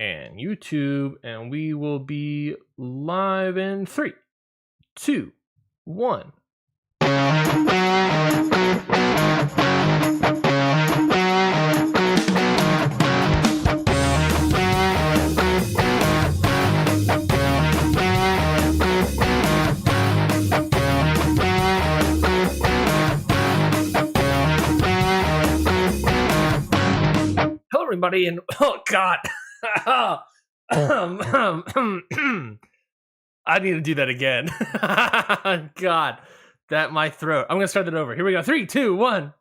and YouTube, and we will be live in 3, 2, 1. Hello, everybody, and oh god, I need to do that again. God, that my throat. I'm gonna start that over. Here we go. 3, 2, 1.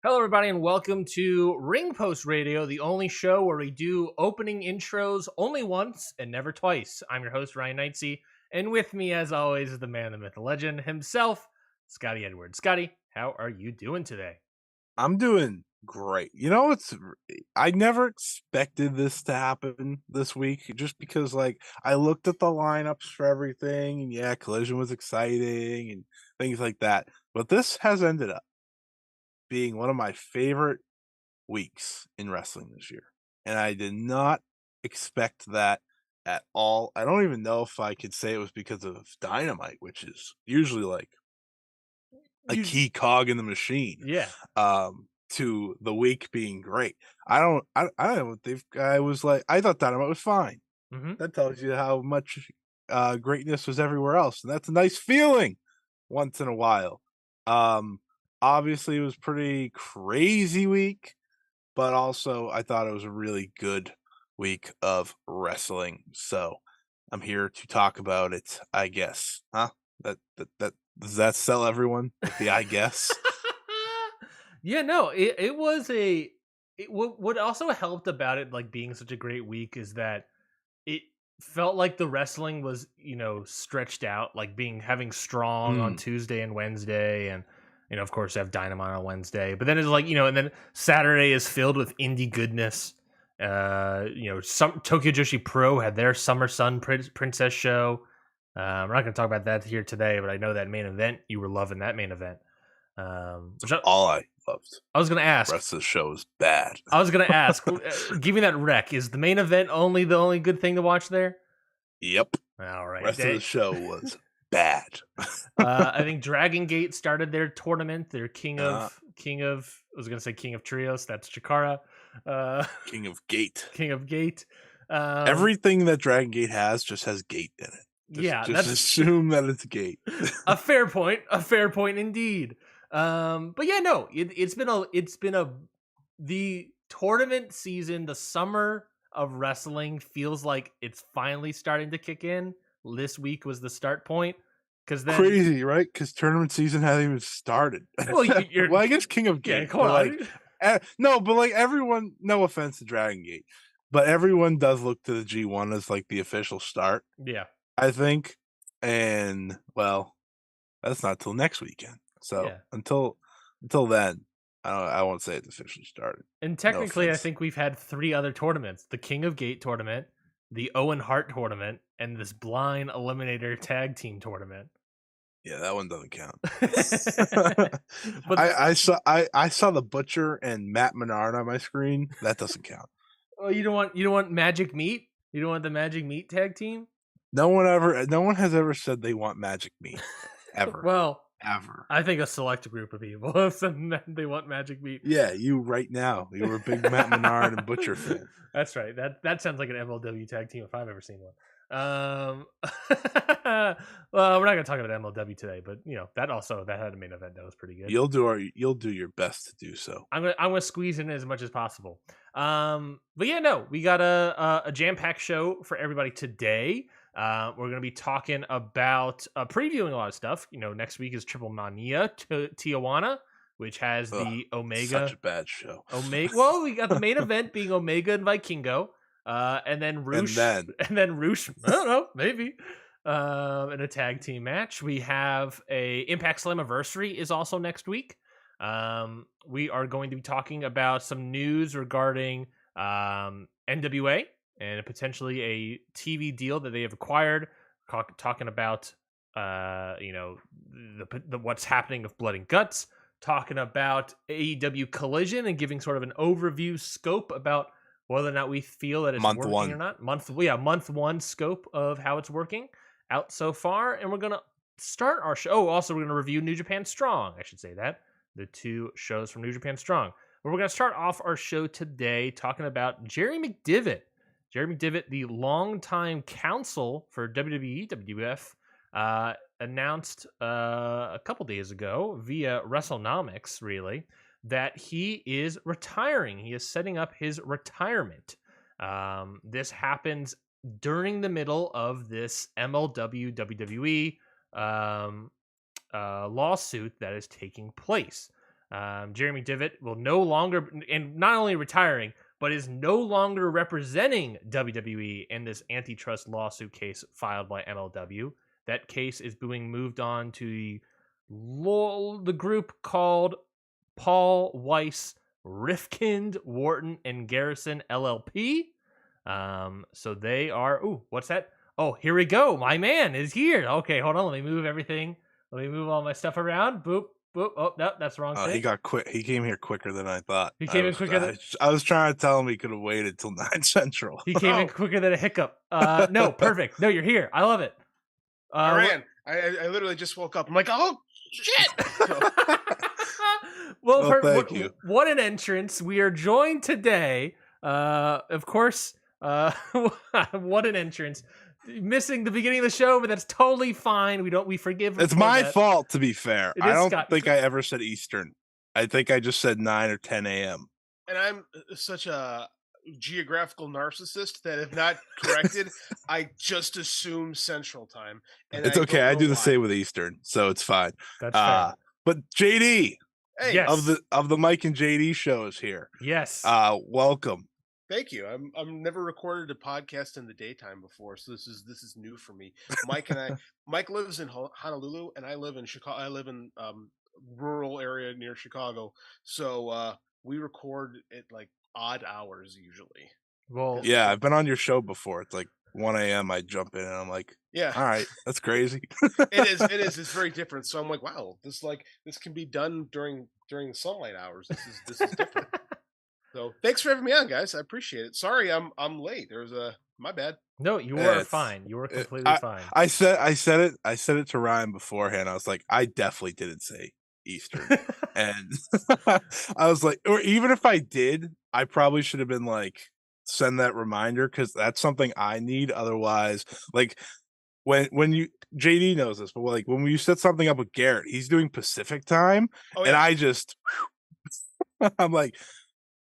Hello, everybody, and welcome to Ring Post Radio, the only show where we do opening intros only once and never twice. I'm your host, Ryan Knightsey, and with me, as always, is the man, the myth, the legend himself, Scotty Edwards. Scotty, how are you doing today? I'm doing great. You know, I never expected this to happen this week, just because, I looked at the lineups for everything, and yeah, Collision was exciting and things like that. But this has ended up being one of my favorite weeks in wrestling this year. And I did not expect that at all. I don't even know if I could say it was because of Dynamite, which is usually a key cog in the machine. Yeah. To the week being great. I don't know. I thought Dynamite was fine. Mm-hmm. That tells you how much greatness was everywhere else. And that's a nice feeling once in a while. Obviously it was pretty crazy week, but also I thought it was a really good week of wrestling. So I'm here to talk about it, I guess. Huh? That does that sell everyone with the I guess? Yeah, no, it was what also helped about it being such a great week is that it felt like the wrestling was, stretched out, having Strong on Tuesday and Wednesday, and of course have Dynamite on Wednesday, but then it's and then Saturday is filled with indie goodness. Some Tokyo Joshi Pro had their Summer Sun Princess show. We're not going to talk about that here today, but I know that main event, you were loving that main event. All I loved. I was going to ask. The rest of the show is bad. I was going to ask, give me that rec. Is the main event the only good thing to watch there? Yep. All right. The rest of the show was bad. I think Dragon Gate started their tournament. Their King of I was going to say King of Trios. That's Chikara. King of Gate. King of Gate. Everything that Dragon Gate has just has Gate in it. Just assume that it's Gate. A fair point. A fair point indeed. But yeah, no, it's been the tournament season, the summer of wrestling feels like it's finally starting to kick in. This week was the start point. Crazy, right? Because tournament season hasn't even started. Well, well, I guess King of Gate. Yeah, no, but everyone, no offense to Dragon Gate, but everyone does look to the G1 as the official start. Yeah. I think. And well, that's not till next weekend. So yeah. until then, I won't say it's officially started. And technically, I think we've had 3 other tournaments: the King of Gate tournament, the Owen Hart tournament, and this blind eliminator tag team tournament. Yeah, that one doesn't count. But I saw the Butcher and Matt Menard on my screen. That doesn't count. Oh, you don't want Magic Meat? You don't want the Magic Meat tag team? No one has ever said they want Magic Meat ever. Well, ever. I think a select group of people have said they want Magic Meat. Yeah, you right now. You were a big Matt Menard and Butcher fan. That's right. That sounds like an MLW tag team if I've ever seen one. Well, we're not going to talk about MLW today, but that had a main event that was pretty good. You'll do your best to do so. I'm gonna squeeze in as much as possible. But yeah, no, we got a jam-packed show for everybody today. We're going to be talking about previewing a lot of stuff. Next week is Triple Mania Tijuana, which has the Omega. Such a bad show. Omega. Well, we got the main event being Omega and Vikingo. And then Roosh. And then Roosh. I don't know, maybe. In a tag team match. We have a Impact Slammiversary is also next week. We are going to be talking about some news regarding NWA and potentially a TV deal that they have acquired. Talking about the what's happening with Blood and Guts. Talking about AEW Collision and giving sort of an overview scope about whether or not we feel that it's Month working or one. not. Month one scope of how it's working out so far, and we're gonna start our show. Oh, also, we're gonna review New Japan Strong. I should say that the two shows from New Japan Strong. But we're gonna start off our show today talking about Jerry McDevitt. Jerry McDevitt, the longtime counsel for WWE WWF, announced a couple days ago via WrestleNomics, really, that he is retiring. He is setting up his retirement. This happens during the middle of this MLW WWE lawsuit that is taking place. Jeremy Divitt will no longer, and not only retiring, but is no longer representing WWE in this antitrust lawsuit case filed by MLW. That case is being moved on to the group called Paul Weiss Rifkind, Wharton, and Garrison LLP. So they are. Ooh, what's that? Oh, here we go. My man is here. Okay, hold on. Let me move everything. Let me move all my stuff around. Boop, boop. Oh, no, that's the wrong thing. He got quick. He came here quicker than I thought. He came in quicker than I was trying to tell him he could have waited till 9 Central. he came in quicker than a hiccup. No, perfect. No, you're here. I love it. I ran. I literally just woke up. I'm like, oh shit. Well, thank you. What an entrance. We are joined today. Of course, what an entrance. Missing the beginning of the show, but that's totally fine. We forgive him. It's my fault, to be fair. It I is don't Scott. think I ever said Eastern. I think I just said 9 or 10 a.m. And I'm such a geographical narcissist that if not corrected, I just assume Central Time. And It's okay. I do the same with Eastern, so it's fine. That's fair. But JD, Hey, Yes. of the Mike and JD shows here. Yes. Welcome. thank you. I'm never recorded a podcast in the daytime before, so this is new for me. Mike and I. Mike lives in Honolulu, and I live in Chicago. I live in rural area near Chicago, so we record at like odd hours usually. Well, Yeah, I've been on your show before. It's like 1 a.m. I jump in and I'm like, Yeah, all right, that's crazy. it is. It is. It's very different. So I'm like, wow, this can be done during the sunlight hours. This is different. So thanks for having me on, guys. I appreciate it. Sorry, I'm late. There's my bad. no, you Yeah, were fine. You were completely fine. I said it to Ryan beforehand. I was like, I definitely didn't say Eastern. And I was like, or even if I did, I probably should have been like, send that reminder, because that's something I need. Otherwise, like when you JD knows this, but like when you set something up with Garrett, he's doing Pacific time, Oh, and yeah. I just I'm like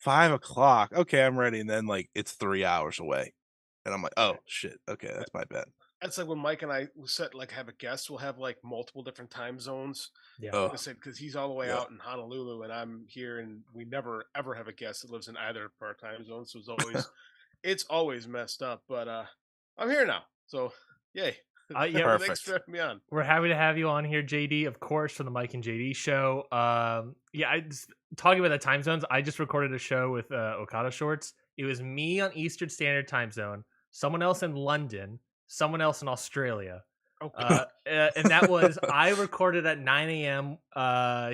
5 o'clock. Okay, I'm ready, and then like it's 3 hours away, and I'm like, oh shit. Okay, that's my bad. That's like when Mike and I have a guest. We'll have like multiple different time zones. Yeah. Oh. Like I said, because he's all the way Yeah. out in Honolulu, and I'm here, and we never ever have a guest that lives in either of our time zones. So it's always messed up. But I'm here now, so yay! Yeah, Perfect. Thanks for having me on. We're happy to have you on here, JD, of course, for the Mike and JD show. Talking about the time zones, I just recorded a show with Okada Shorts. It was me on Eastern Standard Time Zone, someone else in London, someone else in Australia. Okay. And that was, I recorded at 9 a.m.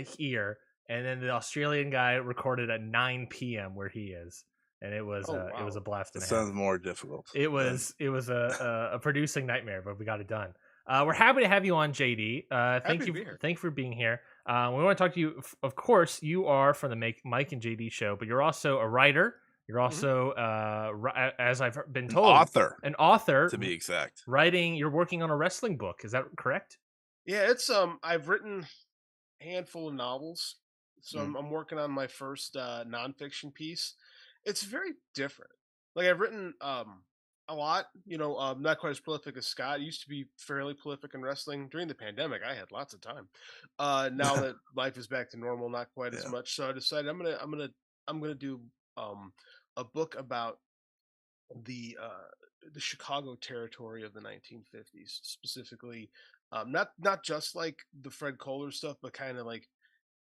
Here, and then the Australian guy recorded at 9 p.m. where he is. And it was it was a blast. That sounds more difficult. It was a producing nightmare, but we got it done. We're happy to have you on, JD. Thank you for being here. We want to talk to you. Of course, you are from the Mike and JD show, but you're also a writer. You're also, as I've been told, an author to be exact. Writing. You're working on a wrestling book. Is that correct? Yeah, it's I've written a handful of novels, so I'm working on my first nonfiction piece. It's very different. Like I've written a lot, not quite as prolific as Scott. I used to be fairly prolific in wrestling. During the pandemic, I had lots of time. Now that life is back to normal, not quite as much. So I decided I'm gonna do a book about the Chicago territory of the 1950s, specifically not just like the Fred Kohler stuff, but kind of like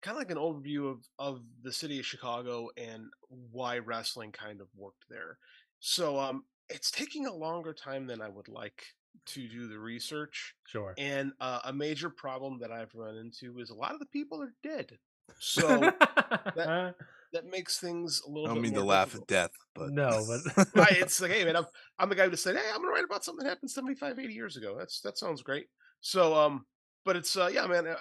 kind of like an overview of the city of Chicago and why wrestling kind of worked there. So it's taking a longer time than I would like to do the research. Sure. And a major problem that I've run into is a lot of the people are dead. So that that makes things a I little don't bit mean to more laugh at difficult. death, but No, but Right, it's like, hey man, I'm the guy who just said, hey, I'm gonna write about something that happened 75, 80 years ago. That sounds great. So but it's yeah, man,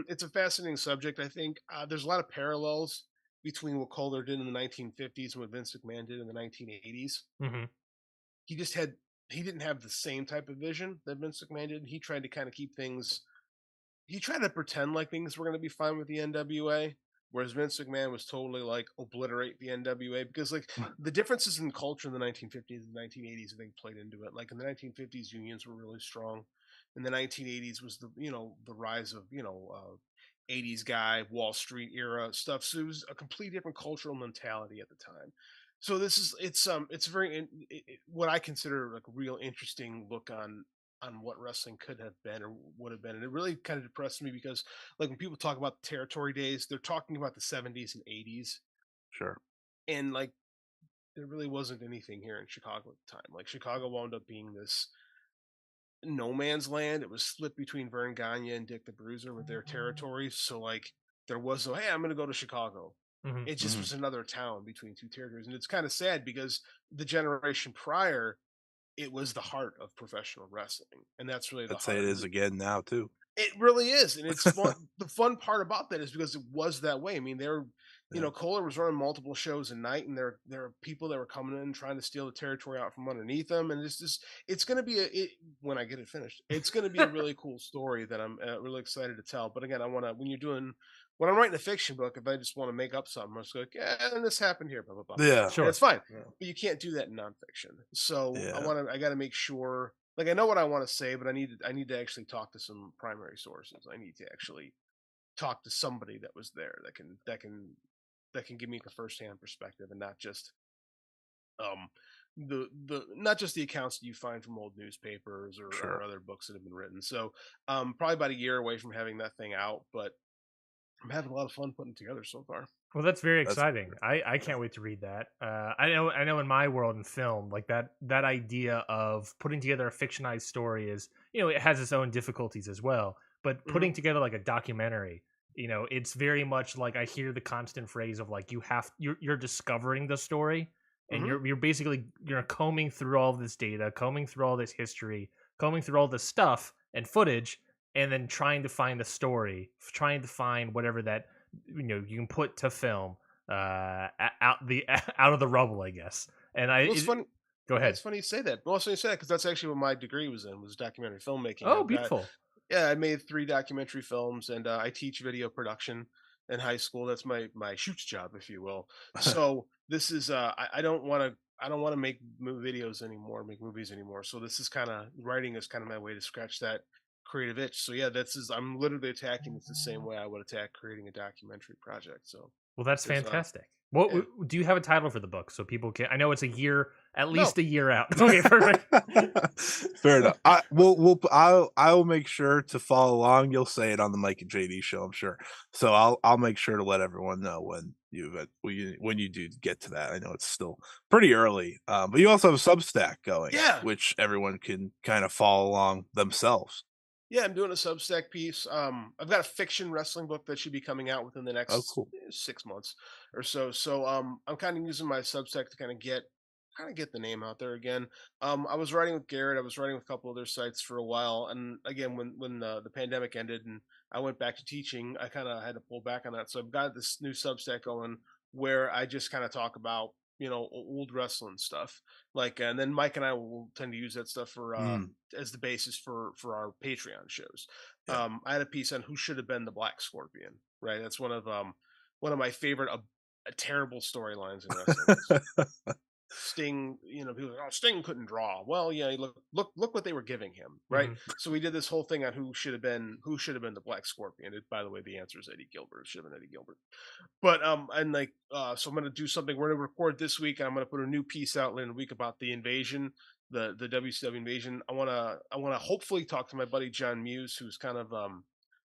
it's a fascinating subject. I think there's a lot of parallels between what Kohler did in the 1950s and what Vince McMahon did in the 1980s. Mhm. He just had he didn't have the same type of vision that Vince McMahon did. He tried to kind of keep things he tried to pretend like things were going to be fine with the NWA, whereas Vince McMahon was totally like obliterate the NWA because like the differences in culture in the 1950s and 1980s I think played into it. Like in the 1950s, unions were really strong. In the 1980s was the the rise of 80s guy Wall Street era stuff. So it was a completely different cultural mentality at the time. So this is it's very what I consider like a real interesting look on what wrestling could have been or would have been. And it really kind of depressed me because like when people talk about the territory days, they're talking about the 70s and 80s. sure. And like there really wasn't anything here in Chicago at the time. Like Chicago wound up being this no man's land. It was split between Vern Gagne and Dick the Bruiser with their territories. So like there was no, hey, I'm gonna go to Chicago. Mhm. It just Mhm. was another town between two territories. And it's kind of sad because the generation prior, it was the heart of professional wrestling. And that's really the I'd say it heart. is again now too. It really is, and it's fun. The fun part about that is because it was that way. I mean, they're, Yeah. Kohler was running multiple shows a night, and there are people that were coming in trying to steal the territory out from underneath them, and it's going to be when I get it finished, it's going to be a really cool story that I'm really excited to tell. But again, I want to when I'm writing a fiction book, if I just want to make up something, I'm just like, yeah, and this happened here, blah blah blah, Yeah. and Sure. it's fine. Yeah. But you can't do that in nonfiction. So Yeah. I got to make sure like I know what I want to say, but I need to actually talk to some primary sources. I need to actually talk to somebody that was there that can give me the firsthand perspective and not just um the not just the accounts that you find from old newspapers or Sure. other books that have been written. So probably about a year away from having that thing out, but I'm having a lot of fun putting it together so far. Well, that's very That's exciting. I yeah. can't wait to read that. I know in my world in film, like that idea of putting together a fictionalized story is, it has its own difficulties as well. But Hmm. putting together like a documentary, it's very much like I hear the constant phrase of like you're discovering the story, and Hmm. you're basically combing through all of this data, combing through all this history, combing through all this stuff and footage, and then trying to find the story, trying to find whatever that you can put to film out the out of the rubble, I guess. And Well, it's funny. go It's ahead. funny you say that. Well, it's funny you say that because that's actually what my degree was in was documentary filmmaking. Oh, I've got beautiful. Yeah, I made 3 documentary films, and, I teach video production in high school. That's my shoots job, if you will. So, this is, I don't wanna make videos anymore, make movies anymore. So, this is kinda writing is kinda my way to scratch that creative itch. So, yeah, I'm literally attacking this the same way I would attack creating a documentary project. So, Well, that's there's, fantastic. What yeah. do you have a title for the book so people can? I know it's a year, at No. least a year out. Okay, perfect. Fair enough. I'll make sure to follow along. You'll say it on the Mike and JD show, I'm sure. So I'll make sure to let everyone know when you do get to that. I know it's still pretty early, but you also have a Substack going, Yeah. which everyone can kind of follow along themselves. Yeah, I'm doing a Substack piece. I've got a fiction wrestling book that should be coming out within the Oh, next cool. 6 months or so. So I'm kind of using my Substack to kind of get the name out there again. I was writing with Garrett. I was writing with a couple other sites for a while, and again, when the pandemic ended and I went back to teaching, I kind of had to pull back on that. So I've got this new Substack going where I just kind of talk about old wrestling stuff like and then Mike and I will tend to use that stuff for Mm, as the basis for our Patreon shows. yeah. I had a piece on who should have been the Black Scorpion. Right, that's one of my favorite terrible storylines in wrestling. Sting, people are like, oh, Sting couldn't draw. Well, yeah, look what they were giving him, right? Mhm. So we did this whole thing on who should have been the Black Scorpion. By the way, the answer is Eddie Gilbert. It should have been Eddie Gilbert. But and like so I'm gonna do something. We're gonna record this week, and I'm gonna put a new piece out in a week about the invasion, the WCW invasion. I wanna hopefully talk to my buddy John Muse, who's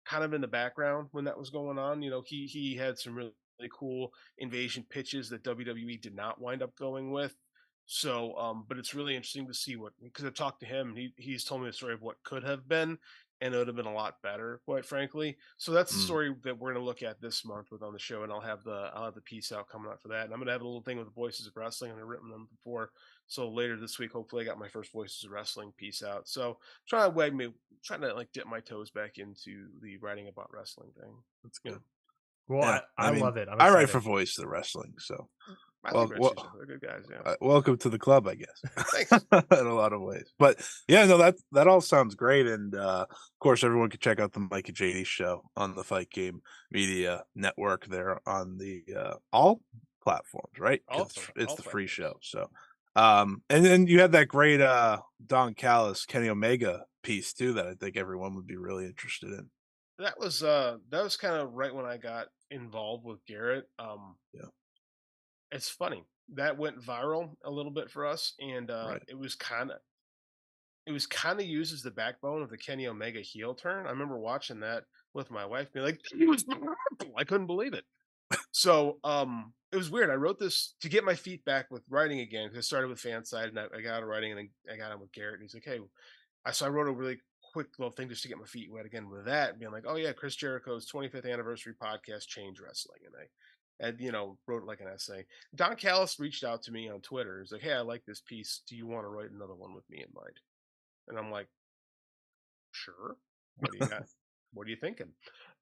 kind of in the background when that was going on. You know, he had some really cool invasion pitches that WWE did not wind up going with. So, but it's really interesting to see what, because I talked to him and he's told me the story of what could have been, and it would have been a lot better, quite frankly. So that's the Mm. story that we're going to look at this month with on the show, and I'll have the piece out coming out for that, and I'm going to have a little thing with the Voices of Wrestling, and I've written them before. So later this week, hopefully, I got my first Voices of Wrestling piece out. So trying to like dip my toes back into the writing about wrestling thing. That's good. Well, Yeah, I I mean, love it. I'm I write for excited. Voice of the Wrestling, so I like well, Red Shoes. well, They're good guys. Yeah. welcome to the club, I guess, Thanks. in a lot of ways. But yeah, no, that all sounds great, and of course, everyone can check out the Mike and JD show on the Fight Game Media Network. There on the all platforms, right? Because it's All the free platforms. show. So, and then you had that great Don Callis, Kenny Omega piece too that I think everyone would be really interested in. That was kind of right when I got involved with Garrett. Yeah, It's funny that went viral a little bit for us, and right. it was kind of used as the backbone of the Kenny Omega heel turn. I remember watching that with my wife, being like, "He was horrible." I couldn't believe it. So, it was weird. I wrote this to get my feet back with writing again because I started with fan side and I got out of writing and then I got on with Garrett. And he's like, "Hey," so I wrote a really quick little thing just to get my feet wet again with that, being like, "Oh yeah, Chris Jericho's 25th anniversary podcast changed wrestling," and wrote like an essay. Don Callis reached out to me on Twitter. He's like, "Hey, I like this piece. Do you want to write another one with me in mind?" And I'm like, "Sure. What do you got? What are you thinking?"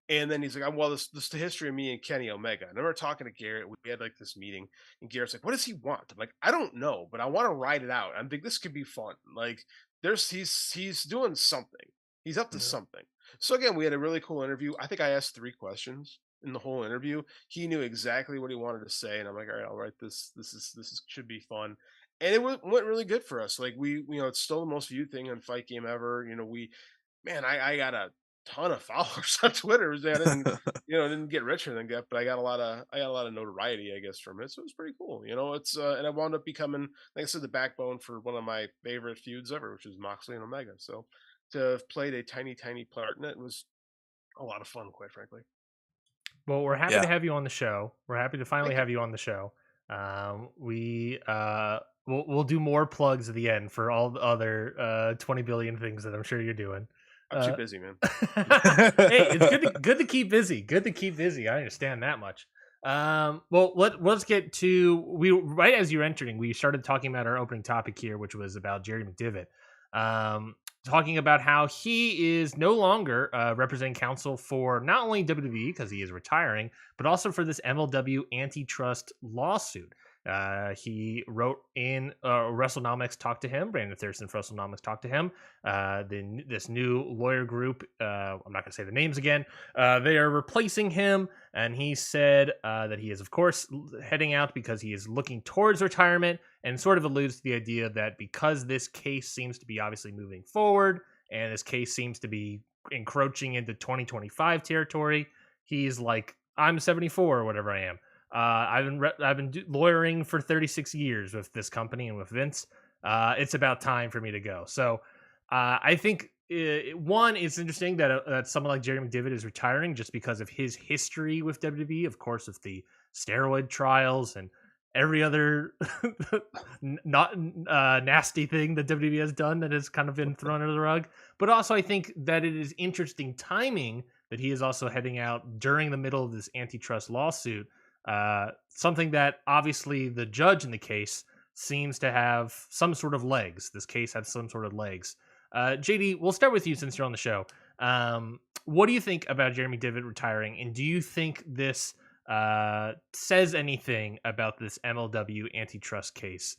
And then he's like, "Well, this is the history of me and Kenny Omega." And I remember talking to Garrett. We had like this meeting, and Garrett's like, "What does he want?" I'm like, "I don't know, but I want to write it out. I think this could be fun. Like, he's doing something. He's up to Yeah. something." So again, we had a really cool interview. I think I asked 3 questions in the whole interview. He knew exactly what he wanted to say, and I'm like, "All right, I'll write this. This should be fun." And went really good for us. Like it's still the most viewed thing on Fight Game ever. I got a ton of followers on Twitter. I didn't get richer than that, but I got a lot of notoriety, I guess, from it. So it was pretty cool. And I wound up becoming, like I said, the backbone for one of my favorite feuds ever, which is Moxley and Omega. So to have played a tiny part in it was a lot of fun, quite frankly. Well, we're happy to Yeah, have you on the show. We're happy to finally Thank you. have you on the show. We'll do more plugs at the end for all the other 20 billion things that I'm sure you're doing. I'm too Uh, busy, man. hey, it's good to keep busy. Good to keep busy. I understand that much. Well, let's get to we right as you're entering, we started talking about our opening topic here, which was about Jerry McDivitt. Um, Talking about how he is no longer representing counsel for not only WWE because he is retiring, but also for this MLW antitrust lawsuit. He wrote in WrestleNomics talked to him. Brandon Thurston from WrestleNomics talked to him. This new lawyer group, I'm not going to say the names again, they are replacing him. And he said that he is, of course, heading out because he is looking towards retirement, and sort of alludes to the idea that because this case seems to be obviously moving forward and this case seems to be encroaching into 2025 territory, he's like, I'm 74 or whatever I am. I've been lawyering for 36 years with this company and with Vince. It's about time for me to go. So I think one, it's interesting that someone like Jerry McDivitt is retiring just because of his history with WWE, of course, with the steroid trials and every other not nasty thing that WWE has done that has kind of been thrown under the rug. But also, I think that it is interesting timing that he is also heading out during the middle of this antitrust lawsuit. Something that obviously the judge in the case seems to have some sort of legs. This case has some sort of legs. JD, we'll start with you since you're on the show. What do you think about Jeremy Divitt retiring, and do you think this says anything about this MLW antitrust case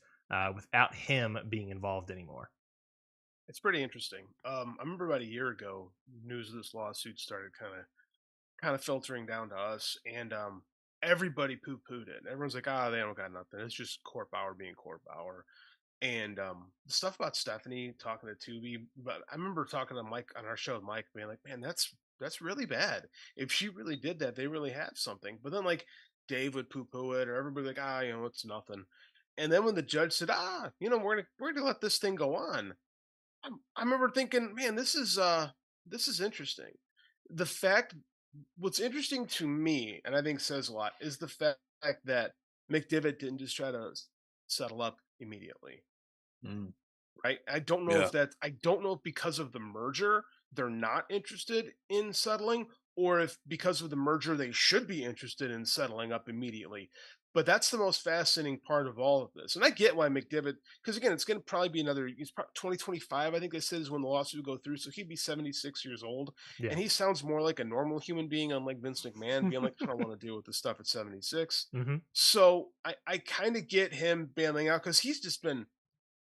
without him being involved anymore? It's pretty interesting. I remember about a year ago, news of this lawsuit started kind of filtering down to us, and everybody poo pooed it. Everyone's like, "Ah, they don't got nothing. It's just Court Bauer being Court Bauer." And the stuff about Stephanie talking to Tubi, but I remember talking to Mike on our show with Mike, being like, "Man, that's really bad. If she really did that, they really have something." But then like Dave would poo poo it, or everybody like, "Ah, it's nothing." And then when the judge said, "Ah, we're gonna let this thing go on," I remember thinking, "Man, this is interesting." the fact what's interesting to me, and I think says a lot, is the fact that McDivitt didn't just try to settle up immediately. Mm. Right? Yeah. I don't know if because of the merger they're not interested in settling, or if because of the merger they should be interested in settling up immediately. But that's the most fascinating part of all of this. And I get why McDivitt, because again, it's going to probably be another, 2025, I think they said is when the lawsuit will go through. So he'd be 76 years old. Yeah. And he sounds more like a normal human being, unlike Vince McMahon being like, I don't want to deal with this stuff at 76. Mm-hmm. So I kind of get him bailing out because he's just been,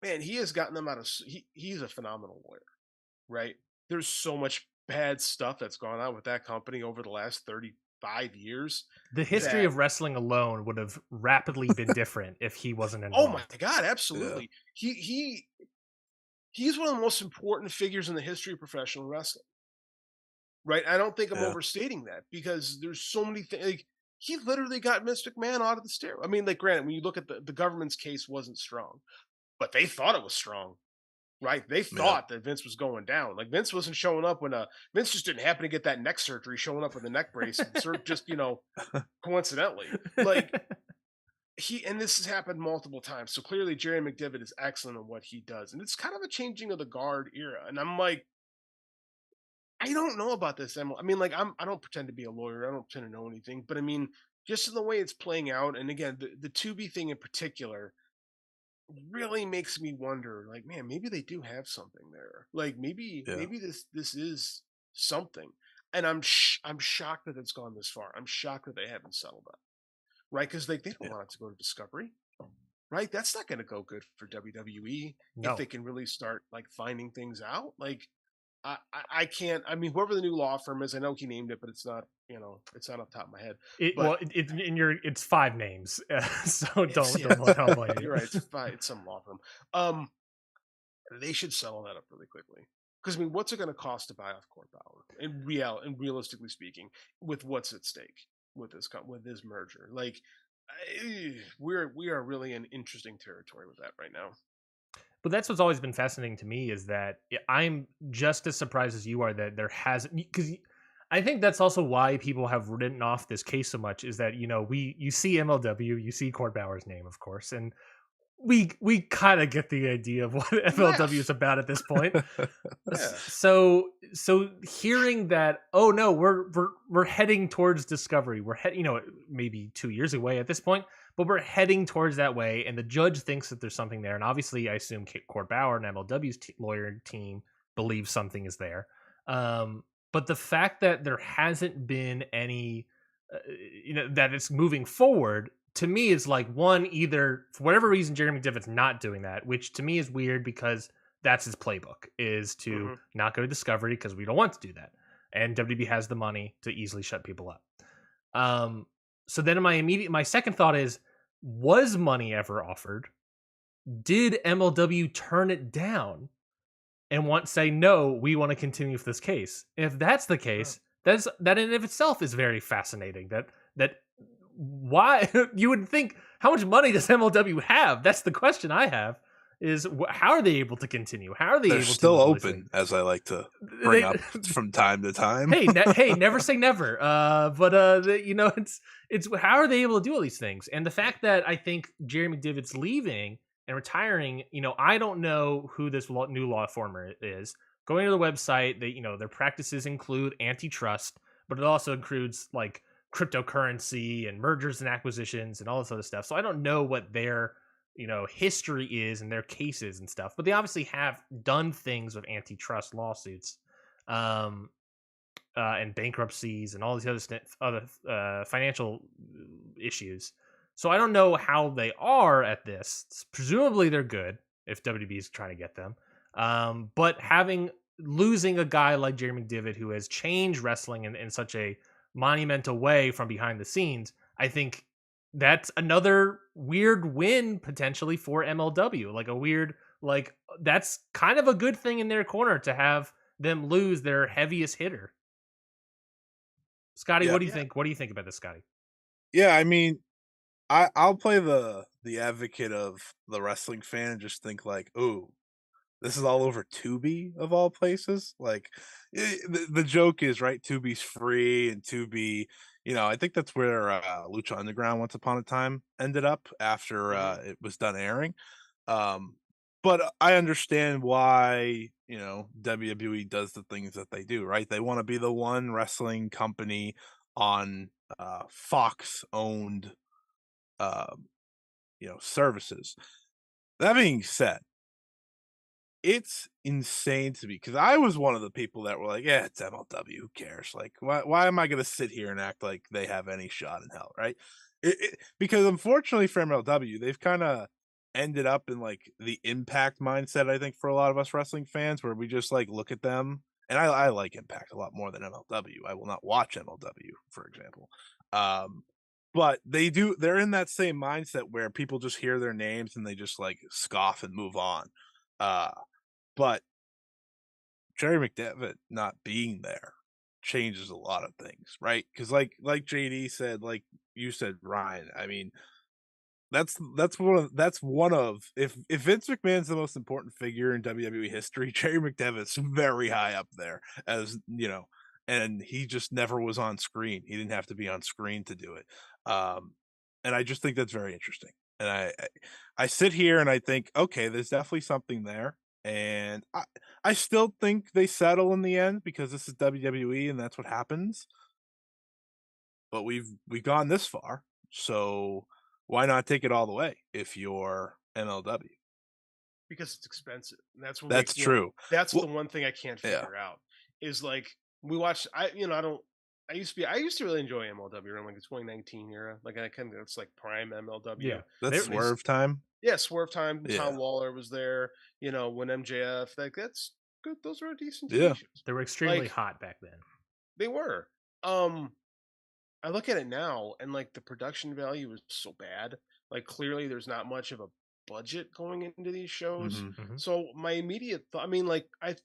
man, he has gotten them out of. He's a phenomenal lawyer, right? There's so much bad stuff that's gone on with that company over the last 35 years. The history That of wrestling alone would have rapidly been different if he wasn't oh my involved. god, Yeah. absolutely. He's one of the most important figures in the history of professional wrestling, right? I don't think I'm Yeah. overstating that because there's so many things. Like, he literally got Mr. McMahon out of the stair. I mean, like, granted, when you look at the government's case wasn't strong, but they thought it was strong. Right? They Yeah. thought that Vince was going down. Like Vince wasn't showing up when Vince just didn't happen to get that neck surgery, showing up with a neck brace, just coincidentally. Like and this has happened multiple times. So clearly Jerry McDivitt is excellent at what he does. And it's kind of a changing of the guard era. And I'm like, I don't know about this, Emily. I mean, like I don't pretend to be a lawyer. I don't pretend to know anything. But I mean, just in the way it's playing out, and again, the Tubi thing in particular, really makes me wonder, like, man, maybe they do have something there. Like Yeah. maybe this is something. And I'm shocked that it's gone this far. I'm shocked that they haven't settled that. Right? Because like they don't Yeah. want it to go to Discovery. Right? That's not gonna go good for WWE if No. they can really start like finding things out. Like I can't. I mean, whoever the new law firm is, I know he named it, but it's not. It's not off the top of my head. But It's 5 names, so it's don't blame you. you're right. It's some law firm. They should settle that up really quickly. Because I mean, what's it going to cost to buy off Core Power? And realistically speaking, with what's at stake with this merger, like we are really in interesting territory with that right now. But that's what's always been fascinating to me is that I'm just as surprised as you are that there hasn't, because I think that's also why people have written off this case so much is that you see MLW, you see Court Bauer's name, of course, and we kind of get the idea of what We MLW is laugh, about at this point. yeah, So hearing that, oh no, we're heading towards Discovery. We're maybe 2 years away at this point, but we're heading towards that way, and the judge thinks that there's something there, and obviously, I assume Court Bauer and MLW's lawyer team believes something is there. But the fact that there hasn't been any, that it's moving forward to me is like one, either for whatever reason Jeremy McDivitt's not doing that, which to me is weird because that's his playbook is to hmm not go to Discovery because we don't want to do that, and WB has the money to easily shut people up. So then my second thought is, was money ever offered? Did MLW turn it down and say no, we want to continue with this case? If that's the case, that in and of itself is very fascinating. That why you would think, how much money does MLW have? That's the question I have. Is how are they able to continue? How are they They're able still to open, as I like to bring up from time to time. hey, never say never. But it's how are they able to do all these things? And the fact that I think Jerry McDivitt's leaving and retiring, I don't know who this new law firm is. Going to the website, their practices include antitrust, but it also includes like cryptocurrency and mergers and acquisitions and all this other stuff. So I don't know what their history is and their cases and stuff, but they obviously have done things with antitrust lawsuits, and bankruptcies and all these other financial issues. So I don't know how they are at this. Presumably they're good if WB is trying to get them. But losing a guy like Jerry McDivitt who has changed wrestling in such a monumental way from behind the scenes, I think that's another weird win potentially for MLW. That's kind of a good thing in their corner to have them lose their heaviest hitter. Scotty, Yeah. what do you think? What do you think about this, Scotty? Yeah, I mean, I'll play the advocate of the wrestling fan and just think like, ooh, this is all over Tubi of all places. Like the joke is right, Tubi's free and Tubi, I think that's where Lucha Underground once upon a time ended up after it was done airing. Um, but I understand why, WWE does the things that they do, right? They want to be the one wrestling company on Fox owned services. That being said, it's insane to me because I was one of the people that were like, "Yeah, it's MLW. Who cares? Like, why am I going to sit here and act like they have any shot in hell?" Right? Because unfortunately for MLW, they've kind of ended up in like the Impact mindset. I think for a lot of us wrestling fans, where we just like look at them, and I like Impact a lot more than MLW. I will not watch MLW, for example. But they're in that same mindset where people just hear their names and they just like scoff and move on. Uh, but Jerry McDevitt not being there changes a lot of things, right? Because like JD said, like you said, Ryan. I mean, that's one of if Vince McMahon's the most important figure in WWE history, Jerry McDevitt's very high up there, as and he just never was on screen. He didn't have to be on screen to do it. And I just think that's very interesting. And I sit here and I think, okay, there's definitely something there. And I still think they settle in the end because this is WWE and that's what happens. But we've gone this far, so why not take it all the way if you're MLW? Because it's expensive. And that's what That's makes, true. that's Well, the one thing I can't yeah. figure out is like we watched. I used to really enjoy MLW around like the 2019 era. Like I kind of it's like prime MLW. Yeah, That's Swerve time. Yeah, Swerve time. Yeah. Tom Waller was there. When MJF, like that's good. Those were decent TV Yeah. shows. they were extremely Like, hot back then. They were. I look at it now and like the production value is so bad. Like clearly there's not much of a budget going into these shows. Mhm. So my immediate thought, I mean, like I'm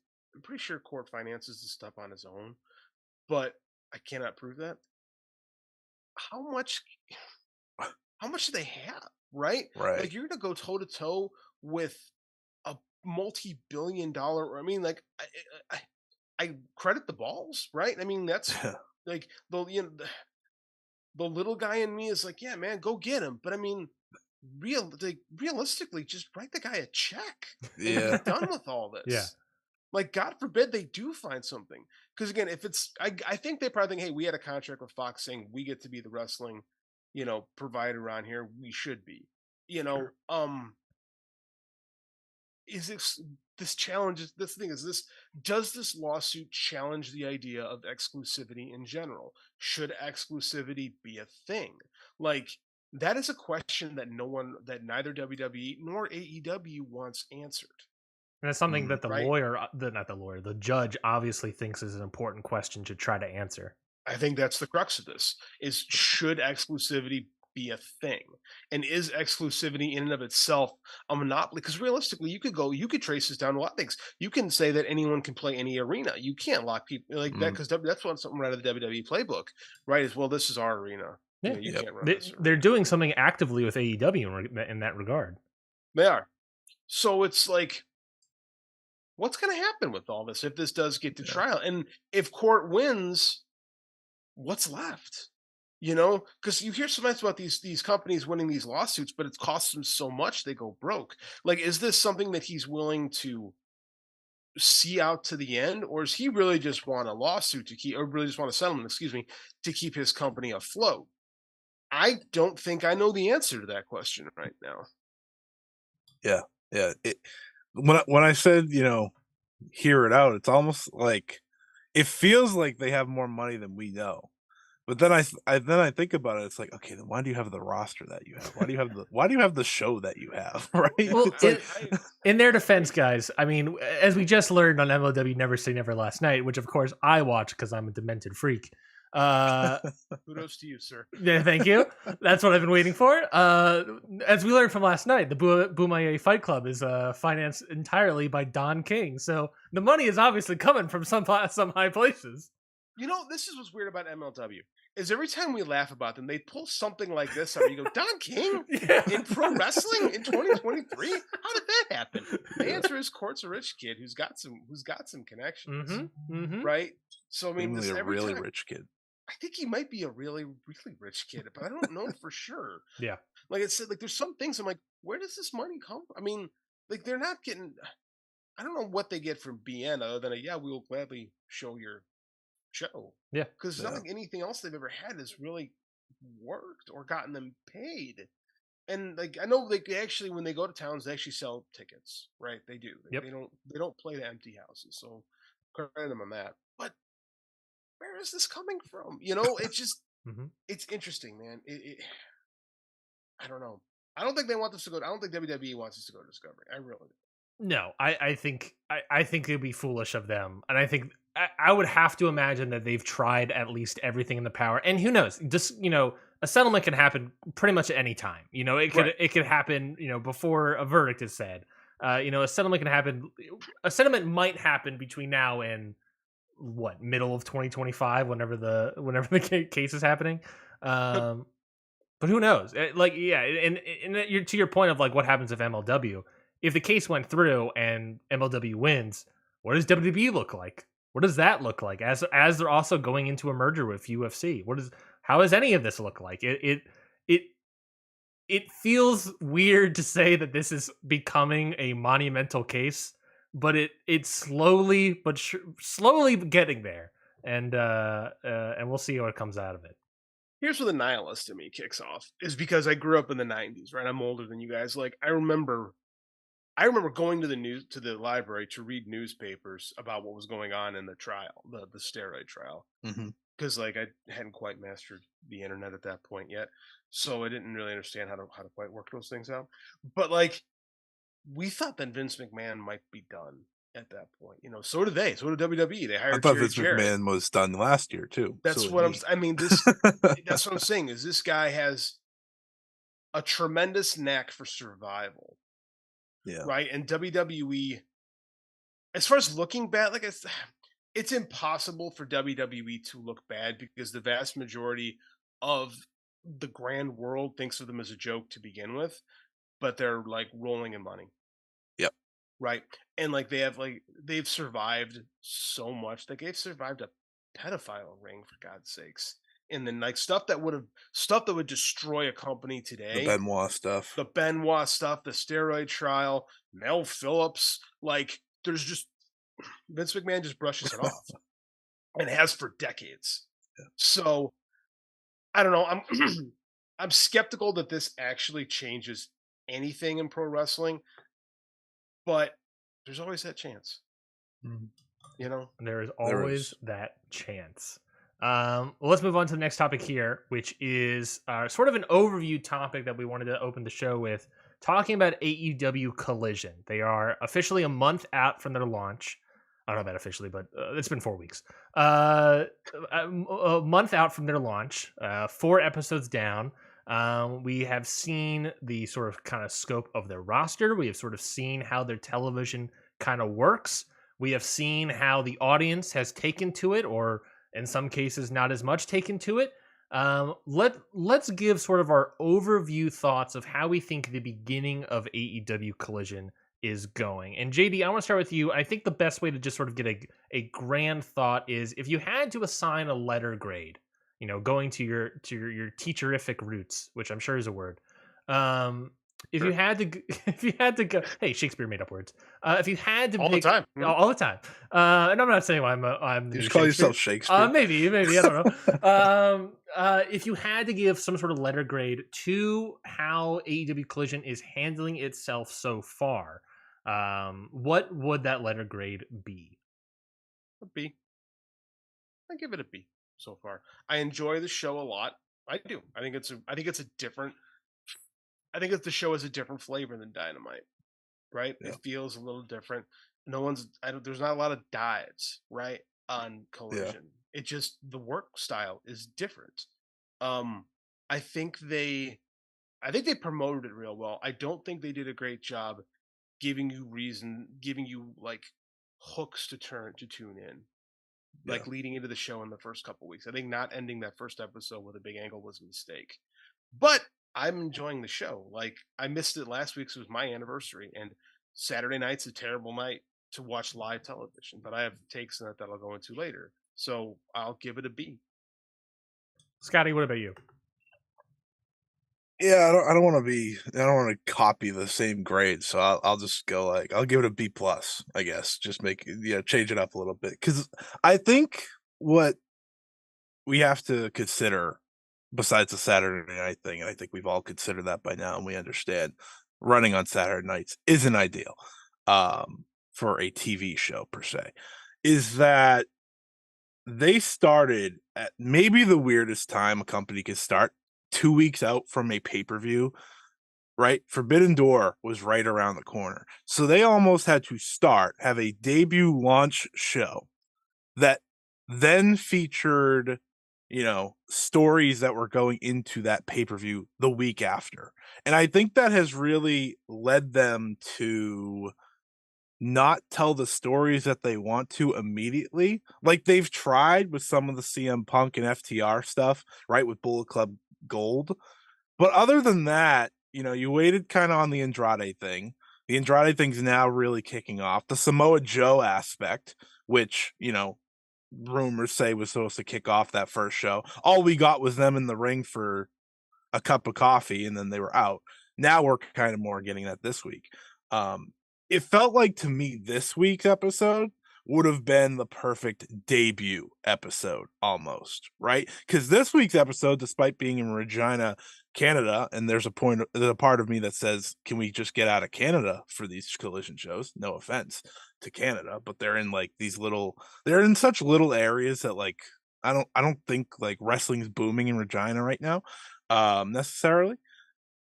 pretty sure Court finances this stuff on his own, but I cannot prove that. How much? How much do they have? Right? Right. Like you're gonna go toe to toe with a multi-billion-dollar. I mean, like I credit the balls, right? I mean, that's like the little guy in me is like, yeah, man, go get him. But I mean, realistically, just write the guy a check and Yeah. be done with all this. Yeah. Like, God forbid they do find something. Because again, if it's, I think they probably think, hey, we had a contract with Fox saying we get to be the wrestling, provider around here. We should be, Sure. is this challenge? This thing is this. Does this lawsuit challenge the idea of exclusivity in general? Should exclusivity be a thing? Like that is a question that neither WWE nor AEW wants answered. And that's something that Right? the judge obviously thinks is an important question to try to answer. I think that's the crux of this: is should exclusivity be a thing, and is exclusivity in and of itself a monopoly? Because realistically, you could trace this down to a lot of things. You can say that anyone can play any arena. You can't lock people like that because that's something out of the WWE playbook, right? Is well, this is our arena. Yeah, you can't run this. They're doing something actively with AEW in that regard. They are. So it's like, what's going to happen with all this if this does get to trial? And if court wins, what's left? Because you hear so much about these companies winning these lawsuits, but it costs them so much they go broke. Like, is this something that he's willing to see out to the end, or does he really just want a lawsuit to keep, or really just want a settlement, to keep his company afloat? I don't think I know the answer to that question right now. Yeah. When I said, hear it out, it's almost like it feels like they have more money than we know. But then I think about it. It's like, okay, then why do you have the roster that you have? Why do you have the show that you have? Right? Well, Like, in their defense, guys, I mean, as we just learned on MLW Never Say Never last night, which of course I watch because I'm a demented freak. Kudos to you, sir. Yeah, thank you. That's what I've been waiting for. As we learned from last night, the Boomaye Fight Club is financed entirely by Don King, so the money is obviously coming from some high places. This is what's weird about MLW is every time we laugh about them, they pull something like this up. And you go, Don King Yeah. in pro wrestling in 2023? How did that happen? The answer is Court's a rich kid who's got some connections, right? So I mean, Seemingly this a every really time. rich kid. I think he might be a really, really rich kid, but I don't know for sure. Yeah. Like I said, like there's some things I'm like, where does this money come from? I mean, like they're not getting. I don't know what they get from BN other than yeah, we will gladly show your show. Yeah. Because it's not Yeah. like anything else they've ever had has really worked or gotten them paid. And like I know like actually when they go to towns they actually sell tickets, right? They do. Yep. They don't play to empty houses. So credit them on that. But where is this coming from? You know, it's just it's interesting, man. I don't know. I don't think they want this to go. I don't think WWE wants us to go to Discovery. I really No, I think I think it'd be foolish of them, and I think I would have to imagine that they've tried at least everything in the power. And who knows? Just a settlement can happen pretty much at any time. It could happen before a verdict is said. A settlement can happen. A settlement might happen between now and what, middle of 2025, whenever the case is happening. But who knows? And you're, to your point of like what happens if MLW, if the case went through and MLW wins, what does WWE look like? What does that look like as they're also going into a merger with UFC? How does any of this look like? It feels weird to say that this is becoming a monumental case, but it's slowly slowly getting there, and we'll see what comes out of it. Here's where the nihilist in me kicks off is because I grew up in the 90s, right? I'm older than you guys. Like I remember going to the library to read newspapers about what was going on in the trial, the steroid trial. Because like I hadn't quite mastered the internet at that point yet, so I didn't really understand how to quite work those things out. But like we thought that Vince McMahon might be done at that point. So did they. So did WWE. They I hired thought Jerry Vince Jarrett. McMahon was done last year too. That's So what did I mean. This me. that's what I'm saying is this guy has a tremendous knack for survival, Yeah. right? And WWE, as far as looking bad, like it's impossible for WWE to look bad because the vast majority of the grand world thinks of them as a joke to begin with, but they're like rolling in money. Yep. Right. And like they've survived so much. Like they've survived a pedophile ring for God's sakes. And then like stuff that would destroy a company The today. Benoit stuff. The Benoit stuff, the steroid trial, Mel Phillips, like there's just Vince McMahon just brushes it off. And has for decades. Yeah. So I don't know. I'm I'm skeptical that this actually changes anything in pro wrestling, but there's always that chance. There is always that chance. Well, let's move on to the next topic here, which is sort of an overview topic that we wanted to open the show with, talking about AEW Collision. They are officially a month out from their launch. I don't know about officially, but it's been 4 weeks. A month out from their launch, 4 episodes down. We have seen the sort of kind of scope of their roster. We have sort of seen how their television kind of works. We have seen how the audience has taken to it, or in some cases, not as much taken to it. Let's give sort of our overview thoughts of how we think the beginning of AEW Collision is going. And JD, I want to start with you. I think the best way to just sort of get a grand thought is if you had to assign a letter grade, going to your teacherific roots, which I'm sure is a word. If you had to go, hey, Shakespeare made up words. If you had to all the time, all the time, and I'm not saying I'm the You new just call Shakespeare. yourself Shakespeare? Maybe I don't know. If you had to give some sort of letter grade to how AEW Collision is handling itself so far, what would that letter grade be? A B. I give it a B so far. I enjoy the show a lot. I do. I think the show has a different flavor than Dynamite, right? Yeah. It feels a little different. There's not a lot of dives, right, on Collision. Yeah. It just, the work style is different. I think they promoted it real well. I don't think they did a great job giving you like hooks to tune in. Yeah. like leading into the show in the first couple weeks. I think not ending that first episode with a big angle was a mistake. But I'm enjoying the show. Like I missed it last week, so it was my anniversary, and Saturday night's a terrible night to watch live television. But I have takes on that I'll go into later, so I'll give it a B. Scotty, what about you? Yeah, I don't want to be. I don't want to copy the same grade, so I'll just go like I'll give it a B plus. I guess just make change it up a little bit because I think what we have to consider besides the Saturday night thing, and I think we've all considered that by now, and we understand running on Saturday nights isn't ideal for a TV show per se. Is that they started at maybe the weirdest time a company could start 2 weeks out from a pay per view, right? Forbidden Door was right around the corner. So they almost had to have a debut launch show that then featured, stories that were going into that pay per view the week after. And I think that has really led them to not tell the stories that they want to immediately. Like they've tried with some of the CM Punk and FTR stuff, right? With Bullet Club Gold. But other than that, you waited kind of on the Andrade thing. The Andrade thing's now really kicking off. The Samoa Joe aspect, which, rumors say was supposed to kick off that first show. All we got was them in the ring for a cup of coffee and then they were out. Now we're kind of more getting that this week. Um, it felt like to me this week's episode would have been the perfect debut episode almost, right? Because this week's episode, despite being in Regina, Canada, and there's a part of me that says, can we just get out of Canada for these collision shows? No offense to Canada, but they're in like they're in such little areas that like I don't think like wrestling's booming in Regina right now necessarily.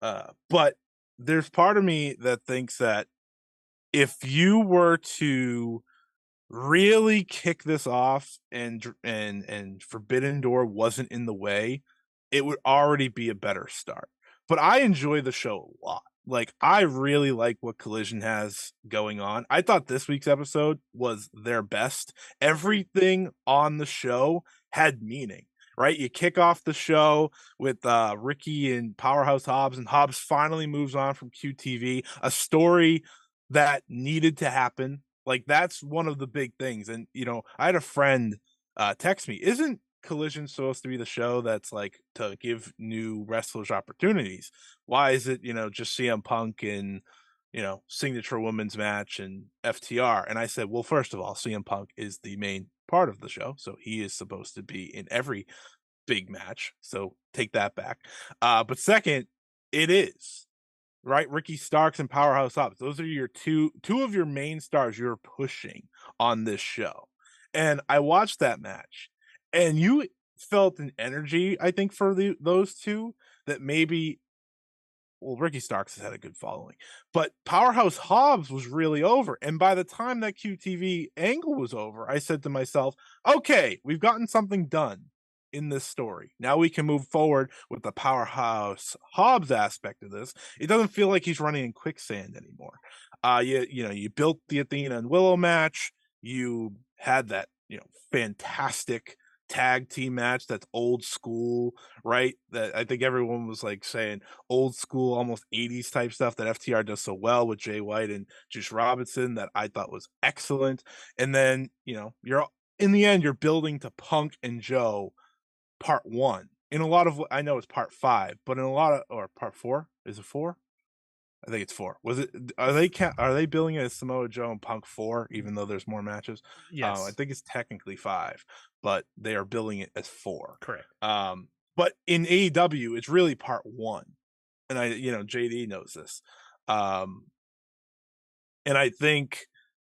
But there's part of me that thinks that if you were to really kick this off and Forbidden Door wasn't in the way, it would already be a better start. But I enjoy the show a lot. Like I really like what Collision has going on. I thought this week's episode was their best. Everything on the show had meaning, right? You kick off the show with Ricky and Powerhouse Hobbs, and Hobbs finally moves on from QTV, a story that needed to happen. Like that's one of the big things. And I had a friend text me, isn't Collision supposed to be the show that's like to give new wrestlers opportunities? Why is it, just CM Punk and signature women's match and FTR? And I said, well, first of all, CM Punk is the main part of the show, so he is supposed to be in every big match. So take that back. But second, it is right? Ricky Starks and Powerhouse Hobbs. Those are your two of your main stars you're pushing on this show. And I watched that match, and you felt an energy, I think, for those two that maybe. Well, Ricky Starks has had a good following, but Powerhouse Hobbs was really over. And by the time that QTV angle was over, I said to myself, okay, we've gotten something done in this story. Now we can move forward with the Powerhouse Hobbs aspect of this. It doesn't feel like he's running in quicksand anymore. You built the Athena and Willow match. You had that, fantastic tag team match that's old school, right? That I think everyone was like saying old school, almost 80s type stuff that FTR does so well with Jay White and Juice Robinson that I thought was excellent. And then, you're in the end, you're building to Punk and Joe part one. In a lot of, I know it's part five, but in a lot of, or part four, is it four? I think it's four. Was it? Are they billing it as Samoa Joe and Punk 4, even though there's more matches? I Yes, think it's technically 5, but they are billing it as 4. correct. But in AEW, it's really part 1, and JD knows this. And I think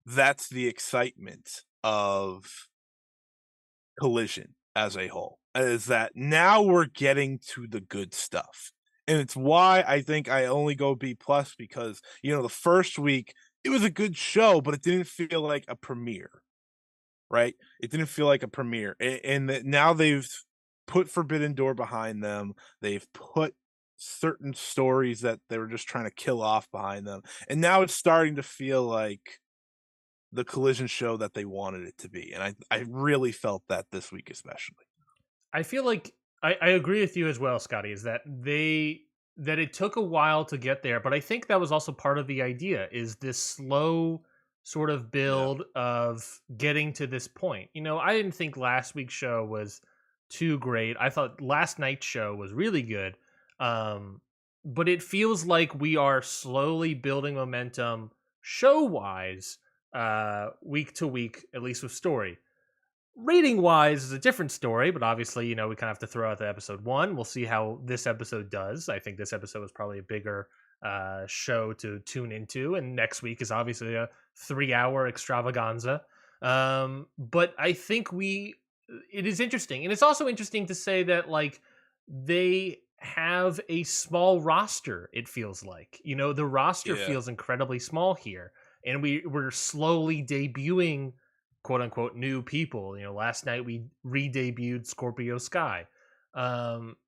that's the excitement of Collision as a whole, is that now we're getting to the good stuff. And it's why I think I only go B plus because, the first week it was a good show, but it didn't feel like a premiere, right? It didn't feel like a premiere. And that now they've put Forbidden Door behind them. They've put certain stories that they were just trying to kill off behind them. And now it's starting to feel like the Collision show that they wanted it to be, and I really felt that this week especially. I feel like I agree with you as well, Scotty. Is that it took a while to get there, but I think that was also part of the idea. Is this slow sort of build of getting to this point? I didn't think last week's show was too great. I thought last night's show was really good, um, but it feels like we are slowly building momentum show wise, week to week, at least with story. Rating wise is a different story, but obviously, we kind of have to throw out the episode one. We'll see how this episode does. I think this episode was probably a bigger show to tune into, and next week is obviously a 3-hour extravaganza. But I think it is interesting, and it's also interesting to say that like they have a small roster. It feels like the roster feels incredibly small here, and we're slowly debuting quote unquote new people. Last night we re-debuted Scorpio Sky.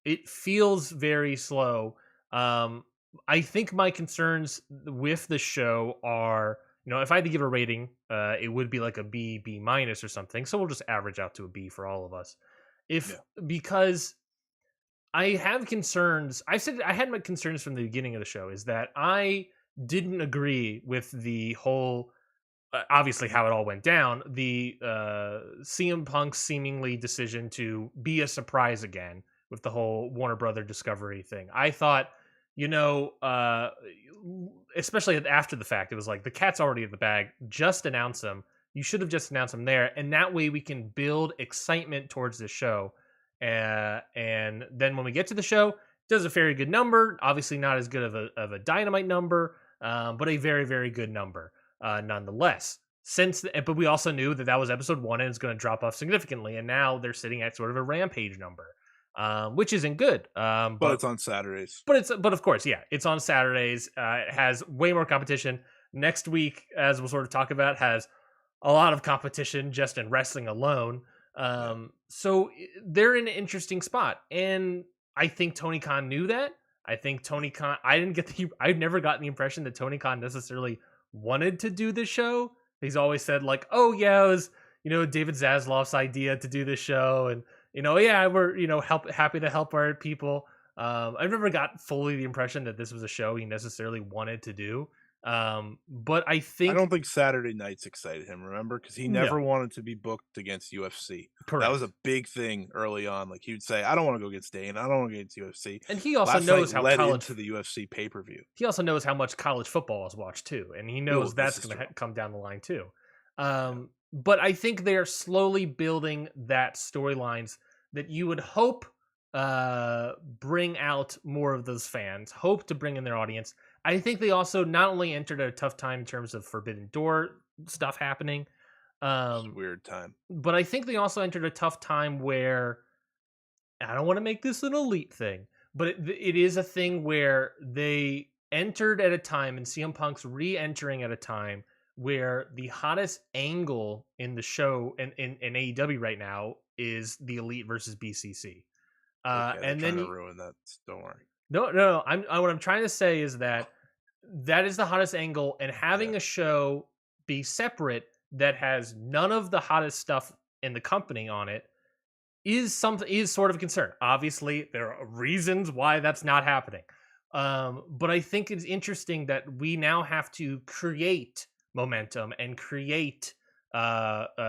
It feels very slow. I think my concerns with the show are, if I had to give a rating, it would be like a B minus or something. So we'll just average out to a B for all of us. Because I have concerns. I said I had my concerns from the beginning of the show, is that I didn't agree with the whole obviously how it all went down, the CM Punk's seemingly decision to be a surprise again with the whole Warner Brother Discovery thing. I thought, especially after the fact, it was like the cat's already in the bag. Just announce them. You should have just announced them there, and that way we can build excitement towards the show. And then when we get to the show, it does a very good number. Obviously, not as good of a Dynamite number, but a very, very good number. Nonetheless, but we also knew that was episode one and it's going to drop off significantly, and now they're sitting at sort of a Rampage number, which isn't good. But it's on Saturdays. But of course, yeah, it's on Saturdays. It has way more competition. Next week, as we'll sort of talk about, has a lot of competition just in wrestling alone. So they're in an interesting spot, and I think Tony Khan knew that. I think Tony Khan. I've never gotten the impression that Tony Khan necessarily wanted to do this show. He's always said like, oh yeah, it was David Zaslav's idea to do this show, and yeah, we're happy to help our people. I've never got fully the impression that this was a show he necessarily wanted to do. But I don't think Saturday nights excited him, remember? Because he never wanted to be booked against UFC. Correct. That was a big thing early on. Like he would say, I don't want to go against Dane. I don't want to go against UFC. And he also knows how led into the UFC pay-per-view. He also knows how much college football is watched too. And he knows that's going to come down the line too. But I think they are slowly building that storylines that you would hope bring out more of those fans, hope to bring in their audience. I think they also not only entered at a tough time in terms of Forbidden Door stuff happening. Weird time. But I think they also entered a tough time where, I don't want to make this an elite thing, but it is a thing where they entered at a time, and CM Punk's re-entering at a time where the hottest angle in the show in AEW right now is the Elite versus BCC. And then to ruin that. Don't worry. No. What I'm trying to say is that is the hottest angle, and having a show be separate that has none of the hottest stuff in the company on it is sort of a concern. Obviously, there are reasons why that's not happening. But I think it's interesting that we now have to create momentum and create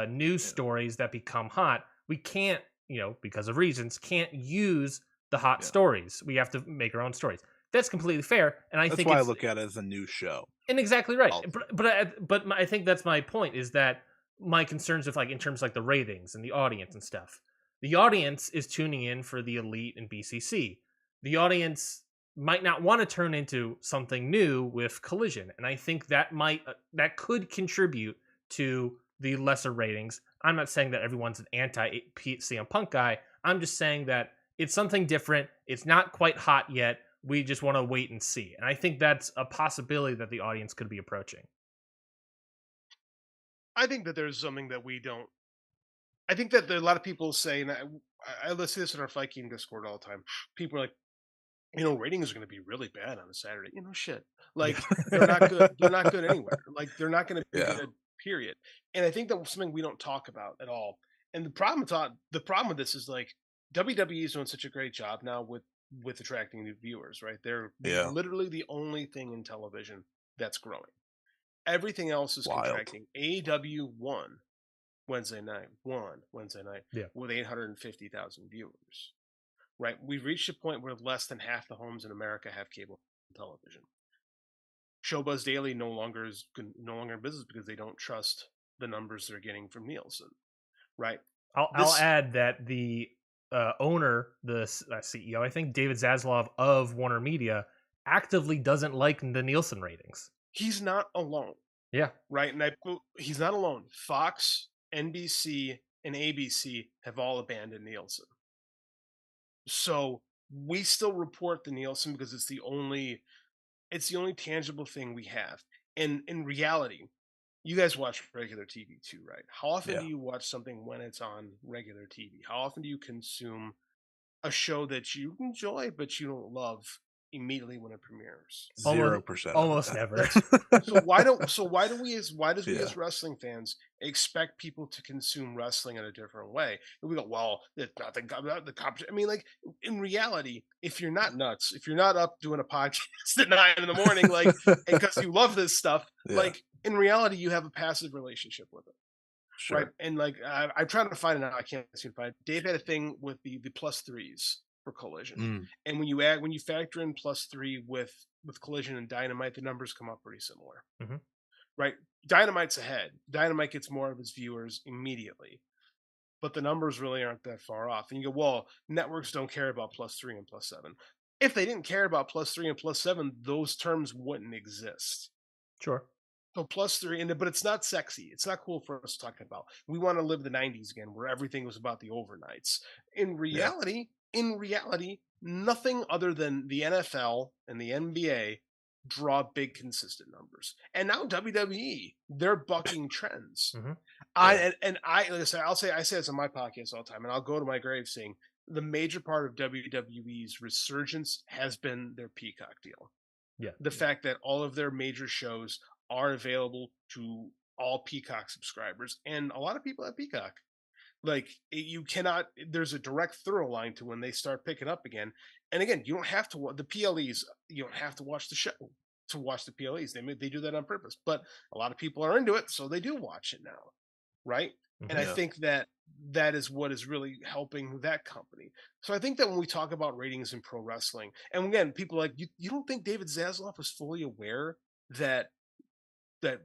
new stories that become hot. We can't, because of reasons, can't use the hot stories. We have to make our own stories. That's completely fair, and that's why I look at it as a new show. And exactly right. But I think that's my point, is that my concerns with in terms of the ratings and the audience and stuff. The audience is tuning in for the Elite and BCC. The audience might not want to turn into something new with Collision, and I think that that could contribute to the lesser ratings. I'm not saying that everyone's an anti-CM Punk guy. I'm just saying that it's something different. It's not quite hot yet. We just want to wait and see. And I think that's a possibility that the audience could be approaching. I think that there's something that we don't. I think that there are a lot of people saying, I listen to this in our Viking Discord all the time. People are like, ratings are going to be really bad on a Saturday. Shit. Like, they're not good. They're not good anywhere. Like, they're not going to be good, period. And I think that's something we don't talk about at all. And the problem with this is like WWE is doing such a great job now with attracting new viewers, right? They're Yeah. literally the only thing in television that's growing. Everything else is Wild. contracting. AEW won Wednesday night, Yeah. with 850,000 viewers. Right? We've reached a point where less than half the homes in America have cable television. Showbuzz Daily no longer in business because they don't trust the numbers they're getting from Nielsen. Right? I'll add that the owner, the CEO, I think David Zaslav of Warner Media, actively doesn't like the Nielsen ratings. He's not alone. Yeah. Right? And he's not alone. Fox, NBC, and ABC have all abandoned Nielsen. So we still report the Nielsen because it's the only tangible thing we have. And in reality, you guys watch regular TV too, right? How often do you watch something when it's on regular TV? How often do you consume a show that you enjoy but you don't love immediately when it premieres? 0%. Almost never. So why does we as wrestling fans expect people to consume wrestling in a different way? And we go, well, it's not the competition. I mean, like in reality, if you're not nuts, if you're not up doing a podcast at 9 a.m, like because you love this stuff, like in reality, you have a passive relationship with it. Sure. Right. And like I'm trying to find it now. I can't seem to find it. Dave had a thing with the +3s for Collision. And when you factor in +3 with Collision and Dynamite, the numbers come up pretty similar. Right? Dynamite's ahead. Dynamite gets more of its viewers immediately. But the numbers really aren't that far off. And you go, well, networks don't care about +3 and +7. If they didn't care about +3 and +7, those terms wouldn't exist. Sure. So +3, but it's not sexy. It's not cool for us to talk about. We want to live the 90s again, where everything was about the overnights. In reality, nothing other than the NFL and the NBA draw big consistent numbers. And now WWE, they're bucking trends. I like I said, I say this on my podcast all the time, and I'll go to my grave saying the major part of WWE's resurgence has been their Peacock deal. Yeah. The fact that all of their major shows are available to all Peacock subscribers, and a lot of people have Peacock. Like you cannot. There's a direct thorough line to when they start picking up again. And again, you don't have to the PLEs. You don't have to watch the show to watch the PLEs. They do that on purpose. But a lot of people are into it, so they do watch it now, right? And I think that is what is really helping that company. So I think that when we talk about ratings in pro wrestling, and again, people like you don't think David Zaslav was fully aware that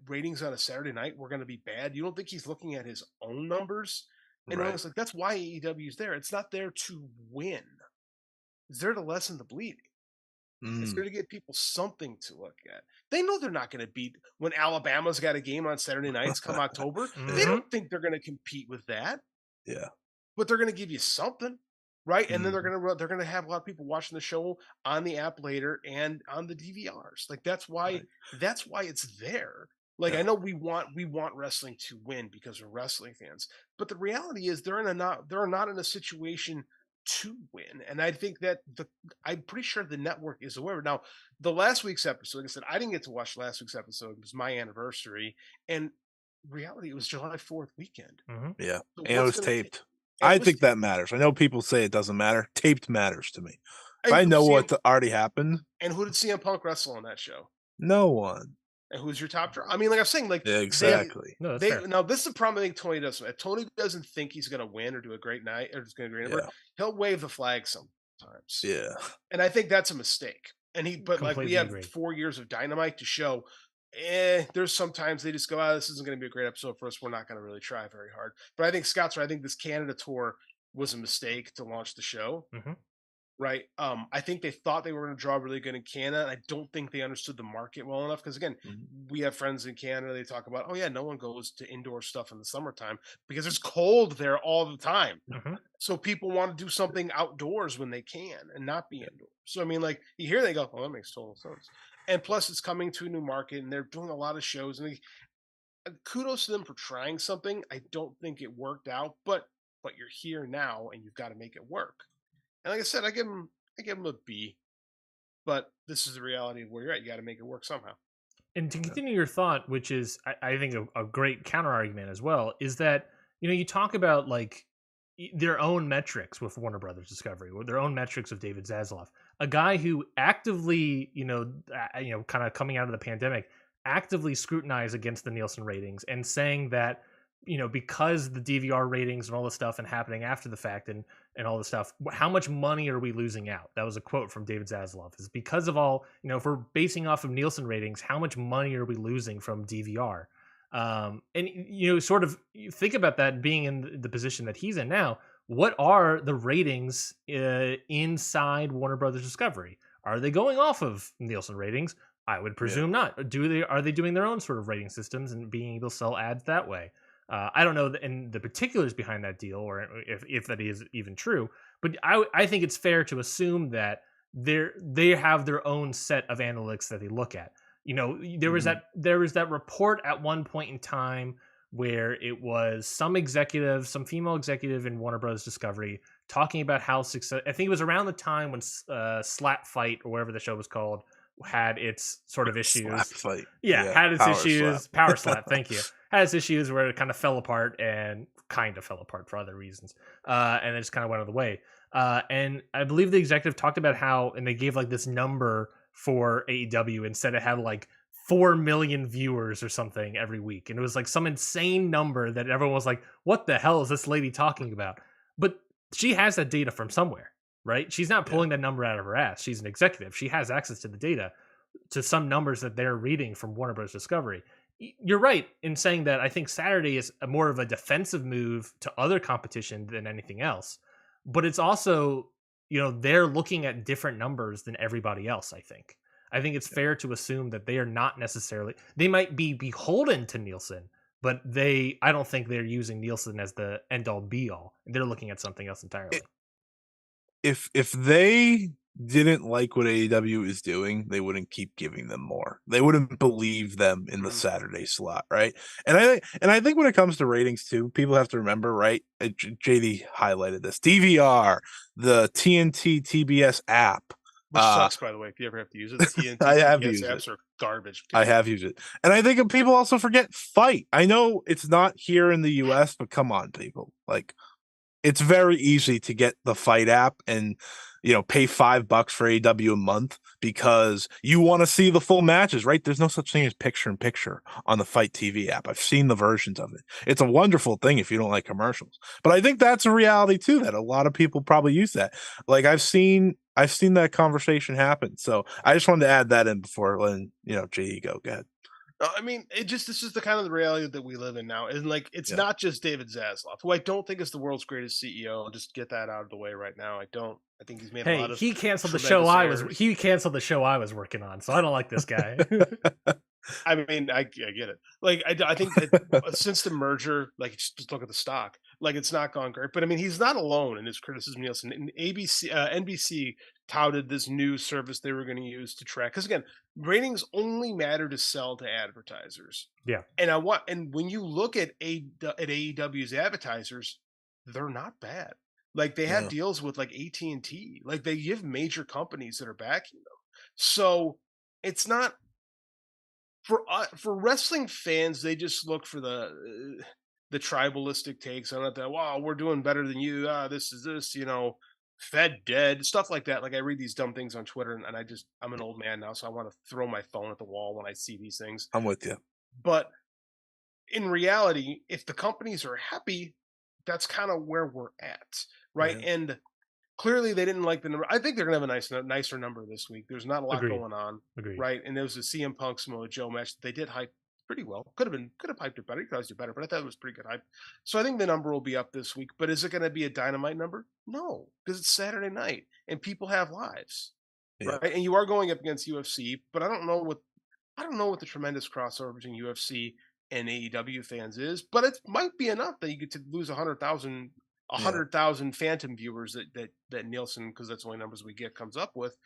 ratings on a Saturday night were going to be bad? You don't think he's looking at his own numbers? And I was like, that's why AEW is there. It's not there to win. It's there to lessen the bleeding. It's there to give people something to look at. They know they're not going to beat when Alabama's got a game on Saturday nights come October. They don't think they're going to compete with that. Yeah. But they're going to give you something, right? And then they're going to have a lot of people watching the show on the app later and on the DVRs. Like that's why it's there. Like I know we want wrestling to win because we're wrestling fans, but the reality is they're not in a situation to win. And I think that I'm pretty sure the network is aware. Now, the last week's episode, like I said, I didn't get to watch last week's episode. It was my anniversary, and reality, it was July 4th weekend. Yeah, So and it was taped. I think that matters. I know people say it doesn't matter. Taped matters to me. If I know what already happened. And who did CM Punk wrestle on that show? No one. And who's your top draw? I mean, like I'm saying, like exactly. No, that's fair. Now this is the problem I think Tony does. If Tony doesn't think he's going to win or do a great night or just going to great number, he'll wave the flag sometimes. Yeah, and I think that's a mistake. And like we have 4 years of Dynamite to show. There's sometimes they just go, this isn't going to be a great episode for us. We're not going to really try very hard. But I think Scott's right. I think this Canada tour was a mistake to launch the show. Right. I think they thought they were going to draw really good in Canada. I don't think they understood the market well enough. Because again, we have friends in Canada. They talk about, no one goes to indoor stuff in the summertime because it's cold there all the time. So people want to do something outdoors when they can and not be indoors. So I mean, like you hear, they go, well, that makes total sense. And plus, it's coming to a new market, and they're doing a lot of shows. And kudos to them for trying something. I don't think it worked out, but you're here now, and you've got to make it work. And like I said, I give him a B, but this is the reality of where you're at. You got to make it work somehow. And to continue your thought, which is I think a great counter argument as well, is that you talk about like their own metrics with Warner Brothers Discovery, or their own metrics of David Zaslav, a guy who actively, kind of coming out of the pandemic, actively scrutinized against the Nielsen ratings and saying that because the DVR ratings and all the stuff and happening after the fact and all the stuff, how much money are we losing out? That was a quote from David Zaslav. Is because of all, if we're basing off of Nielsen ratings, how much money are we losing from DVR? And sort of you think about that being in the position that he's in now. What are the ratings inside Warner Brothers Discovery? Are they going off of Nielsen ratings? I would presume not. Are they doing their own sort of rating systems and being able to sell ads that way? I don't know in the particulars behind that deal, or if that is even true. But I think it's fair to assume that they have their own set of analytics that they look at. There was that report at one point in time where it was some female executive in Warner Bros. Discovery talking about how success. I think it was around the time when Slap Fight or whatever the show was called had its sort of issues. Slap Fight. Had its Power issues. Slap. Power Slap. Thank you. Had its issues where it kind of fell apart and kind of fell apart for other reasons, and it just kind of went out of the way. And I believe the executive talked about how, and they gave like this number for AEW, and said it had like 4 million viewers or something every week, and it was like some insane number that everyone was like, "What the hell is this lady talking about?" But she has that data from somewhere, right? She's not pulling that number out of her ass. She's an executive. She has access to the data, to some numbers that they're reading from Warner Bros. Discovery. You're right in saying that I think Saturday is more of a defensive move to other competition than anything else. But it's also, they're looking at different numbers than everybody else, I think. I think it's fair to assume that they are not necessarily, they might be beholden to Nielsen, but I don't think they're using Nielsen as the end all be all. They're looking at something else entirely. If they didn't like what AEW is doing, they wouldn't keep giving them more. They wouldn't believe them in the Saturday slot, right? And I think when it comes to ratings too, people have to remember, right? JD highlighted this. DVR, the TNT TBS app, which sucks, by the way, if you ever have to use it. TNT I have TBS used apps it. are garbage. I have used it. And I think people also forget Fight. I know it's not here in the US, but come on, people. Like, it's very easy to get the Fight app and pay $5 for AEW a month because you want to see the full matches, right? There's no such thing as picture-in-picture on the Fight TV app. I've seen the versions of it. It's a wonderful thing if you don't like commercials. But I think that's a reality too, that a lot of people probably use that. Like I've seen that conversation happen. So I just wanted to add that in before letting JE go. Go ahead. I mean, this is the kind of the reality that we live in now. And like, it's not just David Zaslav, who I don't think is the world's greatest CEO. I'll just get that out of the way right now. I think he's made a lot of. He canceled the show he canceled the show I was working on, so I don't like this guy. I mean, I get it. Like, I think that since the merger, like, just look at the stock. Like, it's not gone great. But I mean, he's not alone in his criticism. Nielsen and NBC touted this new service they were going to use to track. Because again, ratings only matter to sell to advertisers. Yeah. And when you look at AEW's advertisers, they're not bad. Like, they have deals with like AT&T. Like, they give major companies that are backing them. So it's not. For wrestling fans, they just look for the tribalistic takes on it. That, wow, we're doing better than you. This is this, Fed dead, stuff like that. Like, I read these dumb things on Twitter, and I'm an old man now, so I want to throw my phone at the wall when I see these things. I'm with you. But in reality, if the companies are happy, that's kind of where we're at, right? Yeah. And clearly, they didn't like the number. I think they're going to have a nicer number this week. There's not a lot going on, right? And there was a CM Punk Samoa Joe match that they did hype pretty well. Could have hyped it better. You could always do better, but I thought it was pretty good hype. So I think the number will be up this week. But is it going to be a Dynamite number? No, because it's Saturday night and people have lives, right? And you are going up against UFC, but I don't know what the tremendous crossover between UFC and AEW fans is. But it might be enough that you get to lose 100,000 phantom viewers that Nielsen, because that's the only numbers we get, comes up with.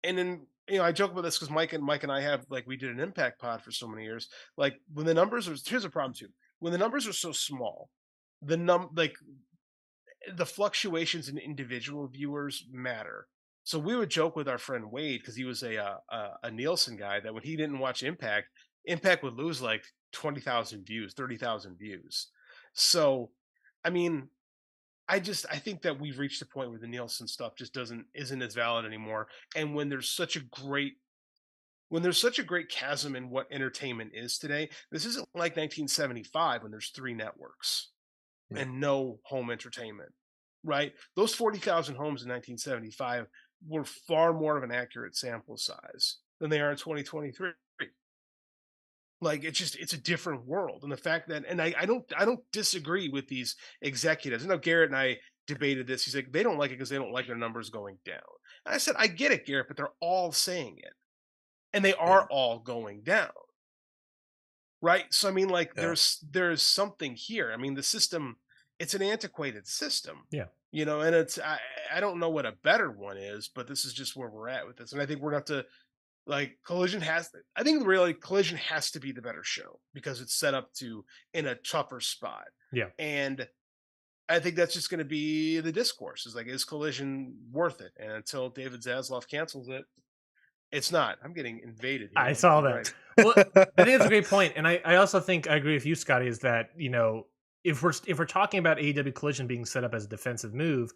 And then I joke about this because Mike and I have, like, we did an Impact pod for so many years. Like, when the numbers are, here's a problem too. When the numbers are so small, the fluctuations in individual viewers matter. So we would joke with our friend Wade because he was a Nielsen guy that when he didn't watch Impact, Impact would lose like 20,000 views, 30,000 views. So, I mean, I think that we've reached a point where the Nielsen stuff just isn't as valid anymore. And when there's such a great chasm in what entertainment is today, this isn't like 1975 when there's three networks Yeah. and no home entertainment, right? Those 40,000 homes in 1975 were far more of an accurate sample size than they are in 2023. Like it's a different world. And the fact that, and I don't disagree with these executives. I know Garrett and I debated this. He's like, they don't like it because they don't like their numbers going down. And I said, I get it, Garrett, but they're all saying it. And they Yeah. are all going down. Right. So I mean, like Yeah. there's something here. I mean, the system, it's an antiquated system. Yeah. You know, and I don't know what a better one is, but this is just where we're at with this. And I think we're gonna have to like I think really Collision has to be the better show because it's set up to in a tougher spot. Yeah. And I think that's just gonna be the discourse is like, is Collision worth it? And until David Zaslav cancels it, it's not. I'm getting invaded here. I saw that. Right. Well, I think that's a great point, and I also think I agree with you, Scotty. Is that if we're talking about AEW Collision being set up as a defensive move,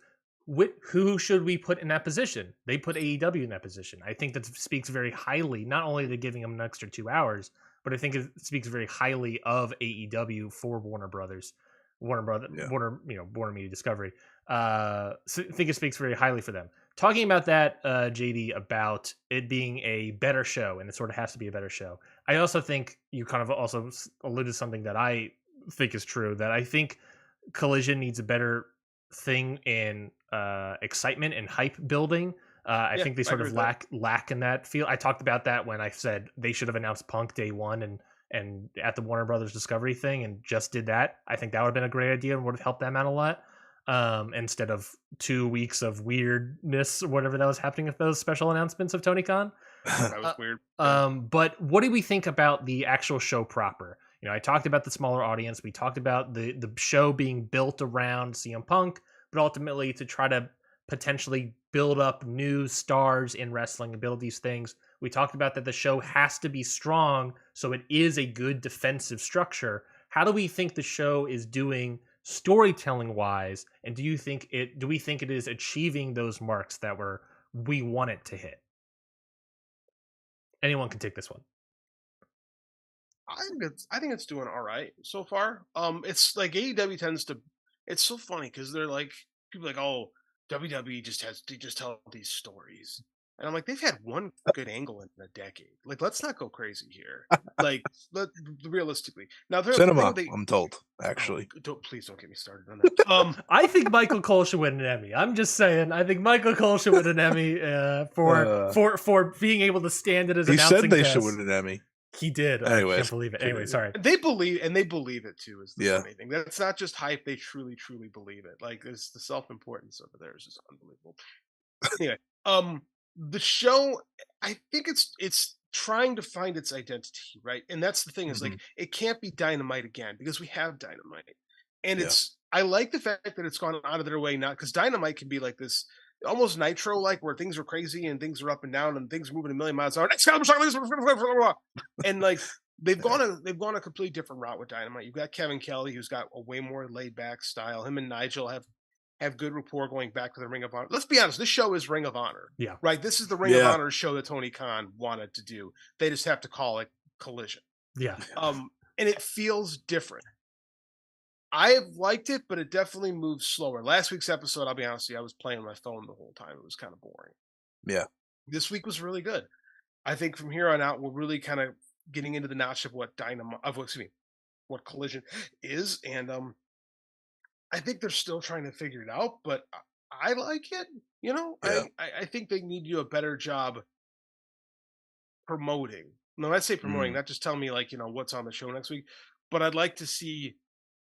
who should we put in that position? They put AEW in that position. I think that speaks very highly. Not only are they giving them an extra 2 hours, but I think it speaks very highly of AEW for Warner Brothers, Yeah. Warner Media Discovery. So I think it speaks very highly for them. Talking about that, JD, about it being a better show, and it sort of has to be a better show. I also think you kind of also alluded to something that I think is true. That I think Collision needs a better thing in excitement and hype building. I Yeah, think they I sort agree of with that. lack in that field. I talked about that when I said they should have announced Punk day one and at the Warner Brothers Discovery thing and just did that. I think that would have been a great idea and would have helped them out a lot. Instead of 2 weeks of weirdness or whatever that was happening with those special announcements of Tony Khan. That was weird. Yeah. But what do we think about the actual show proper? I talked about the smaller audience. We talked about the show being built around CM Punk, but ultimately to try to potentially build up new stars in wrestling and build these things. We talked about that the show has to be strong, so it is a good defensive structure. How do we think the show is doing storytelling wise, and do we think it is achieving those marks that we want it to hit? Anyone can take this one. I think it's doing all right so far. It's like AEW tends to. It's so funny because they're like people are like, oh, WWE they just tell these stories, and I'm like, they've had one good angle in a decade. Like, let's not go crazy here. Like, realistically, now they're Cinema, they. I'm told, Oh, actually. please don't get me started on that. I think Michael Cole should win an Emmy. I'm just saying. I think Michael Cole should win an Emmy for being able to stand it as He announcing said they test. should win an Emmy. He did. Anyways, I can't believe it. Anyway, sorry. They believe it too. Is the Yeah. funny thing. That's not just hype. They truly believe it. Like it's the self-importance of theirs is unbelievable. Anyway, the show, I think it's trying to find its identity, right? And that's the thing is like it can't be Dynamite again because we have Dynamite, and I like the fact that it's gone out of their way not because Dynamite can be like this almost Nitro like where things are crazy and things are up and down and things are moving a million miles an hour. And like they've gone a completely different route with Dynamite. You've got Kevin Kelly who's got a way more laid back style. Him and Nigel have good rapport going back to the Ring of Honor. Let's be honest, this show is Ring of Honor. Yeah. Right? This is the Ring of Honor show that Tony Khan wanted to do. They just have to call it Collision. Yeah. And it feels different. I have liked it, but it definitely moves slower. Last week's episode, I'll be honest with you, I was playing my phone the whole time. It was kind of boring. Yeah. This week was really good. I think from here on out, we're really kind of getting into the notch of what what Collision is, and I think they're still trying to figure it out, but I like it. Yeah. I think they need to do a better job promoting. No, I say promoting, not just telling me like what's on the show next week, but I'd like to see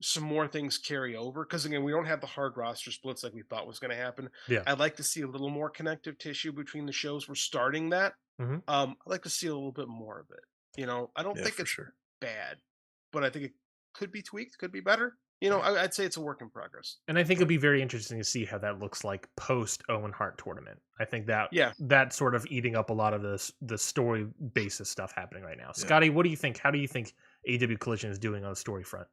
some more things carry over because again we don't have the hard roster splits like we thought was going to happen. I'd like to see a little more connective tissue between the shows. We're starting that. I'd like to see a little bit more of it. I don't think it's bad, but I think it could be tweaked, could be better. I'd say it's a work in progress. And I think it'd be very interesting to see how that looks like post Owen Hart tournament. I think that Yeah. that sort of eating up a lot of the story basis stuff happening right now. Yeah. Scotty, what do you think? How do you think AW Collision is doing on the story front?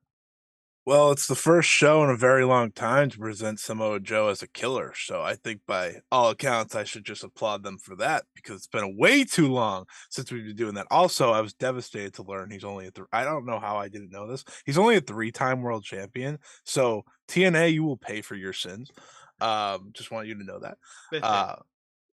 Well, it's the first show in a very long time to present Samoa Joe as a killer. So I think by all accounts, I should just applaud them for that because it's been way too long since we've been doing that. Also, I was devastated to learn he's only I don't know how I didn't know this. He's only a 3-time world champion. So TNA, you will pay for your sins. Just want you to know that.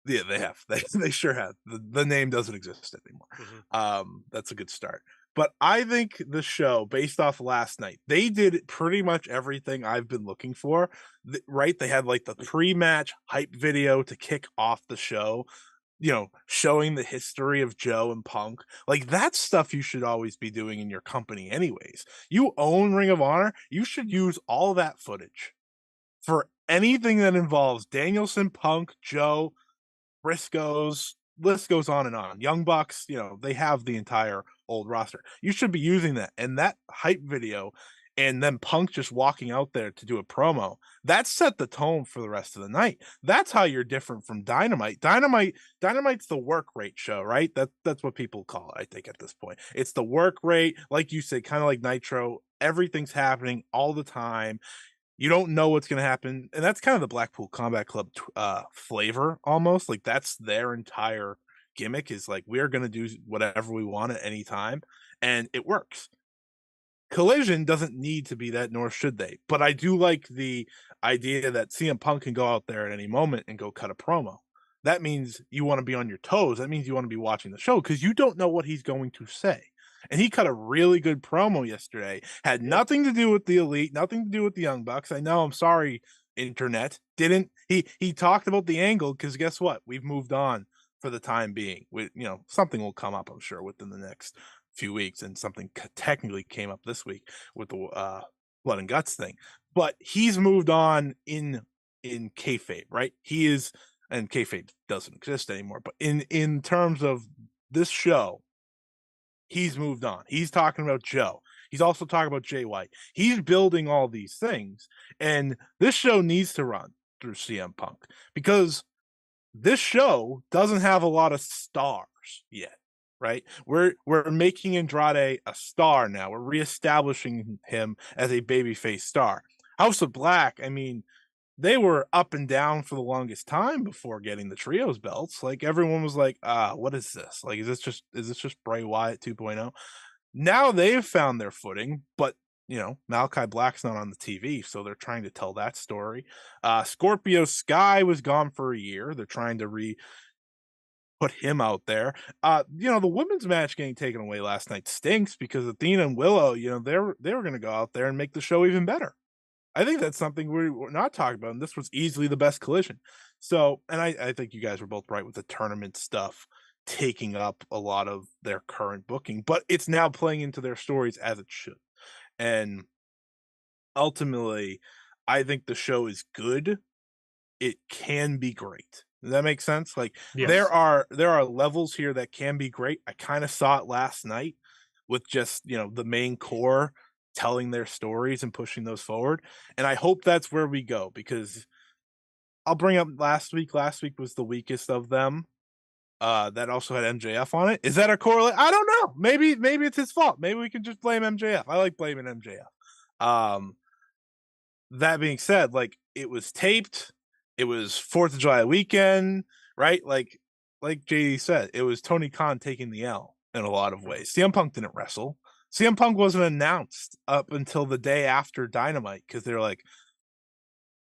Yeah, they have. They sure have. The name doesn't exist anymore. That's a good start. But I think the show, based off last night, they did pretty much everything I've been looking for. Right? They had like the pre-match hype video to kick off the show, showing the history of Joe and Punk. Like that's stuff you should always be doing in your company anyways. You own Ring of Honor, you should use all that footage for anything that involves Danielson, Punk, Joe, Briscoes, list goes on and on. Young Bucks, they have the entire old roster. You should be using that. And that hype video and then Punk just walking out there to do a promo, that set the tone for the rest of the night. That's how you're different from Dynamite. Dynamite's the work rate show, right? That's what people call it, I think, at this point. It's the work rate, like you said, kind of like Nitro. Everything's happening all the time. You don't know what's going to happen. And that's kind of the Blackpool Combat Club flavor almost. Like that's their entire gimmick is like, we're going to do whatever we want at any time. And it works. Collision doesn't need to be that, nor should they. But I do like the idea that CM Punk can go out there at any moment and go cut a promo. That means you want to be on your toes. That means you want to be watching the show because you don't know what he's going to say. And he cut a really good promo yesterday. Had nothing to do with the Elite, nothing to do with the Young Bucks. I know, I'm sorry, internet. Didn't he talked about the angle because guess what? We've moved on for the time being. Something will come up, I'm sure, within the next few weeks, and something technically came up this week with the blood and guts thing. But he's moved on in kayfabe, right? He is, and kayfabe doesn't exist anymore. But in terms of this show, he's moved on. He's talking about Joe. He's also talking about Jay White. He's building all these things. And this show needs to run through CM Punk because this show doesn't have a lot of stars yet, right? We're making Andrade a star now. We're reestablishing him as a babyface star. House of Black, I mean, they were up and down for the longest time before getting the trios belts. Like everyone was like, what is this? Like, is this just Bray Wyatt 2.0? Now they've found their footing, but Malachi Black's not on the TV, so they're trying to tell that story. Scorpio Sky was gone for a year. They're trying to put him out there. The women's match getting taken away last night stinks because Athena and Willow, they were going to go out there and make the show even better. I think that's something we're not talking about, and this was easily the best Collision. So, and I think you guys were both right with the tournament stuff taking up a lot of their current booking, but it's now playing into their stories as it should. And ultimately, I think the show is good. It can be great. Does that make sense? Like Yes. there are levels here that can be great. I kind of saw it last night with just, the main core telling their stories and pushing those forward. And I hope that's where we go because I'll bring up last week. Last week was the weakest of them. That also had MJF on it. Is that a correlate? I don't know. Maybe it's his fault. Maybe we can just blame MJF. I like blaming MJF. That being said, like it was taped. It was 4th of July weekend, right? Like JD said, it was Tony Khan taking the L in a lot of ways. CM Punk didn't wrestle. CM Punk wasn't announced up until the day after Dynamite because they're like,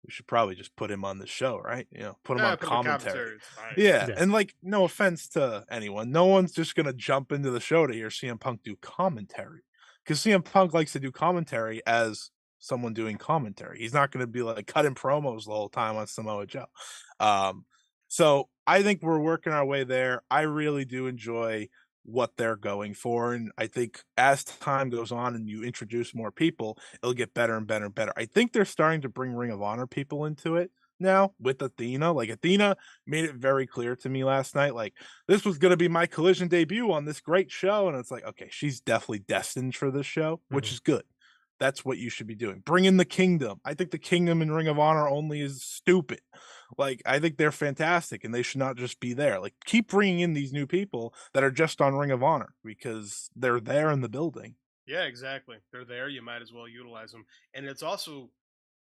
we should probably just put him on the show, right? Put him on commentary. Yeah. And like, no offense to anyone, no one's just gonna jump into the show to hear CM Punk do commentary because CM Punk likes to do commentary as someone doing commentary. He's not going to be like cutting promos the whole time on Samoa Joe. So I think we're working our way there. I really do enjoy what they're going for. And I think as time goes on and you introduce more people, it'll get better and better and better. I think they're starting to bring Ring of Honor people into it now with Athena. Like Athena made it very clear to me last night, like this was going to be my Collision debut on this great show. And it's like, okay, she's definitely destined for this show, which is good. that's what you should be doing. Bring in the Kingdom. I think the Kingdom in Ring of Honor only is stupid. Like, I think they're fantastic, and they should not just be there. Like, keep bringing in these new people that are just on Ring of Honor because they're there in the building. Yeah, exactly. They're there. You might as well utilize them. And it's also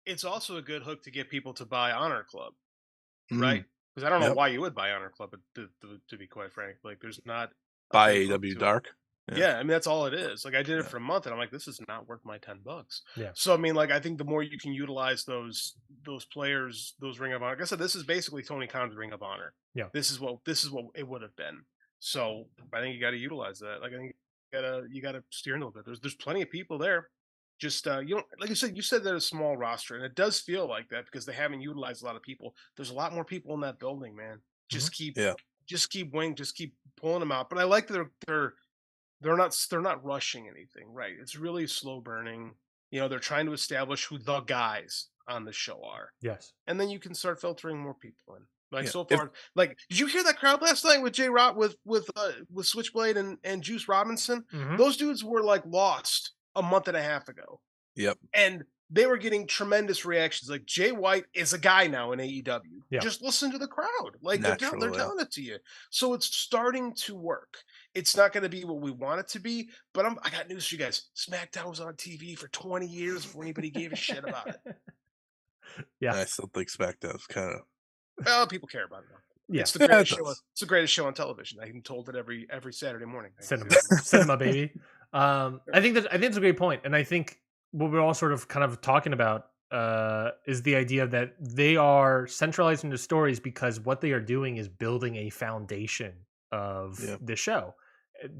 a good hook to get people to buy Honor Club, right? Mm, Because I don't know yep. why you would buy Honor Club, but to be quite frank, like there's not a Buy big hook AW to it. Dark. Yeah, I mean that's all it is. Like I did it Yeah. for a month, and I'm like, this is not worth my $10. Yeah. So I mean, like I think the more you can utilize those players, those Ring of Honor. Like I said, this is basically Tony Khan's Ring of Honor. Yeah. This is what it would have been. So I think you got to utilize that. Like I think you gotta steer into it. There's plenty of people there. Just you don't like I said. You said they're a small roster, and it does feel like that because they haven't utilized a lot of people. There's a lot more people in that building, man. Mhm. Yeah. Just keep winning, just keep pulling them out. But I like that they're not rushing anything, right? It's really slow burning. They're trying to establish who the guys on the show are, Yes. and then you can start filtering more people in. Like Yeah. so If far, like did you hear that crowd last night with J. Rob with Switchblade and Juice Robinson? Mhm. Those dudes were like lost a month and a half ago, Yep. and they were getting tremendous reactions. Like Jay White is a guy now in AEW. Yeah. Just listen to the crowd. Like they're Naturally. telling it to you. So it's starting to work. It's not going to be what we want it to be, but I got news for you guys. SmackDown was on TV for 20 years before anybody gave a shit about it. Yeah. I still think SmackDown's kind of Well, people care about it now. Yeah. It's the Yeah, it greatest show. does. It's the greatest show on television. I'm told it every Saturday morning. Cinema, baby. I think it's a great point, and I think what we're all sort of kind of talking about is the idea that they are centralizing the stories because what they are doing is building a foundation of Yeah. the show,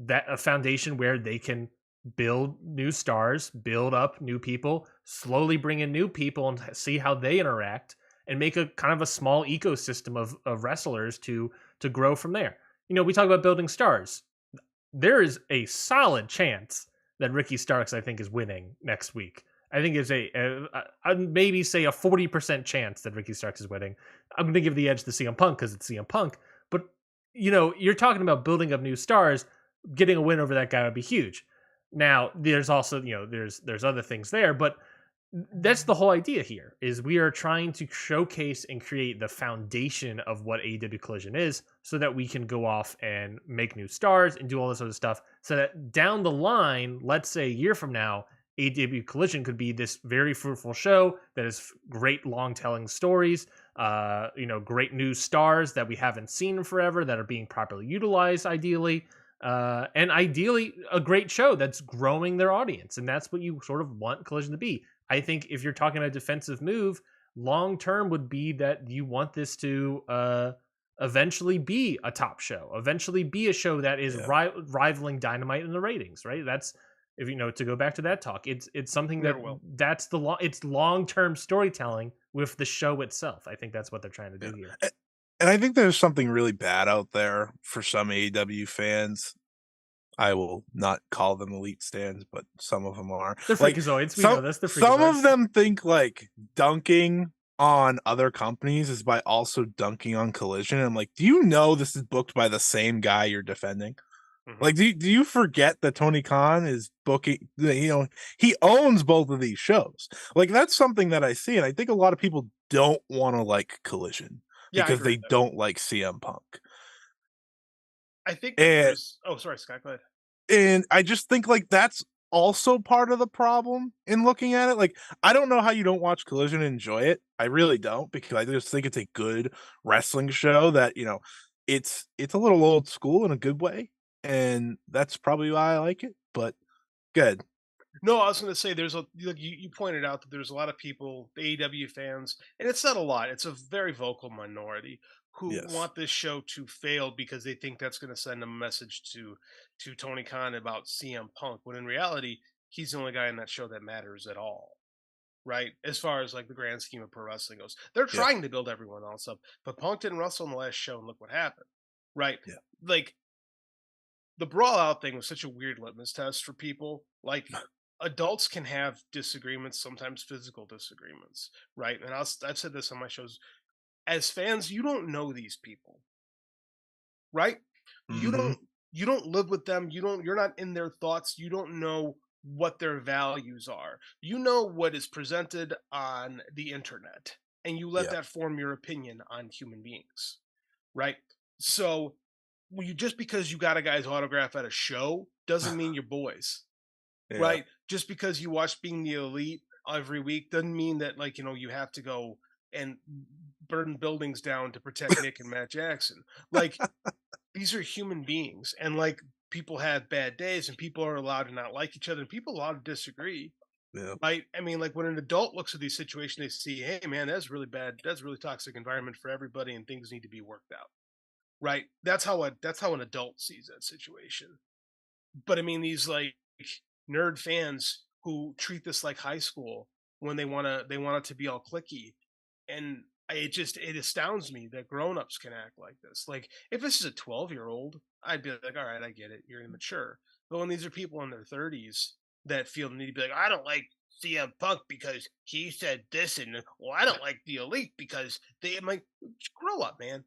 that a foundation where they can build new stars, build up new people, slowly bring in new people, and see how they interact, and make a kind of a small ecosystem of wrestlers to grow from there. We talk about building stars. There is a solid chance that Ricky Starks, I think, is winning next week. I think it's I'd maybe say a 40% chance that Ricky Starks is winning. I'm going to give the edge to CM Punk because it's CM Punk. But, you're talking about building up new stars. Getting a win over that guy would be huge. Now, there's also, there's other things there, but that's the whole idea here is we are trying to showcase and create the foundation of what AEW Collision is so that we can go off and make new stars and do all this other stuff so that down the line, let's say a year from now, AEW Collision could be this very fruitful show that is great long telling stories, great new stars that we haven't seen in forever that are being properly utilized ideally. And ideally a great show that's growing their audience. And that's what you sort of want Collision to be. I think if you're talking a defensive move, long term would be that you want this to eventually be a top show, eventually be a show that is rivaling Dynamite in the ratings, right? That's if to go back to that talk, it's something that's it's long term storytelling with the show itself. I think that's what they're trying to do here. And I think there's something really bad out there for some AEW fans. I will not call them elite stands, but some of them are. They're freakazoids. We know this. They're freakazoids. Some of them think like dunking on other companies is by also dunking on Collision. And I'm like, do you know this is booked by the same guy you're defending? Mm-hmm. Like, do you forget that Tony Khan is booking? He owns both of these shows. Like, that's something that I see, and I think a lot of people don't want to like Collision because they don't like CM Punk. I think there's. Oh, sorry, Scott. Go ahead. And I just think like that's also part of the problem in looking at it. Like, I don't know how you don't watch Collision and enjoy it. I really don't, because I just think it's a good wrestling show that, it's a little old school in a good way. And that's probably why I like it, but good. No, I was going to say you pointed out that there's a lot of people, the AEW fans, and it's not a lot. It's a very vocal minority who want this show to fail because they think that's going to send a message to Tony Khan about CM Punk, when in reality, he's the only guy in that show that matters at all. Right? As far as like the grand scheme of pro wrestling goes. They're trying to build everyone else up, but Punk didn't wrestle in the last show, and look what happened. Right? Yeah. Like, the brawl out thing was such a weird litmus test for people. Like, adults can have disagreements, sometimes physical disagreements, right? And I've said this on my shows. As fans, you don't know these people, right? Mm-hmm. You don't live with them. You're not in their thoughts. You don't know what their values are. You know what is presented on the internet, and you let Yeah. that form your opinion on human beings, right? So, just because you got a guy's autograph at a show doesn't mean you're boys, Yeah. right? Just because you watch Being the Elite every week doesn't mean that, like, you have to go and burn buildings down to protect Nick and Matt Jackson. Like, these are human beings, and like, people have bad days, and people are allowed to not like each other, and people are allowed to disagree, Yeah. right? I mean, like, when an adult looks at these situations, they see, hey man, that's really bad, that's a really toxic environment for everybody, and things need to be worked out, right? That's how an adult sees that situation. But I mean, these like nerd fans who treat this like high school when they want it to be all clicky, and it astounds me that grown-ups can act like this. Like, if this is a 12-year-old, I'd be like, all right, I get it, you're immature. But when these are people in their 30s that feel the need to be like, I don't like CM Punk because he said this, and well, I don't like the Elite because they, I'm like, grow up, man.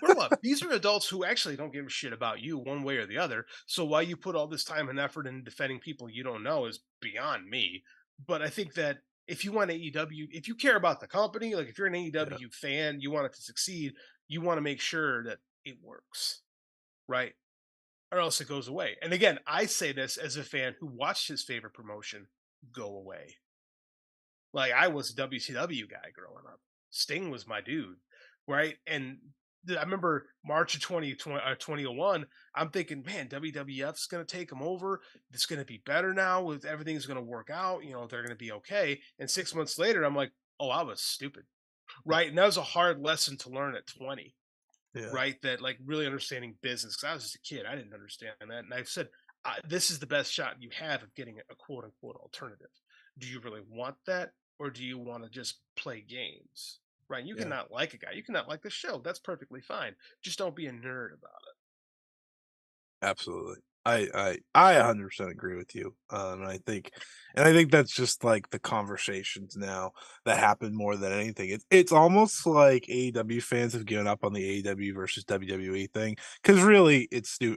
Grow up. These are adults who actually don't give a shit about you one way or the other. So why you put all this time and effort in defending people you don't know is beyond me. But I think that if you want AEW, if you care about the company, like if you're an Yeah. AEW fan, you want it to succeed, you want to make sure that it works, right? Or else it goes away. And again, I say this as a fan who watched his favorite promotion go away. Like, I was a WCW guy growing up. Sting was my dude, right? And I remember March of 2001, I'm thinking, man, WWF's going to take them over. It's going to be better now. With everything's going to work out. They're going to be okay. And 6 months later, I'm like, oh, I was stupid, right? And that was a hard lesson to learn at 20, Yeah. right? That, like, really understanding business, because I was just a kid. I didn't understand that. And I've said, this is the best shot you have of getting a quote unquote alternative. Do you really want that? Or do you want to just play games? Right? You Yeah. cannot like a guy. You cannot like the show. That's perfectly fine. Just don't be a nerd about it. Absolutely. I 100% agree with you. And I think that's just like the conversations now that happen more than anything. It's almost like AEW fans have given up on the AEW versus WWE thing, because really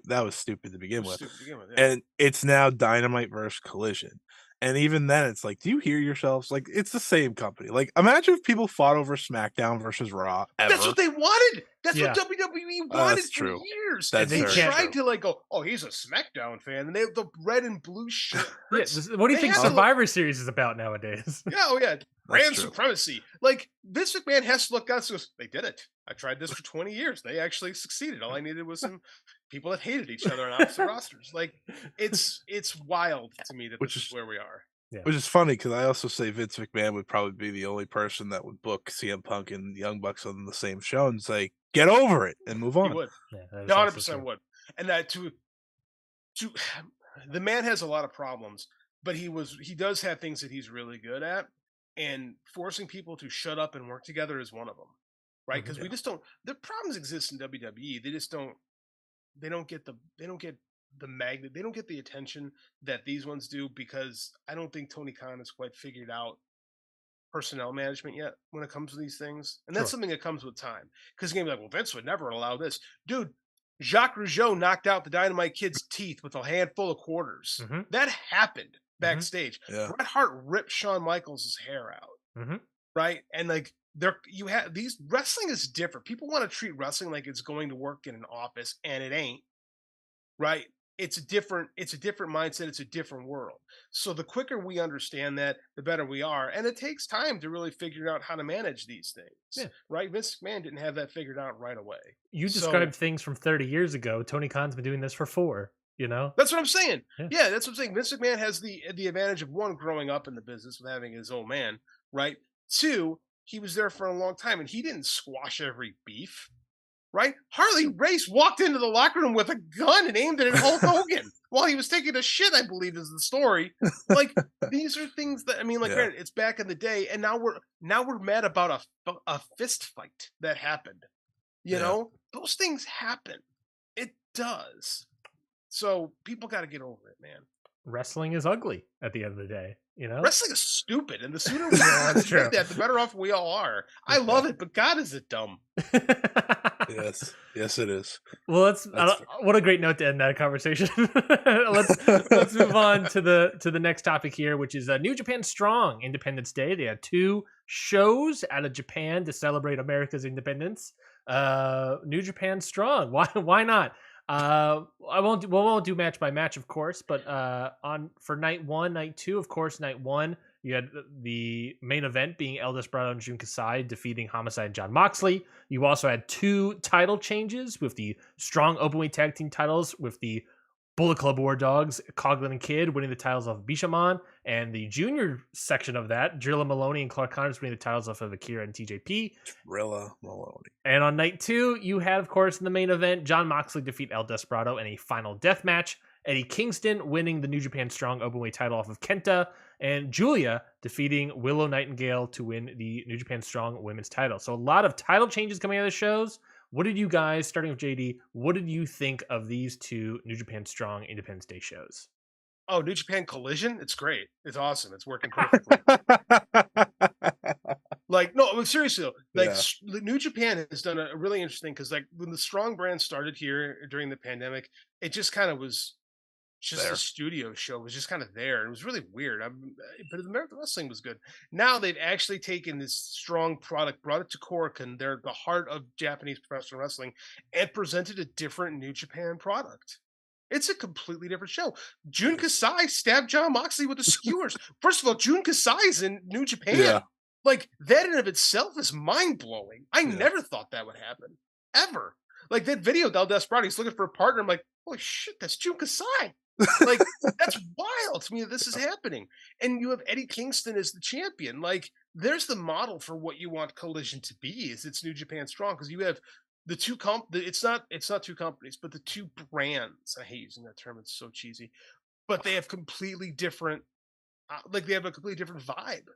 that was stupid to It begin was with. stupid to begin with. Yeah. And it's now Dynamite versus Collision. And even then, it's like, do you hear yourselves? Like, it's the same company. Like, imagine if people fought over SmackDown versus Raw That's ever. what they wanted. That's Yeah. what WWE wanted That's for true. years. That's They very tried true. to, like, go, oh, he's a SmackDown fan, and they have the red and blue shirt. Yeah, what do you They think had to look- Survivor Series is about nowadays? Yeah, oh yeah, That's brand true. supremacy. Like, Vince McMahon has to look out and goes, they did it. I tried this for 20 years. They actually succeeded. All I needed was some people that hated each other on opposite rosters. Like, it's wild to me that Which this is is where we are. Which is funny, because I also say Vince McMahon would probably be the only person that would book CM Punk and the Young Bucks on the same show and say, "Get over it and move He on." would. Yeah, that is No, also 100% true. would. And that to the man has a lot of problems, but he does have things that he's really good at, and forcing people to shut up and work together is one of them, right? Because we just don't. The problems exist in WWE. They just don't. They don't get the. They don't get the magnet. They don't get the attention that these ones do, because I don't think Tony Khan has quite figured out personnel management yet when it comes to these things, and that's Sure. something that comes with time. Because you're gonna be like, well, Vince would never allow this, dude. Jacques Rougeau knocked out the Dynamite Kid's teeth with a handful of quarters. Mhm. That happened backstage. Yeah. Bret Hart ripped Shawn Michaels' hair out, Mhm. right? And like, you have these, wrestling is different. People want to treat wrestling like it's going to work in an office, and it ain't, right? It's a different mindset, it's a different world. So the quicker we understand that, the better we are. And it takes time to really figure out how to manage these things. Yeah. Right? Vince McMahon didn't have that figured out right away. You So- described things from 30 years ago. Tony Khan's been doing this for 4, That's what I'm saying. Yeah. Yeah, that's what I'm saying. Vince McMahon has the advantage of, one, growing up in the business with having his own man, right? Two, he was there for a long time, and he didn't squash every beef. Right? Harley Race walked into the locker room with a gun and aimed it at Hulk Hogan while he was taking a shit, I believe is the story. Like, these are things that, I mean, like, Yeah. granted, it's back in the day, and now we're mad about a fist fight that happened. You Yeah. know? Those things happen. It does. So people got to get over it, man. wrestling is ugly at the end of the day, you know? Wrestling is stupid, and the sooner we admit that, the better off we all are. I love it, but God, is it dumb. Yes, it is. Well, That's what a great note to end that conversation. let's move on to the next topic here, which is New Japan Strong Independence Day. They had 2 shows out of Japan to celebrate America's independence. New Japan Strong. Why not? We won't do match by match, of course, but for night 1, night 2, of course, night 1 you had the main event being El Desperado and Jun Kasai defeating Homicide and John Moxley. You also had 2 title changes with the Strong Openweight Tag Team titles, with the Bullet Club War Dogs, Coughlin and Kidd winning the titles off of Bishamon, and the junior section of that, Drilla Maloney and Clark Connors winning the titles off of Akira and TJP. Drilla Maloney. And on night 2, you had, of course, in the main event, John Moxley defeat El Desperado in a final death match. Eddie Kingston winning the New Japan Strong Openweight title off of Kenta, and Julia defeating Willow Nightingale to win the New Japan Strong Women's title. So a lot of title changes coming out of the shows. What did you guys, starting with JD, what did you think of these 2 New Japan Strong Independence Day shows? Oh, New Japan Collision? It's great. It's awesome. It's working perfectly. Like, no, I mean, seriously though, like New Japan has done a really interesting, because like when the Strong brand started here during the pandemic, it just kind of was just There. a studio show. It was just kind of there. It was really weird. But American Wrestling was good. Now they've actually taken this Strong product, brought it to Korakuen, they're the heart of Japanese professional wrestling, and presented a different New Japan product. It's a completely different show. Jun Kasai stabbed John Moxley with the skewers. First of all, Jun Kasai's in New Japan. Yeah. Like, that in of itself is mind-blowing. I never thought that would happen. Ever. Like, that video, Del Desperado, he's looking for a partner. I'm like, holy shit, that's Jun Kasai. Like, that's wild to me that this is happening. And you have Eddie Kingston as the champion. Like, there's the model for what you want Collision to be, is it's New Japan Strong, because you have the 2 it's not 2 companies, but the 2 brands. I hate using that term, it's so cheesy. But they have completely different they have a completely different vibe.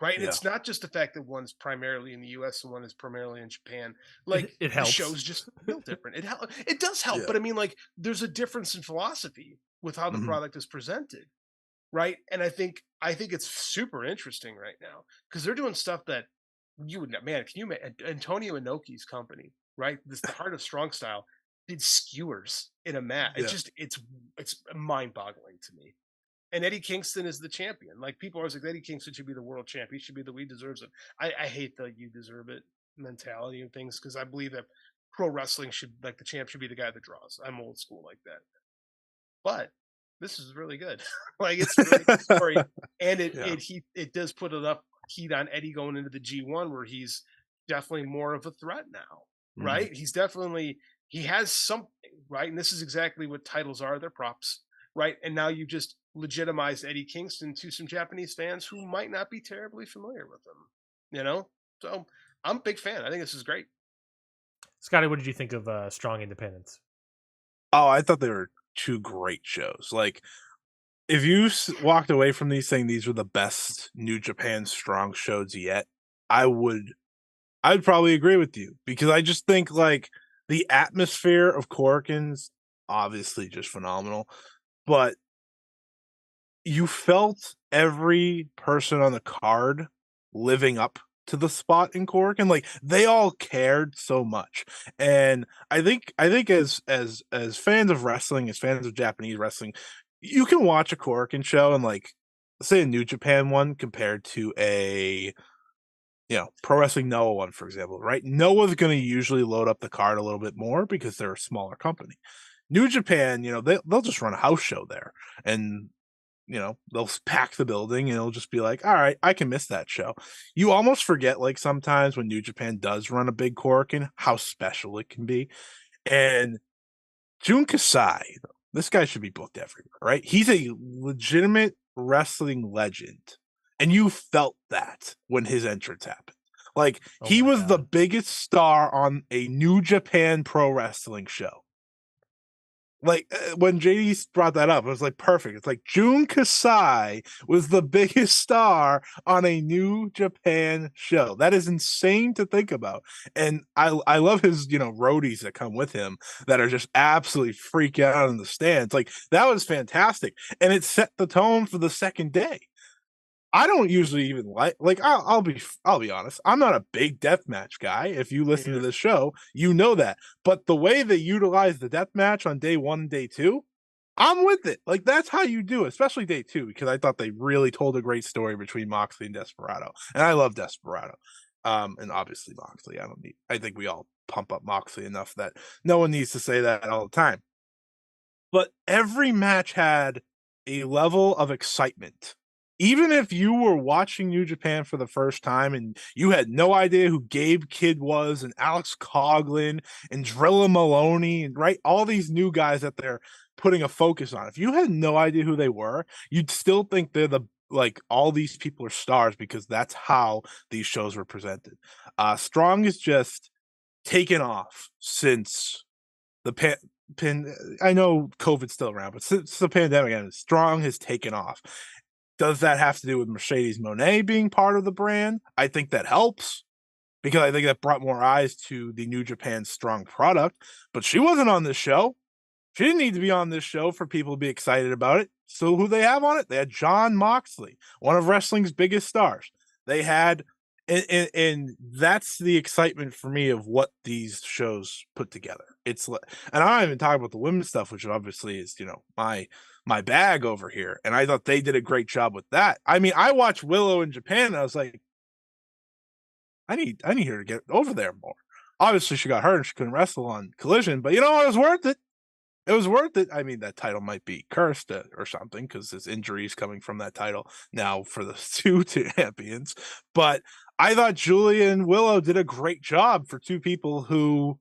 Right. And it's not just the fact that one's primarily in the US and one is primarily in Japan. Like, it helps. The shows just feel different. It does help, but I mean, like, there's a difference in philosophy with how the product is presented. Right. And I think it's super interesting right now, because they're doing stuff that you would not, man, can you imagine Antonio Inoki's company, right? The heart of Strong Style did skewers in a mat. It's mind boggling to me. And Eddie Kingston is the champion. Like, people are always like, Eddie Kingston should be the world champ. He should be he deserves it. I hate the you deserve it mentality and things, because I believe that pro wrestling should, like, the champ should be the guy that draws. I'm old school like that. But this is really good. Like, it's a really good story. And it does put enough heat on Eddie going into the G1, where he's definitely more of a threat now. Right? He has something, right? And this is exactly what titles are. They're props. Right. And now you just legitimize Eddie Kingston to some Japanese fans who might not be terribly familiar with him. So I'm a big fan. I think this is great. Scotty, what did you think of Strong Independence? Oh, I thought they were 2 great shows. Like, if you walked away from these saying these were the best New Japan Strong shows yet, I'd probably agree with you, because I just think, like, the atmosphere of Korakuen's obviously just phenomenal, but you felt every person on the card living up to the spot in Korakuen. Like, they all cared so much. And I think as fans of wrestling, as fans of Japanese wrestling, you can watch a Korakuen show and, like, say a New Japan one compared to a Pro Wrestling Noah one, for example, right? Noah's going to usually load up the card a little bit more because they're a smaller company. New Japan, they'll just run a house show there, and they'll pack the building, and it'll just be like, all right, I can miss that show. You almost forget, like, sometimes when New Japan does run a big Korakuen, how special it can be. And Jun Kasai, this guy should be booked everywhere, right? He's a legitimate wrestling legend, and you felt that when his entrance happened. Like, he was the biggest star on a New Japan Pro Wrestling show. like when JD brought that up, it was like perfect. It's like Jun Kasai was the biggest star on a New Japan show. That is insane to think about. And I love his, roadies that come with him that are just absolutely freaking out in the stands. Like that was fantastic. And it set the tone for the second day. I don't usually even I'll be honest. I'm not a big deathmatch guy. If you listen to this show, you know that. But the way they utilize the deathmatch on day 1 and day 2, I'm with it. Like that's how you do it, especially day 2, because I thought they really told a great story between Moxley and Desperado. And I love Desperado. And obviously Moxley. I think we all pump up Moxley enough that no one needs to say that all the time. But every match had a level of excitement. Even if you were watching New Japan for the first time and you had no idea who Gabe Kidd was and Alex Coughlin and Drilla Maloney and all these new guys that they're putting a focus on. If you had no idea who they were, you'd still think they're all these people are stars because that's how these shows were presented. Strong is just taken off since the I know COVID's still around, but since the pandemic ended, Strong has taken off. Does that have to do with Mercedes Moné being part of the brand? I think that helps because I think that brought more eyes to the New Japan Strong product. But she wasn't on this show. She didn't need to be on this show for people to be excited about it. So who they have on it? They had Jon Moxley, one of wrestling's biggest stars. They had, and that's the excitement for me of what these shows put together. And I'm not even talking about the women's stuff, which obviously is, my bag over here. And I thought they did a great job with that. I mean, I watched Willow in Japan and I was like, I need her to get over there more. Obviously she got hurt and she couldn't wrestle on Collision, but it was worth it. It was worth it. I mean, that title might be cursed or something because there's injuries coming from that title now for the 2 champions. But I thought Julia and Willow did a great job for 2 people who,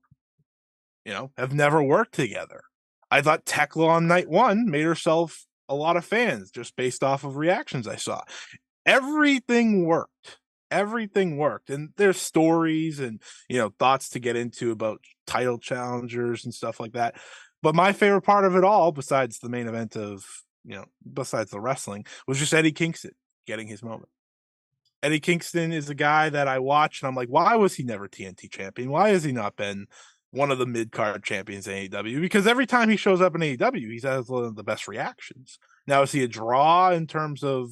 have never worked together. I thought Tekla on night 1 made herself a lot of fans just based off of reactions I saw. Everything worked. Everything worked. And there's stories and, thoughts to get into about title challengers and stuff like that. But my favorite part of it all, besides the main event of, besides the wrestling, was just Eddie Kingston getting his moment. Eddie Kingston is a guy that I watch and I'm like, why was he never TNT champion? Why has he not been one of the mid-card champions in AEW? Because every time he shows up in AEW, he has one of the best reactions. Now, is he a draw in terms of,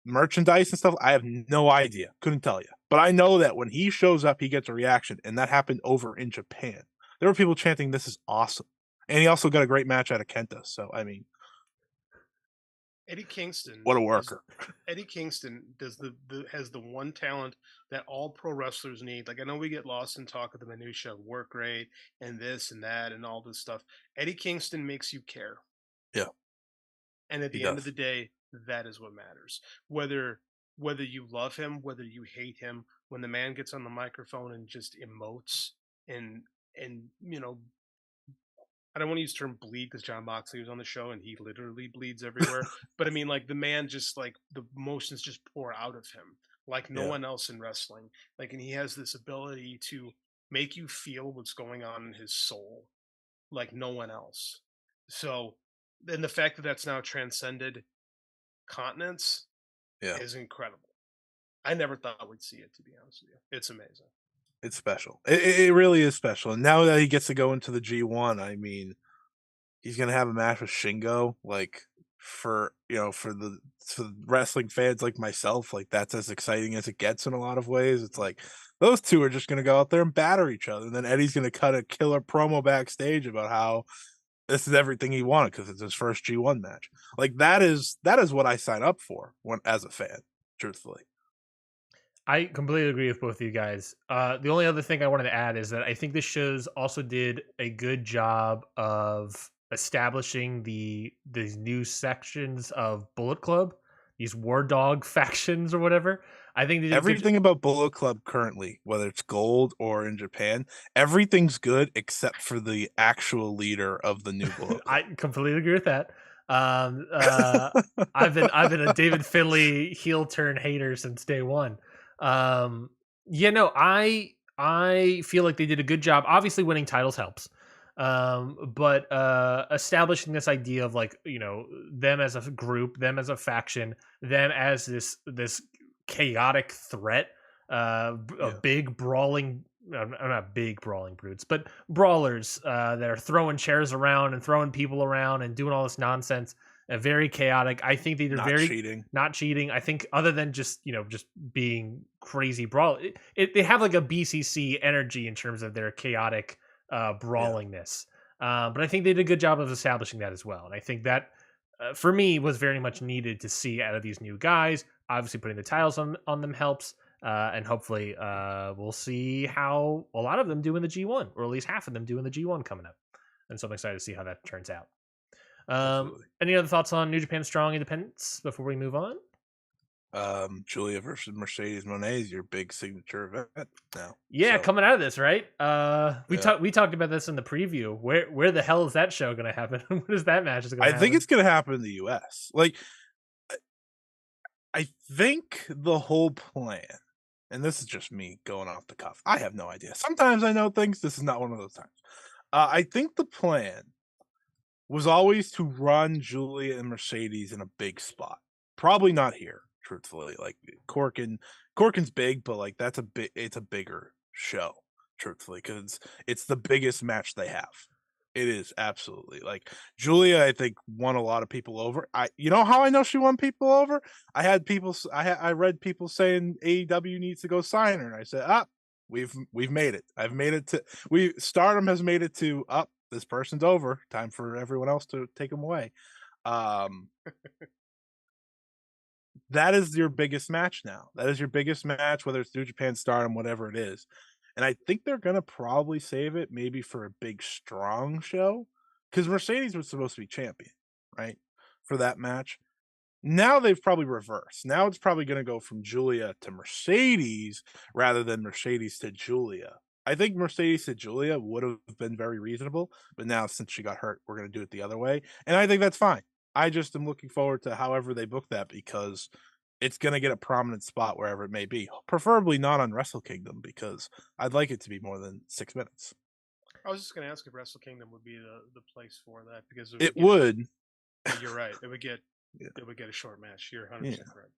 merchandise and stuff? I have no idea. Couldn't tell you. But I know that when he shows up, he gets a reaction, and that happened over in Japan. There were people chanting, "This is awesome." And he also got a great match out of Kenta. So, I mean, Eddie Kingston, what a worker. Eddie Kingston has the one talent that all pro wrestlers need. Like, I know we get lost in talk of the minutia of work rate and this and that and all this stuff. Eddie Kingston makes you care. Yeah. And at the end of the day, that is what matters. Whether you love him, whether you hate him, when the man gets on the microphone and just emotes and I don't want to use the term bleed because Jon Moxley was on the show and he literally bleeds everywhere. But I mean, like, the man just, like, the emotions just pour out of him like no one else in wrestling. Like, and he has this ability to make you feel what's going on in his soul like no one else. So, and the fact that that's now transcended continents is incredible. I never thought we'd see it, to be honest with you. It's amazing. It's special. It really is special. And now that he gets to go into the G1, I mean, he's gonna have a match with Shingo. Like for the wrestling fans like myself, like that's as exciting as it gets in a lot of ways. It's like those two are just gonna go out there and batter each other, and then Eddie's gonna cut a killer promo backstage about how this is everything he wanted because it's his first G1 match. Like that is what I sign up for as a fan, truthfully. I completely agree with both of you guys. The only other thing I wanted to add is that I think the shows also did a good job of establishing these new sections of Bullet Club, these War Dog factions or whatever. I think they did everything about Bullet Club currently, whether it's gold or in Japan, everything's good except for the actual leader of the new Bullet Club. I completely agree with that. I've been a David Finlay heel turn hater since day one. I feel like they did a good job. Obviously, winning titles helps. But establishing this idea of like, them as a group, them as a faction, them as this chaotic threat, a big brawling, not big brawling brutes, but brawlers that are throwing chairs around and throwing people around and doing all this nonsense. Very chaotic. I think they did not cheating. I think other than just just being crazy brawl, they have like a BCC energy in terms of their chaotic brawlingness. But I think they did a good job of establishing that as well. And I think that for me was very much needed to see out of these new guys. Obviously, putting the titles on them helps. And hopefully, we'll see how a lot of them do in the G1, or at least half of them do in the G1 coming up. And so I'm excited to see how that turns out. Any other thoughts on New Japan Strong Independence before we move on? Julia versus Mercedes Moné is your big signature event now. Yeah, coming out of this, right? We talked about this in the preview. Where the hell is that show going to happen? When is that match is going to happen? I think it's going to happen in the US. Like, I think the whole plan, and this is just me going off the cuff, I have no idea. Sometimes I know things. This is not one of those times. I think the plan was always to run Julia and Mercedes in a big spot. Probably not here, truthfully. Like Corkin's big, but like it's a bigger show, truthfully, because it's the biggest match they have. It is absolutely. Like Julia, I think won a lot of people over. You know how I know she won people over? I read people saying AEW needs to go sign her, and I said, we've made it. I've made it to Stardom has made it to this person's over. Time for everyone else to take them away. That is your biggest match now. That is your biggest match, whether it's New Japan, Stardom, whatever it is. And I think they're going to probably save it maybe for a big, strong show, because Mercedes was supposed to be champion, right, for that match. Now they've probably reversed. Now it's probably going to go from Julia to Mercedes rather than Mercedes to Julia. I think Mercedes to Julia would have been very reasonable, but now since she got hurt, we're going to do it the other way. And I think that's fine. I just am looking forward to however they book that, because it's going to get a prominent spot wherever it may be, preferably not on Wrestle Kingdom, because I'd like it to be more than 6 minutes. I was just going to ask if Wrestle Kingdom would be the place for that, because it would. You're right. It would get a short match. You're 100% correct.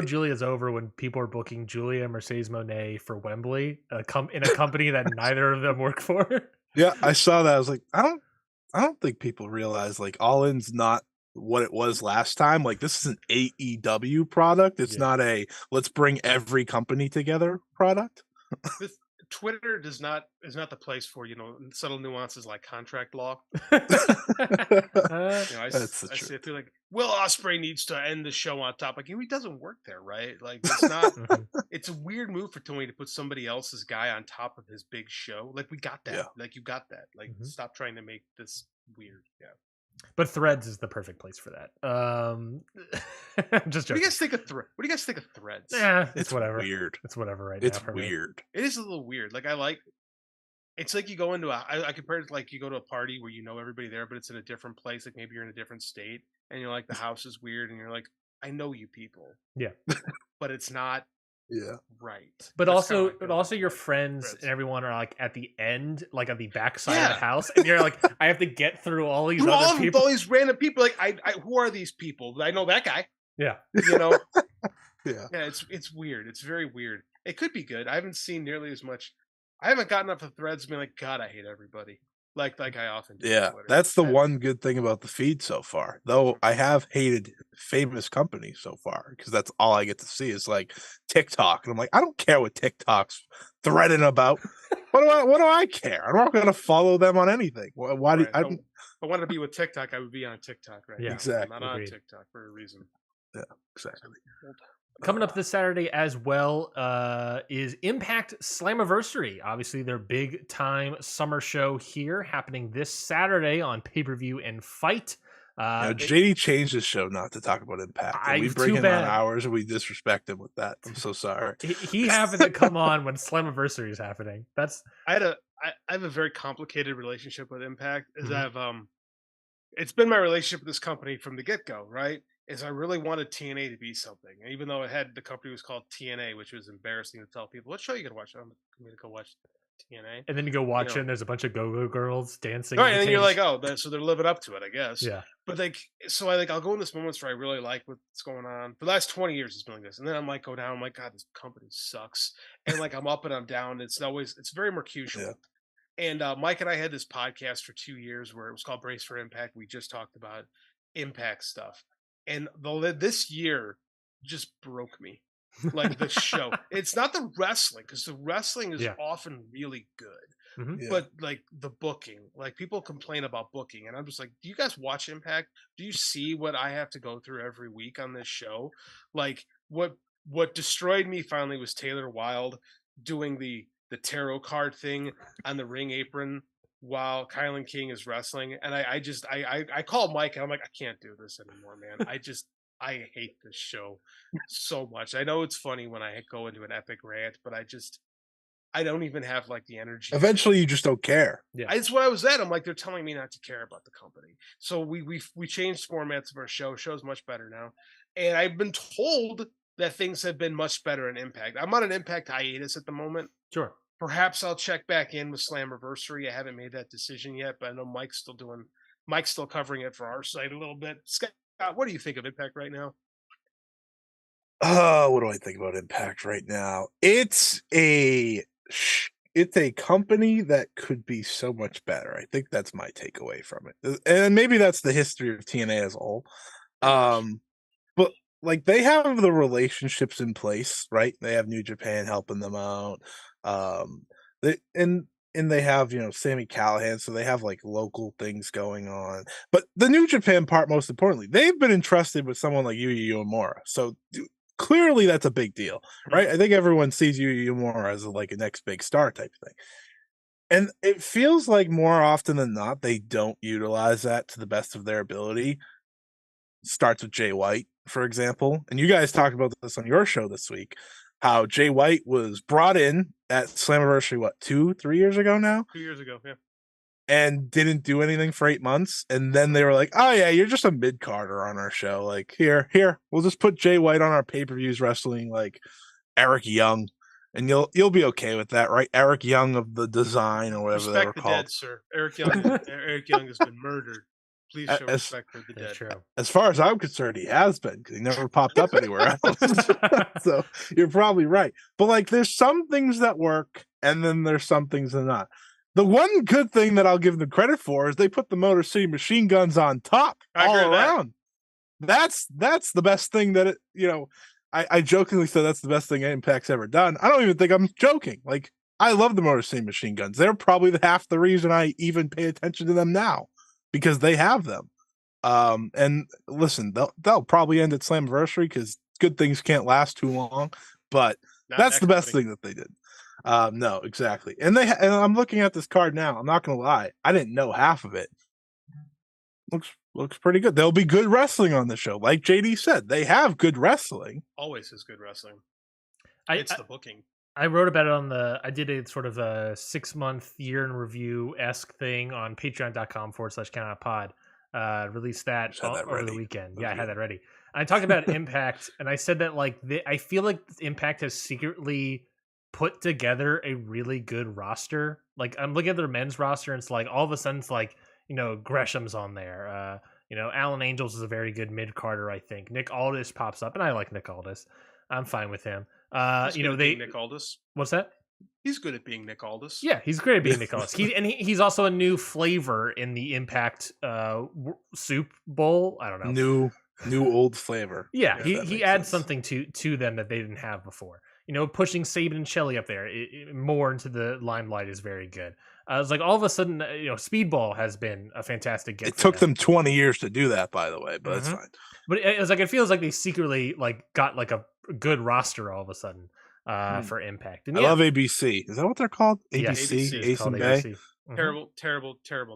Julia's over when people are booking Julia and Mercedes Moné for Wembley, in a company that neither of them work for. Yeah, I saw that. I was like, I don't think people realize like All In's not what it was last time. Like, this is an AEW product. It's not a let's bring every company together product. Twitter is not the place for subtle nuances like contract law. I feel like Will Ospreay needs to end the show on top. Like, he doesn't work there, right? Like, it's not. It's a weird move for Tony to put somebody else's guy on top of his big show. Like, we got that. Yeah. Like, you got that. Like, stop trying to make this weird. Yeah. But Threads is the perfect place for that. Just joking. What do you guys think of Threads? What do you guys think of Threads? Yeah, it's whatever. Weird. It's whatever right it's now. It's weird. Me. It is a little weird. Like, it's like you go into I compare it to like you go to a party where you know everybody there, but it's in a different place. Like, maybe you're in a different state, and you're like, the house is weird, and you're like, I know you people. Yeah. But it's not. Yeah. Right. But also your friends and everyone are like at the end, like on the backside of the house, and you're like, I have to get through all these other people. All these random people. Like, I who are these people? I know that guy. Yeah. Yeah. Yeah. It's weird. It's very weird. It could be good. I haven't seen nearly as much. I haven't gotten up to Threads being like, God, I hate everybody. Like I often do. Yeah, that's the one good thing about the feed so far. Though I have hated famous companies so far, because that's all I get to see is like TikTok, and I'm like, I don't care what TikTok's threading about. What do I care? I'm not going to follow them on anything. Why do I? If I wanted to be with TikTok, I would be on TikTok, right? Yeah, exactly. I'm not on TikTok for a reason. Yeah, exactly. Coming up this Saturday as well is Impact Slammiversary. Obviously, their big time summer show here, happening this Saturday on pay-per-view and Fight. JD changed his show not to talk about Impact. And we bring him on ours and we disrespect him with that. I'm so sorry. He happened to come on when Slammiversary is happening. I have a very complicated relationship with Impact. It's been my relationship with this company from the get-go, right? Is I really wanted TNA to be something. And even though the company was called TNA, which was embarrassing to tell people, what show are you going to watch? I'm going to go watch TNA. And then you go watch it, and there's a bunch of go-go girls dancing. Right, and then you're like, oh, so they're living up to it, I guess. Yeah. But so I'll go in this moments where I really like what's going on. For the last 20 years, it's been like this, and then I'm like, go down. I'm like, God, this company sucks. And like, I'm up and I'm down. It's very mercutial. Yeah. And Mike and I had this podcast for 2 years where it was called Brace for Impact. We just talked about Impact stuff, and this year just broke me. Like the show, it's not the wrestling, because the wrestling is often really good. Mm-hmm. Yeah. But like the booking, like people complain about booking, and I'm just like, do you guys watch Impact? Do you see what I have to go through every week on this show? Like what destroyed me finally was Taylor Wilde doing the tarot card thing on the ring apron while Kylan King is wrestling, and I called Mike and I'm like, I can't do this anymore, man. I hate this show so much. I know it's funny when I go into an epic rant, but I don't even have like the energy. Eventually, you just don't care. Yeah, that's where I was at. I'm like, they're telling me not to care about the company. So we changed formats of our show. Show's much better now, and I've been told that things have been much better in Impact. I'm on an Impact hiatus at the moment. Sure. Perhaps I'll check back in with Slammiversary. I haven't made that decision yet, but I know Mike's still covering it for our site a little bit. Scott, what do you think of Impact right now? What do I think about Impact right now? It's a company that could be so much better. I think that's my takeaway from it, and maybe that's the history of TNA as a whole. But like, they have the relationships in place, right? They have New Japan helping them out. They have, Sammy Callahan, so they have like local things going on. But the New Japan part, most importantly, they've been entrusted with someone like Yuya Uemura. So clearly that's a big deal, right? I think everyone sees Yuya Uemura as like a next big star type thing. And it feels like more often than not, they don't utilize that to the best of their ability. Starts with Jay White, for example. And you guys talked about this on your show this week, how Jay White was brought in at Slammiversary, 2-3 years ago now? 2 years ago, yeah. And didn't do anything for 8 months. And then they were like, oh yeah, you're just a mid-carder on our show. Like, here, we'll just put Jay White on our pay-per-views wrestling like Eric Young. And you'll be okay with that, right? Eric Young of the Design or whatever they were Respect the called. dead, sir. Eric Young has been murdered. Please show respect for the dead. True. As far as I'm concerned, he has been, because he never popped up anywhere else. So you're probably right. But like, there's some things that work, and then there's some things that not. The one good thing that I'll give them credit for is they put the Motor City Machine Guns on top all around. That's the best thing that it, I jokingly said that's the best thing Impact's ever done. I don't even think I'm joking. Like, I love the Motor City Machine Guns. They're probably half the reason I even pay attention to them now, because they have them. And listen, they'll probably end at Slammiversary, because good things can't last too long. But that's the best thing that they did. No, exactly. And I'm looking at this card now. I'm not gonna lie, I didn't know half of it. Looks pretty good. There'll be good wrestling on the show. Like JD said, they have good wrestling. Always is good wrestling. It's the booking. I wrote about it I did a sort of a 6-month year in review-esque thing on patreon.com/countoutpod. Released that over the weekend. Yeah, I had that ready. I talked about Impact, and I said that like I feel like Impact has secretly put together a really good roster. Like, I'm looking at their men's roster, and it's like all of a sudden it's like, Gresham's on there. Alan Angels is a very good mid-carder, I think. Nick Aldis pops up, and I like Nick Aldis. I'm fine with him. Nick Aldis. What's that? He's good at being Nick Aldis. Yeah, he's great at being Nick Aldis. He's also a new flavor in the Impact soup bowl. I don't know. New old flavor. Yeah, he adds something to them that they didn't have before. Pushing Sabin and Shelley up there more into the limelight is very good. It's like all of a sudden, Speedball has been a fantastic get. It took them 20 years to do that, by the way, but it's fine. But it's like, it feels like they secretly like got like a good roster all of a sudden for Impact. And I love ABC. Is that what they're called? ABC, yeah, Ace and Bay. Terrible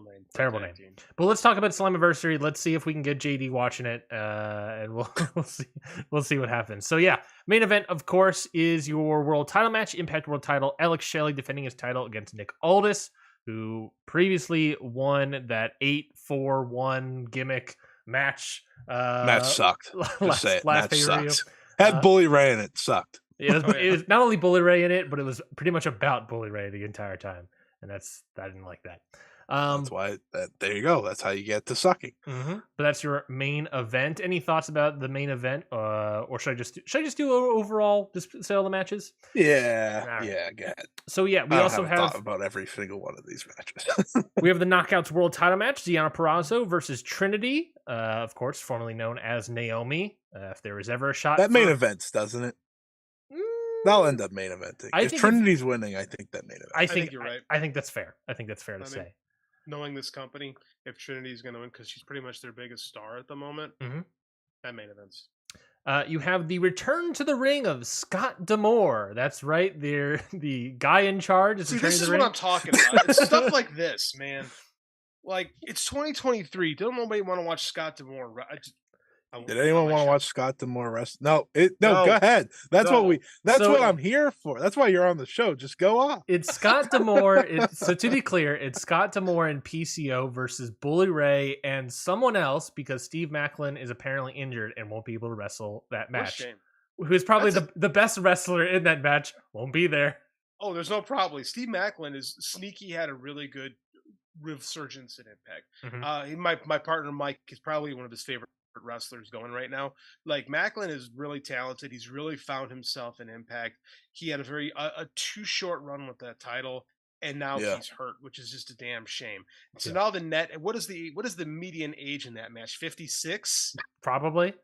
name. Terrible name. Team. But let's talk about Slammiversary. Let's see if we can get JD watching it, and we'll see what happens. So yeah, main event, of course, is your world title match, Impact World Title. Alex Shelley defending his title against Nick Aldis, who previously won that 8-4-1 gimmick match. Match sucked. Just say it. Last match pay-per-view. sucks. Had Bully Ray in it. Sucked. It was not only Bully Ray in it, but it was pretty much about Bully Ray the entire time, and I didn't like that. That's why. There you go. That's how you get to sucking. But that's your main event. Any thoughts about the main event, or should I just do overall? Just say all the matches. Yeah, Right. yeah. Go ahead. So yeah, we also have thought about every single one of these matches. we have the Knockouts World Title match: Deonna Purrazzo versus Trinity, of course, formerly known as Naomi. If there was ever a shot, that main events, doesn't it? They'll end up main eventing. If Trinity's winning, I think that main event. I think you're right. I think that's fair. I think that's fair to say. Knowing this company, if Trinity's going to win, because she's pretty much their biggest star at the moment, that main events. You have the return to the ring of Scott D'Amore. That's right. The guy in charge. See, this is what I'm talking about. It's stuff like this, man. Like, it's 2023. Don't nobody want to watch Scott D'Amore. Did anyone want to watch Scott D'Amore wrestle? No, go ahead. That's what I'm here for. That's why you're on the show. Just go on. It's Scott D'Amore. So to be clear, it's Scott D'Amore and PCO versus Bully Ray and someone else, because Steve Macklin is apparently injured and won't be able to wrestle that match. Who's probably the best wrestler in that match won't be there. Oh, there's no problem. Steve Macklin is sneaky, had a really good resurgence in Impact. My partner Mike is probably one of his favorite wrestlers going right now. Like, Macklin is really talented. He's really found himself in Impact. He had a too short run with that title, and now he's hurt, which is just a damn shame. So now what is the median age in that match? 56? Probably.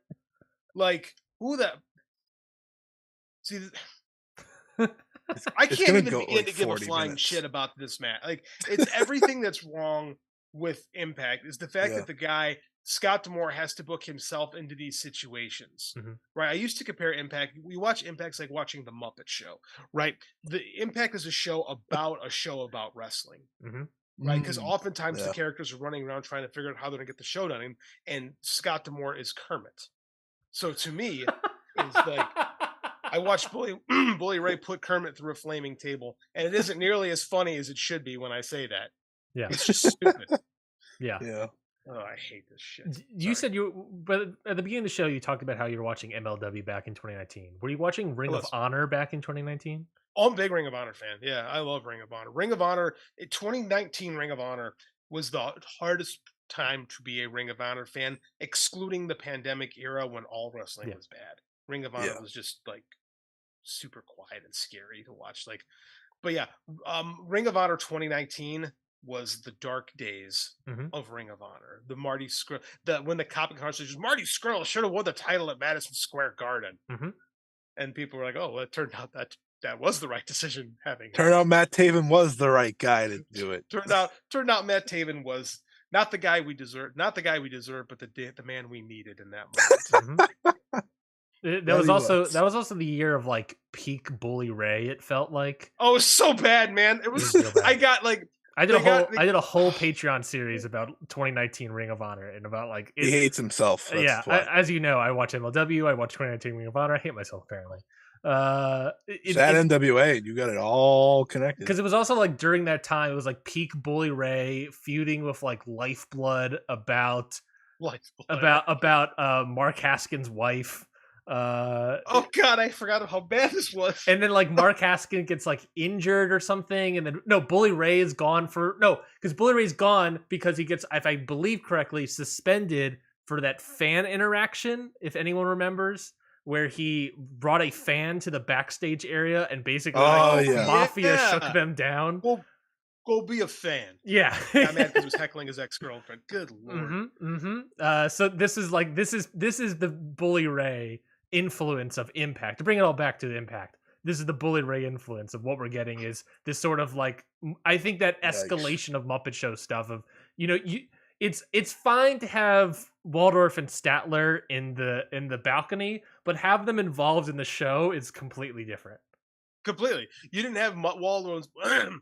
Like, who that? See, I can't even begin to give a flying shit about this match. Like, it's everything that's wrong with Impact is the fact that the guy Scott D'Amore has to book himself into these situations, right? I used to compare Impact. We watch Impact's like watching the Muppet Show, right? The Impact is a show about wrestling, right? Because oftentimes the characters are running around trying to figure out how they're gonna get the show done, and Scott D'Amore is Kermit. So to me, it's like I watched Bully Ray put Kermit through a flaming table, and it isn't nearly as funny as it should be when I say that. Yeah, it's just stupid. Yeah. Oh, I hate this shit. You said but at the beginning of the show, you talked about how you were watching MLW back in 2019. Were you watching Ring of Honor back in 2019? Oh, I'm a big Ring of Honor fan. Yeah, I love Ring of Honor. Ring of Honor, 2019 Ring of Honor was the hardest time to be a Ring of Honor fan, excluding the pandemic era when all wrestling was bad. Ring of Honor was just like super quiet and scary to watch. Like, but yeah, Ring of Honor 2019 was the dark days of Ring of Honor. The Marty Scurll, when the cop and conversation, Marty Scurll should have won the title at Madison Square Garden, and people were like, "Oh, well, it turned out that was the right decision." Turned out Matt Taven was the right guy to do it. Turned out Matt Taven was not the guy we deserve, but the man we needed in that moment. That was also the year of like peak Bully Ray. It felt like it was so bad, man. It was. I did a whole Patreon series about 2019 Ring of Honor and about like he hates himself. As you know, I watch MLW. I watch 2019 Ring of Honor. I hate myself apparently. NWA, you got it all connected. Because it was also like during that time, it was like peak Bully Ray feuding with like Lifeblood about Mark Haskins' wife. Oh god, I forgot how bad this was. And then like Mark Haskin gets like injured or something, and then Bully Ray is gone because Bully Ray's gone because he gets, if I believe correctly, suspended for that fan interaction, if anyone remembers, where he brought a fan to the backstage area and basically Mafia shook them down. Go be a fan. Yeah. Got mad because he was heckling his ex-girlfriend. Good lord. So this is the Bully Ray influence of Impact. To bring it all back to the Impact, this is the Bully Ray influence of what we're getting is this sort of like, I think that escalation of Muppet Show stuff of, it's fine to have Waldorf and Statler in the balcony, but have them involved in the show is completely different. Completely. You didn't have Waldorf and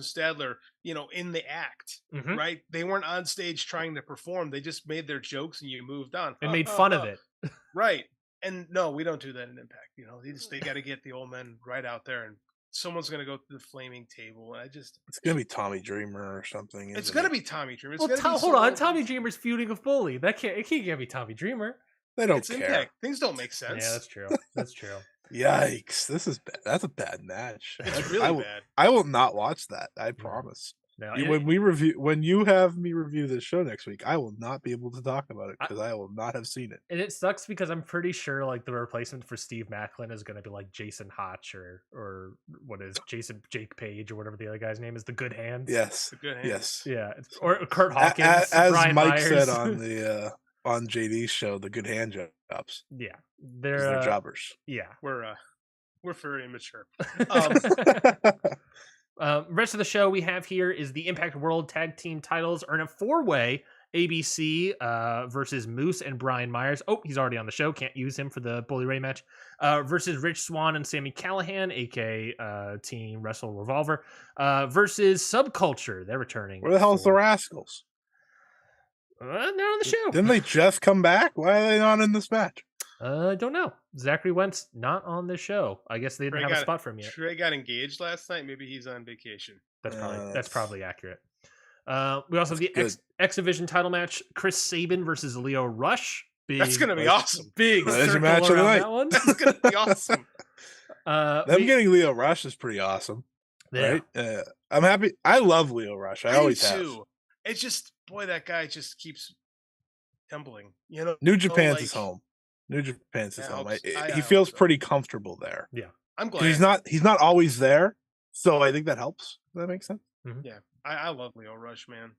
Stadler, in the act, right? They weren't on stage trying to perform. They just made their jokes and you moved on. And made fun of it. Right. And no, we don't do that in Impact. They got to get the old men right out there, and someone's going to go to the flaming table. It's going to be Tommy Dreamer or something. It's going to be Tommy Dreamer. Hold on. Tommy Dreamer's feuding with Bully. It can't be Tommy Dreamer. They don't care. Impact. Things don't make sense. Yeah, that's true. That's true. Yikes! This is bad. That's a bad match. It's really will, bad. I will not watch that. I promise. No, When you have me review this show next week, I will not be able to talk about it because I will not have seen it. and it sucks because I'm pretty sure like the replacement for Steve Macklin is going to be like Jason Hotch or what is Jake Page or whatever the other guy's name is, the Good Hands. Yes, The Good Hands. yes. Yeah, or Kurt Hawkins, as Brian Mike Myers. said on the on JD's show, the Good Hand jobs. Yeah, They're jobbers. Yeah, We're very immature. Rest of the show we have here is the Impact World Tag Team titles are in a 4-way. ABC versus Moose and Brian Myers. Oh, he's already on the show. Can't use him for the Bully Ray match. Versus Rich Swann and Sami Callihan, aka Team Wrestle Revolver. Versus Subculture. They're returning. Where the hell is the Rascals? They're on the show. Didn't they just come back? Why are they not in this match? I don't know. Zachary Wentz not on the show. I guess they didn't have a spot for him yet. Trey got engaged last night. Maybe he's on vacation. That's probably accurate. We also have the X Division title match: Chris Sabin versus Leo Rush. That's gonna be awesome. Big circle match of the around night. that one. That's gonna be awesome. Them getting Leo Rush is pretty awesome, right? I'm happy. I love Leo Rush. I always have. It's just that guy just keeps tumbling. You know, New Japan's his home. New Japan's his home. He feels pretty comfortable there. Yeah, I'm glad. He's not always there, so I think that helps. Does that make sense? Mm-hmm. Yeah, I love Leo Rush, man.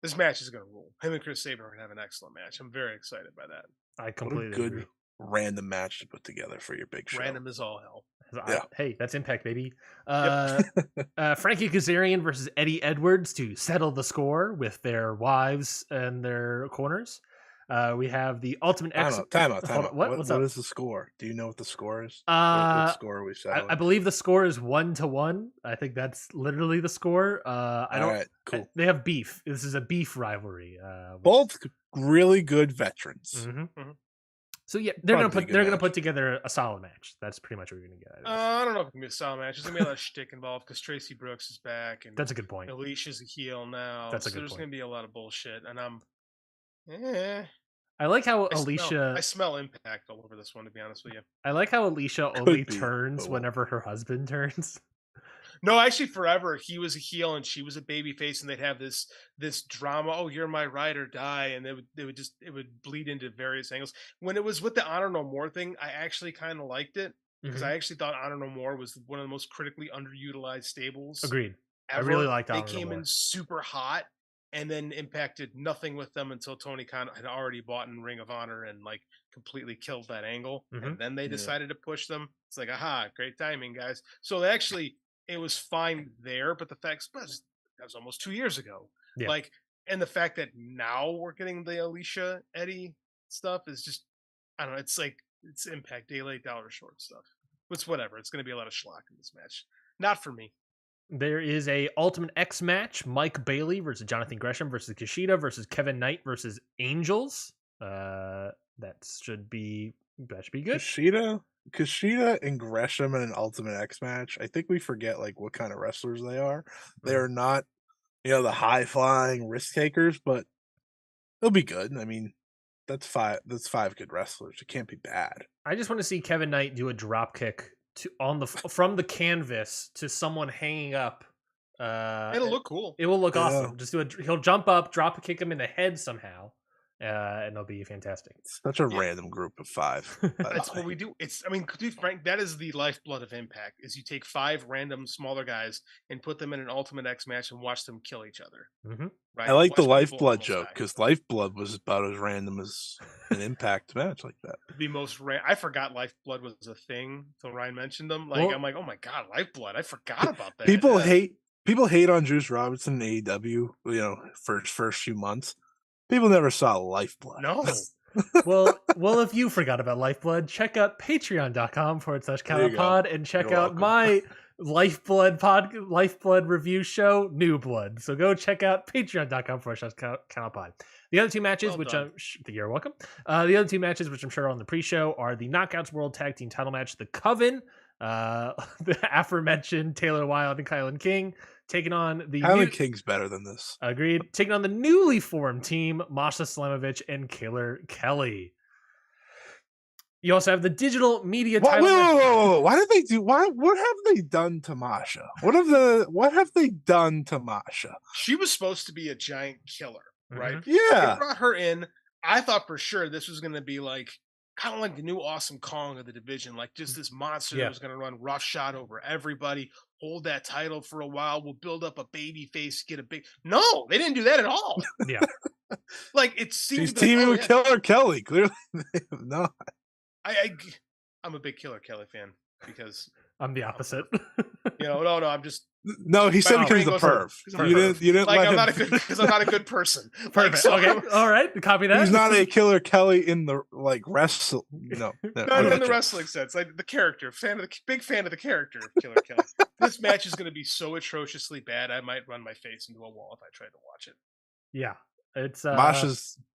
This match is gonna rule. Him and Chris Sabin are gonna have an excellent match. I'm very excited by that. I completely good agree. Random match to put together for your big show. Random as all hell. Yeah. Hey, that's Impact, baby. Frankie Kazarian versus Eddie Edwards to settle the score with their wives and their corners. We have the Ultimate X. Time out. What is the score? Do you know what the score is? What score are we settling? I believe the score is 1-1. I think that's literally the score. All right, cool. They have beef. This is a beef rivalry. Both really good veterans. Mm-hmm. Mm-hmm. So yeah, they're gonna put together a solid match. That's pretty much what you're gonna get. I don't know if it's gonna be a solid match. There's gonna be a lot of shtick involved because Tracy Brooks is back, and that's a good point. Alicia's a heel now. That's a good point. There's gonna be a lot of bullshit, and I like how Alicia. I smell Impact all over this one, to be honest with you. I like how Alicia only turns whenever her husband turns. No, actually, forever he was a heel and she was a babyface, and they'd have this drama. Oh, you're my ride or die, and it would bleed into various angles. When it was with the Honor No More thing, I actually kind of liked it because I actually thought Honor No More was one of the most critically underutilized stables. Agreed. Ever. I really liked Honor They came in super hot, and then impacted nothing with them until Tony Khan had already bought in Ring of Honor and like completely killed that angle. And then they decided to push them. It's like, aha, great timing, guys. So actually, it was fine there, but the fact that was almost 2 years ago. Yeah. Like, and the fact that now we're getting the Alicia Eddie stuff is just, I don't know. It's like it's Impact Day Late Dollar Short stuff. It's whatever. It's going to be a lot of schlock in this match. Not for me. There is a Ultimate X match: Mike Bailey versus Jonathan Gresham versus Kushida versus Kevin Knight versus Angels. That should be good. Kushida and Gresham in an Ultimate X match. I think we forget like what kind of wrestlers they are. They are not, the high flying risk takers, but it'll be good. I mean, that's five good wrestlers. It can't be bad. I just want to see Kevin Knight do a drop kick from the canvas to someone hanging up. It'll look cool. It will look awesome. Just he'll jump up, drop kick him in the head somehow. And they'll be fantastic. It's such a random group of 5. That's what we do. To be frank, that is the lifeblood of Impact. Is you take 5 random smaller guys and put them in an Ultimate X match and watch them kill each other. Mm-hmm. Right? I like the lifeblood joke because lifeblood was about as random as an Impact match like that. The most I forgot lifeblood was a thing until Ryan mentioned them. I'm like, oh my god, lifeblood! I forgot about that. People hate on Juice Robinson in AEW. First few months. People never saw Lifeblood. No. well, if you forgot about Lifeblood, check out patreon.com/counterpod and check out my Lifeblood review show, New Blood. So go check out patreon.com/counterpod. The other 2 matches, you're welcome. The other 2 matches, which I'm sure are on the pre-show, are the Knockouts World Tag Team Title match, the Coven, the aforementioned Taylor Wilde and Kylan King, taking on the King's better than this. Agreed. Taking on the newly formed team, Masha Slamovich and Killer Kelly. You also have the digital media Wait, title match. whoa. Why did they do? What have they done to Masha? What have they done to Masha? She was supposed to be a giant killer, right? Mhm. They Yeah, brought her in. I thought for sure this was going to be like kind of like the new Awesome Kong of the division, like just this monster that Yeah. was going to run roughshod over everybody, hold that title for a while. We'll build up a baby face, get a big. No, they didn't do that at all. Yeah. Like it seemed she's to be like, teaming oh with yeah, Killer Kelly. Clearly, they have not. I I'm a big Killer Kelly fan because I'm the opposite. no, I'm just No, he my said because brain the goes perv. because I'm a You perv. didn't Like let I'm him. not a good because I'm not a good person. Like, Perfect. so, Okay. All right. Copy that. He's not a Killer Kelly in the like wrestle. No, not in the wrestling sense. Like the character, big fan of the character of Killer Kelly. This match is going to be so atrociously bad. I might run my face into a wall if I tried to watch it. Yeah. It's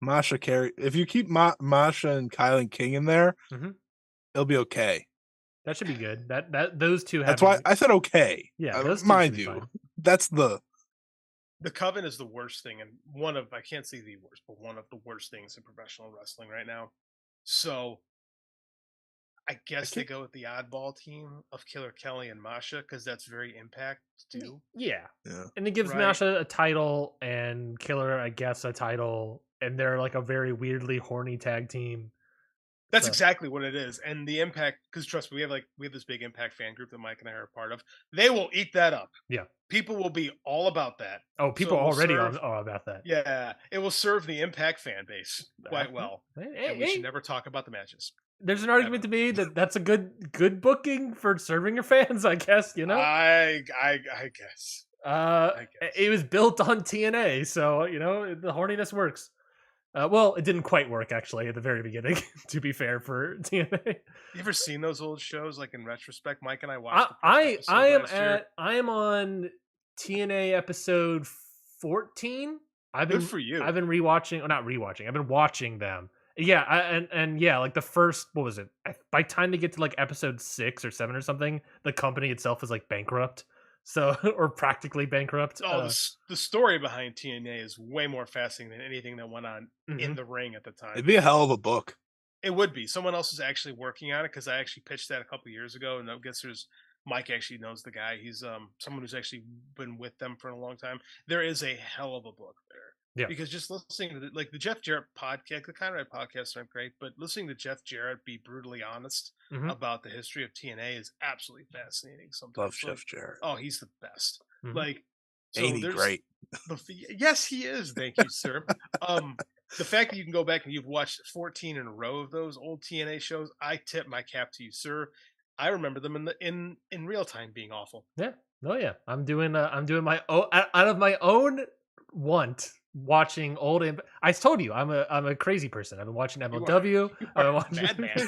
Masha carry. If you keep Masha and Kylan King in there, Mhm. it'll be okay. That should be good. That those two have. That's why I said okay. Yeah, those two mind should be you, fine. that's the Coven is the worst thing, and I can't say the worst, but one of the worst things in professional wrestling right now. So I guess they go with the oddball team of Killer Kelly and Masha because that's very Impact too. Yeah. yeah. And it gives Right. Masha a title and Killer, I guess, a title, and they're like a very weirdly horny tag team. That's So- exactly what it is. And the Impact, because trust me, we have this big Impact fan group that Mike and I are a part of. They will eat that up. Yeah. People will be all about that. Oh, people it will already serve- on about that. Yeah, it will serve the Impact fan base quite well. Hey, And we should never talk about the matches. There's an argument to be that that's a good booking for serving your fans, I guess. You know, I guess. I guess. it was built on TNA, so you know the horniness works. Well, it didn't quite work actually at the very beginning. To be fair for TNA, You ever seen those old shows? Like in retrospect, Mike and I watched. I am on TNA episode 14. Good for you. I've been rewatching, or not rewatching. I've been watching them. Yeah, and yeah, like the first, what was it? By time they get to like episode 6 or 7 or something, the company itself is like bankrupt. So, or practically bankrupt. Oh, the story behind TNA is way more fascinating than anything that went on in the ring at the time. It'd be a hell of a book. It would be. Someone else is actually working on it because I actually pitched that a couple years ago, and I guess there's Mike actually knows the guy. He's someone who's actually been with them for a long time. There is a hell of a book there. Yeah. Because just listening to the Jeff Jarrett podcast, the Conrad podcasts aren't great, but listening to Jeff Jarrett be brutally honest about the history of TNA is absolutely fascinating. Sometimes Love Jeff Jarrett. Oh, he's the best. Mhm. Like, so Ain't he there's great? yes, he is. Thank you, sir. The fact that you can go back and you've watched 14 in a row of those old TNA shows, I tip my cap to you, sir. I remember them in real time being awful. Yeah. Oh yeah. I'm doing my own out of my own want watching old. I told you I'm a crazy person. I've been watching MLW. I've been watching. Madman.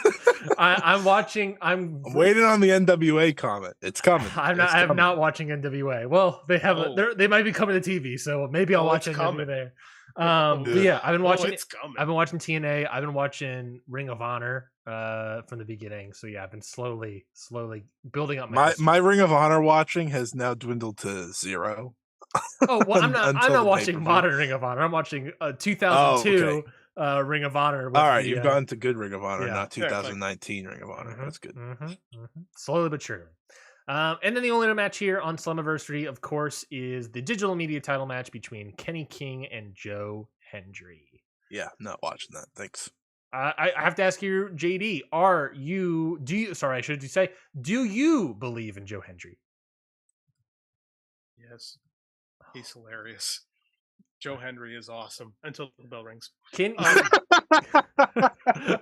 I'm watching. I'm waiting on the NWA comment. It's coming. I'm not watching NWA. Well, they have they might be coming to TV, so maybe I'll watch NWA there. But yeah, I've been watching. I've been watching TNA. I've been watching Ring of Honor from the beginning. So yeah, I've been slowly building up my Ring of Honor watching has now dwindled to 0. Oh well, I'm not watching modern Ring of Honor. I'm watching 2002 Ring of Honor. All right, you've gone to good Ring of Honor, not 2019 Ring of Honor. That's good. Slowly but surely. And then the only other match here on SLAMMIVERSARY, of course, is the digital media title match between Kenny King and Joe Hendry. Yeah, not watching that. Thanks. I have to ask you, JD, do you believe in Joe Hendry? Yes. He's hilarious. Joe Hendry is awesome until the bell rings. I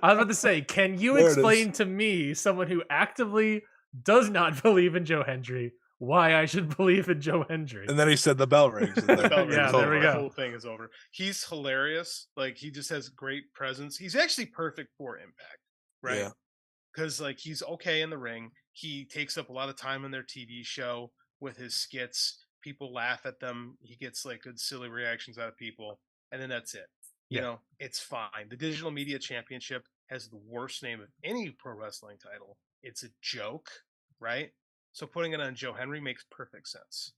was about to say, can you explain to me, someone who actively does not believe in Joe Hendry, why I should believe in Joe Hendry? And then he said the bell rings. And there we go. The whole thing is over. He's hilarious. Like, he just has great presence. He's actually perfect for Impact, right? Yeah. Because like he's okay in the ring. He takes up a lot of time in their TV show with his skits. People laugh at them. He gets like good silly reactions out of people, and then that's it. You know, it's fine. The Digital Media Championship has the worst name of any pro wrestling title. It's a joke, right? So putting it on Joe Hendry makes perfect sense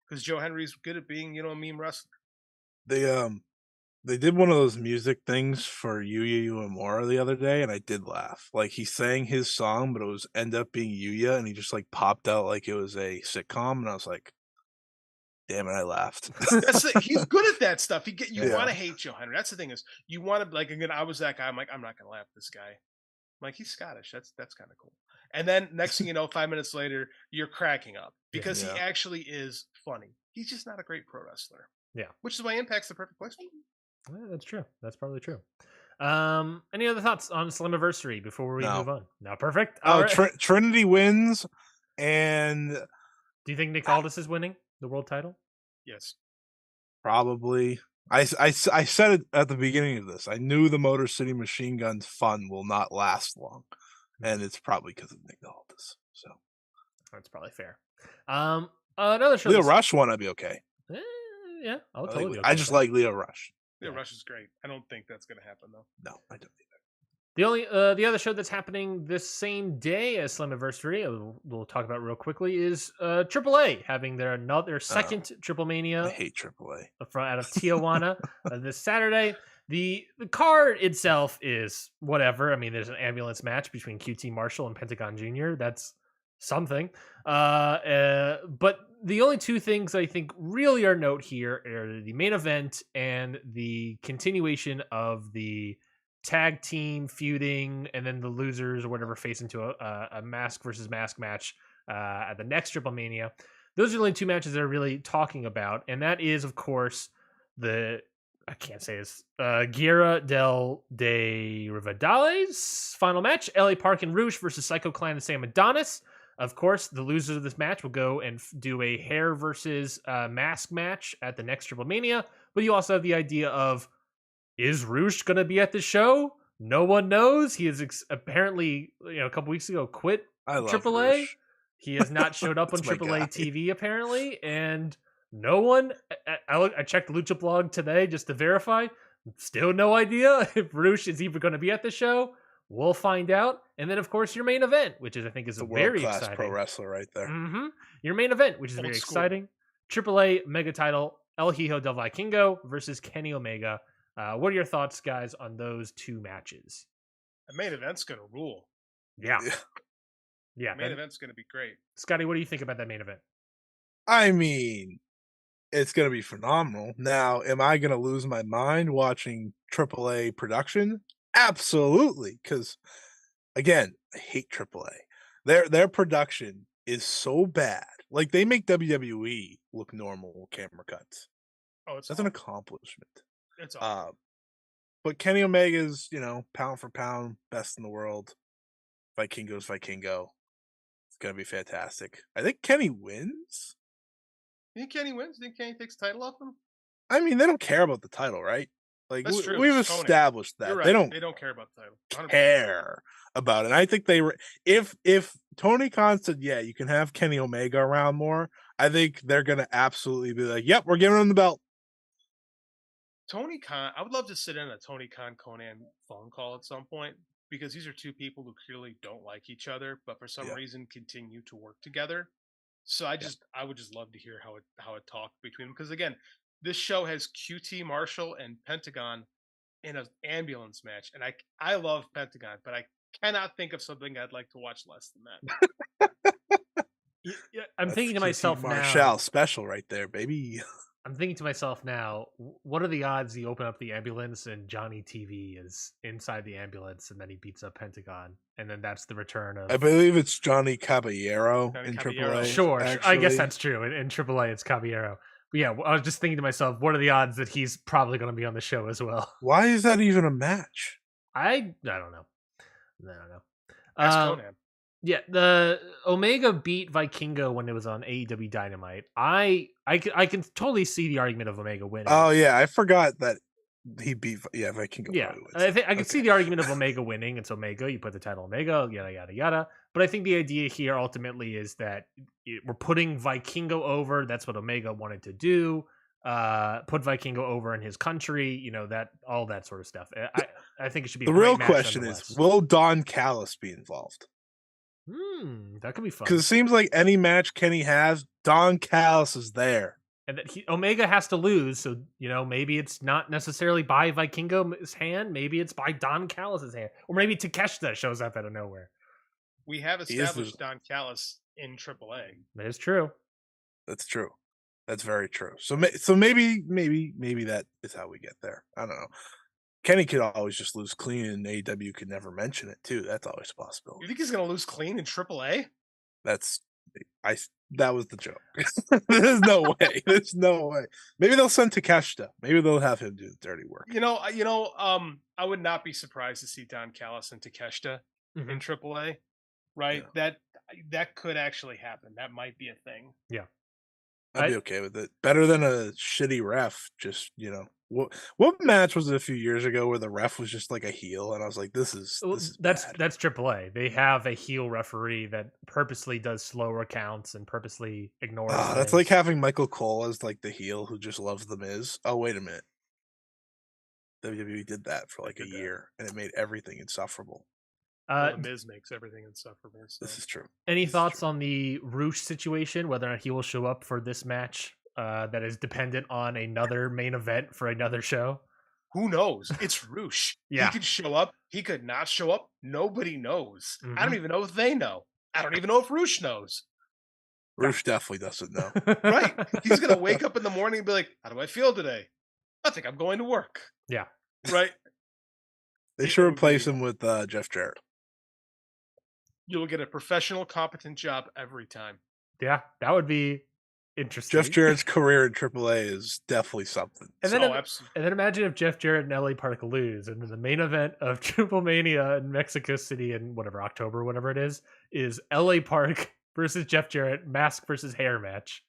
because Joe Henry's good at being, a meme wrestler. They did one of those music things for Yuya Uemura the other day, and I did laugh. Like, he sang his song, but it was end up being Yuya, and he just like popped out like it was a sitcom, and I was like, damn it, I laughed. He's good at that stuff. You Yeah. want to hate Joe Henry. That's the thing is you want to like again. I was that guy. I'm like I'm not gonna laugh at this guy. I'm like he's Scottish. That's kind of cool. And then next thing you know, 5 minutes later, you're cracking up because he actually is funny. He's just not a great pro wrestler. Yeah, which is why Impact's the perfect place. Yeah, that's true. That's probably true. Any other thoughts on SLAMMIVERSARY before we move on? No, perfect. Oh, right. Trinity wins, and do you think Nick Aldis is winning the world title? Yes, probably. I said it at the beginning of this. I knew the Motor City Machine Guns fun will not last long, and it's probably because of Nick Aldis. So that's probably fair. Another show. Leo Rush won. I'd be okay. Yeah, I'll totally. I just like Leo Rush. Leo Rush is great. I don't think that's going to happen though. No, I don't either. The other show that's happening this same day as SLAMMIVERSARY, we'll talk about real quickly, is AAA having their second Triple Mania. I hate AAA. Out of Tijuana this Saturday. The card itself is whatever. I mean, there's an ambulance match between QT Marshall and Pentagon Jr. That's something. But the only two things I think really are note here are the main event and the continuation of the tag team feuding, and then the losers or whatever face into a mask versus mask match at the next Triple Mania. Those are the only two matches they're really talking about, and that is, of course, Guerra del de Rivadales final match, LA Park and Rouge versus Psycho Clan and Sam Adonis. Of course, the losers of this match will go and do a hair versus mask match at the next Triple Mania. But you also have the idea of, is Rouge going to be at the show? No one knows. He is apparently, a couple weeks ago, quit AAA. Rouge. He has not showed up on AAA TV apparently, and no one. I checked the Lucha blog today just to verify. Still no idea if Rouge is even going to be at the show. We'll find out. And then, of course, your main event, which is, I think, is a very exciting pro wrestler right there. Mm-hmm. Your main event, which is very exciting. AAA mega title, El Hijo del Vikingo versus Kenny Omega. What are your thoughts, guys, on those two matches? The main event's going to rule. Yeah. The main event's going to be great. Scotty, what do you think about that main event? I mean, it's going to be phenomenal. Now, am I going to lose my mind watching AAA production? Absolutely, because again, I hate AAA. Their production is so bad. Like, they make WWE look normal with camera cuts. Oh, that's an accomplishment. It's awesome. But Kenny Omega's, pound for pound, best in the world. Vikingo's Vikingo. It's gonna be fantastic. I think Kenny wins. You think Kenny wins? You think Kenny takes the title off him? I mean, they don't care about the title, right? Like, that's true. We've established that. Right. They don't care about the title. 100%. Care about it. And I think if Tony Khan said, yeah, you can have Kenny Omega around more, I think they're gonna absolutely be like, yep, we're giving him the belt. Tony Khan, I would love to sit in a Tony Khan Conan phone call at some point, because these are two people who clearly don't like each other, but for some reason continue to work together. So I would just love to hear how it talked between them, because again, this show has QT Marshall and Pentagon in an ambulance match, and I love Pentagon, but I cannot think of something I'd like to watch less than that. I'm thinking to myself now. Marshall special right there, baby. I'm thinking to myself now, what are the odds you open up the ambulance and Johnny TV is inside the ambulance and then he beats up Pentagon, and then that's the return of... I believe it's Johnny Caballero in AAA. Sure, I guess that's true. In AAA, it's Caballero. But yeah, I was just thinking to myself, what are the odds that he's probably going to be on the show as well? Why is that even a match? I don't know. That's Conan. Yeah, the Omega beat Vikingo when it was on AEW Dynamite. I can totally see the argument of Omega winning. Oh yeah, I forgot that he beat Vikingo. Yeah, I can see the argument of Omega winning. It's Omega. You put the title Omega, yada yada yada. But I think the idea here ultimately is that we're putting Vikingo over. That's what Omega wanted to do. Put Vikingo over in his country. That all that sort of stuff. I think it should be. The real question is, will Don Callis be involved? That could be fun. Because it seems like any match Kenny has, Don Callis is there. and that Omega has to lose. So maybe it's not necessarily by Vikingo's hand. Maybe it's by Don Callis' hand, or maybe Takeshita shows up out of nowhere. We have established Don Callis in AAA. That is true. That's true. That's very true. So maybe that is how we get there. I don't know. Kenny could always just lose clean, and AEW could never mention it too. That's always a possibility. You think he's going to lose clean in AAA? That was the joke. There's no way. There's no way. Maybe they'll send Takeshita. Maybe they'll have him do the dirty work. I would not be surprised to see Don Callis and Takeshita in AAA. Right? Yeah. That could actually happen. That might be a thing. Yeah. I'd be okay with it. Better than a shitty ref. Just, what match was it a few years ago where the ref was just like a heel, and I was like, this is that's bad. That's AAA. They have a heel referee that purposely does slower counts and purposely ignores. That's like having Michael Cole as like the heel who just loves the Miz. Oh, wait a minute. WWE did that for like a year, and it made everything insufferable. The Miz makes everything insufferable. So. This is true. Any thoughts on the Roosh situation, whether or not he will show up for this match that is dependent on another main event for another show? Who knows? It's Roosh. Yeah. He could show up. He could not show up. Nobody knows. Mm-hmm. I don't even know if they know. I don't even know if Roosh knows. Roosh definitely doesn't know. Right? He's going to wake up in the morning and be like, how do I feel today? I think I'm going to work. Yeah. Right? They should replace him with Jeff Jarrett. You'll get a professional, competent job every time. Yeah, that would be interesting. Jeff Jarrett's career in AAA is definitely something. And then imagine if Jeff Jarrett and LA Park lose, and then the main event of Triple Mania in Mexico City in October, whatever it is LA Park versus Jeff Jarrett, mask versus hair match.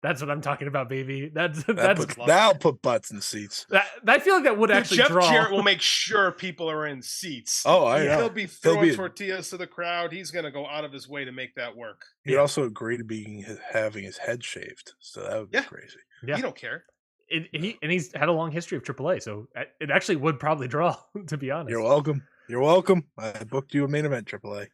That's what I'm talking about, baby. That'll put butts in seats. I feel like that would actually Jeff draw. Jarrett will make sure people are in seats. Oh, I know. He'll be throwing tortillas to the crowd. He's going to go out of his way to make that work. He'd also agree to having his head shaved. So that would be crazy. Yeah. He don't care. He's had a long history of AAA, so it actually would probably draw, to be honest. You're welcome. I booked you a main event AAA.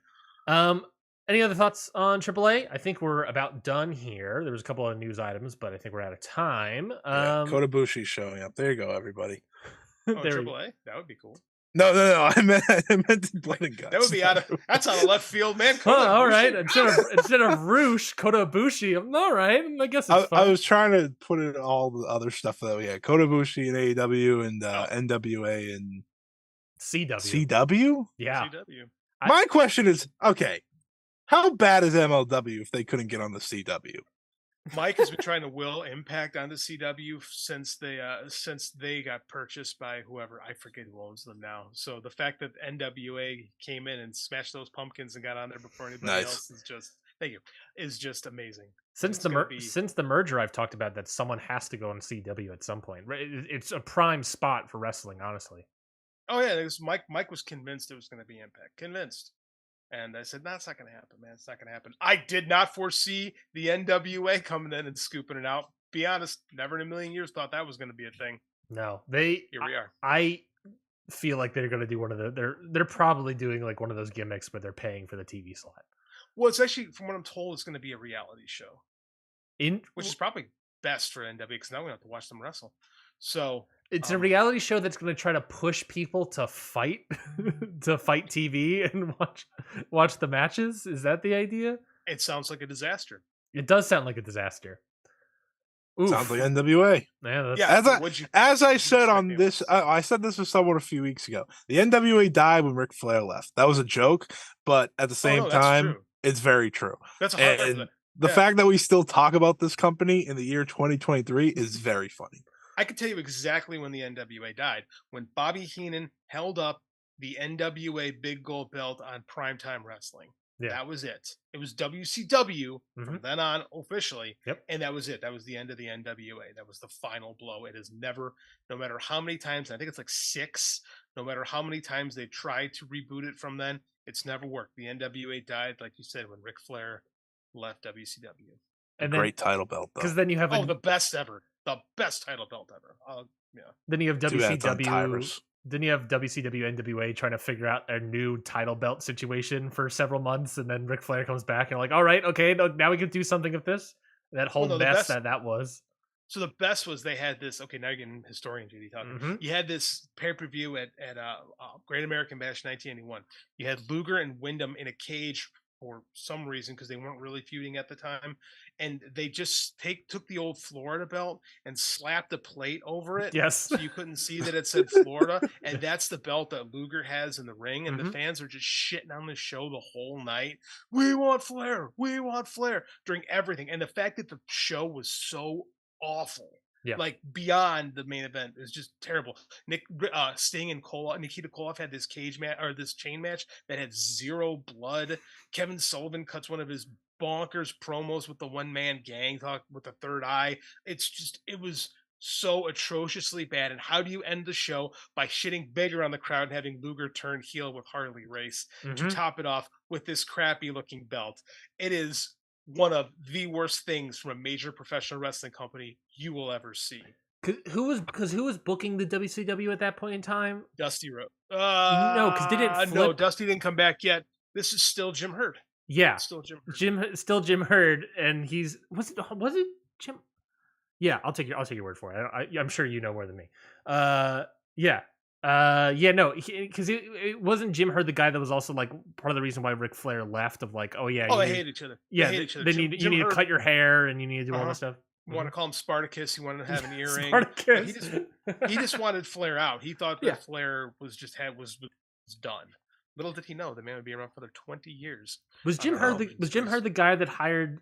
Any other thoughts on AAA? I think we're about done here. There was a couple of news items, but I think we're out of time. Kota Ibushi's showing up. There you go, everybody. AAA? That would be cool. No. I meant Blood and Guts. That would be that's out of left field, man. All right. Instead of Roosh, Kota Ibushi. All right. I guess it's fun. I was trying to put in all the other stuff though. Yeah, Kota Ibushi and AEW and NWA and CW. CW? Yeah. CW. My question is, okay, how bad is MLW if they couldn't get on the CW? Mike has been trying to will Impact onto CW since they got purchased by whoever. I forget who owns them now. So the fact that NWA came in and smashed those pumpkins and got on there before anybody else is just amazing. Since the merger, I've talked about that someone has to go on CW at some point. It's a prime spot for wrestling, honestly. Oh yeah, Mike was convinced it was going to be Impact. Convinced. And I said, that's not going to happen, man. It's not going to happen. I did not foresee the NWA coming in and scooping it out. Be honest, never in a million years thought that was going to be a thing. No, here we are. I feel like they're going to do one of they're probably doing like one of those gimmicks where they're paying for the TV slot. Well, it's actually, from what I'm told, it's going to be a reality show. Which is probably best for NWA because now we don't have to watch them wrestle. So it's a reality show that's going to try to push people to fight TV and watch the matches. Is that the idea? It sounds like a disaster. It does sound like a disaster. Oof. Sounds like NWA. As I said on this, I said this with someone a few weeks ago. The NWA died when Ric Flair left. That was a joke, but at the same time, it's very true. That's 100%. The fact that we still talk about this company in the year 2023 is very funny. I can tell you exactly when the NWA died. When Bobby Heenan held up the NWA Big Gold Belt on Primetime Wrestling. Yeah. That was it. It was WCW from then on officially. Yep. And that was it. That was the end of the NWA. That was the final blow. It has never, no matter how many times, I think it's like 6, no matter how many times they tried to reboot it from then, it's never worked. The NWA died, like you said, when Ric Flair left WCW. And great title belt, though. Because then you have the best ever. The best title belt ever. Yeah. Then you have WCW. Then you have WCW NWA trying to figure out their new title belt situation for several months, and then Ric Flair comes back and like, all right, okay, now we can do something with this. That whole mess that was. So the best was they had this. Okay, now you're getting historian JD talking. Mm-hmm. You had this pay-per-view at Great American Bash 1981. You had Luger and Wyndham in a cage for some reason because they weren't really feuding at the time, and they just took the old Florida belt and slapped a plate over it, Yes. so you couldn't see that it said Florida, and that's the belt that Luger has in the ring, and Mm-hmm. the fans are just shitting on the show the whole night. We want Flair during everything, and the fact that the show was so awful. Yeah. Like beyond the main event is just terrible. Sting and Nikita Koloff had this cage match or this chain match that had zero blood. Kevin Sullivan cuts one of his bonkers promos with the one man gang talk with the third eye. It was so atrociously bad. And how do you end the show by shitting bigger on the crowd and having Luger turn heel with Harley Race to top it off with this crappy looking belt? It is one of the worst things from a major professional wrestling company you will ever see. Who was booking the WCW at that point in time? Dusty Rhodes. No, because they didn't flip. No, Dusty didn't come back yet. This is still Jim Herd. Yeah, it's still Jim Herd. Still Jim Herd, and was it Jim? Yeah, I'll take your word for it. I'm sure you know more than me. No, because it wasn't Jim Herd the guy that was also like part of the reason why Ric Flair left. Of like, they hate each other. Yeah, they hate each other. Then you need to cut your hair and you need to do all this stuff. You want to call him Spartacus? He wanted to have an earring. Spartacus. He just wanted Flair out. He thought that Flair was done. Little did he know the man would be around for another 20 years. Was Jim Herd the guy that hired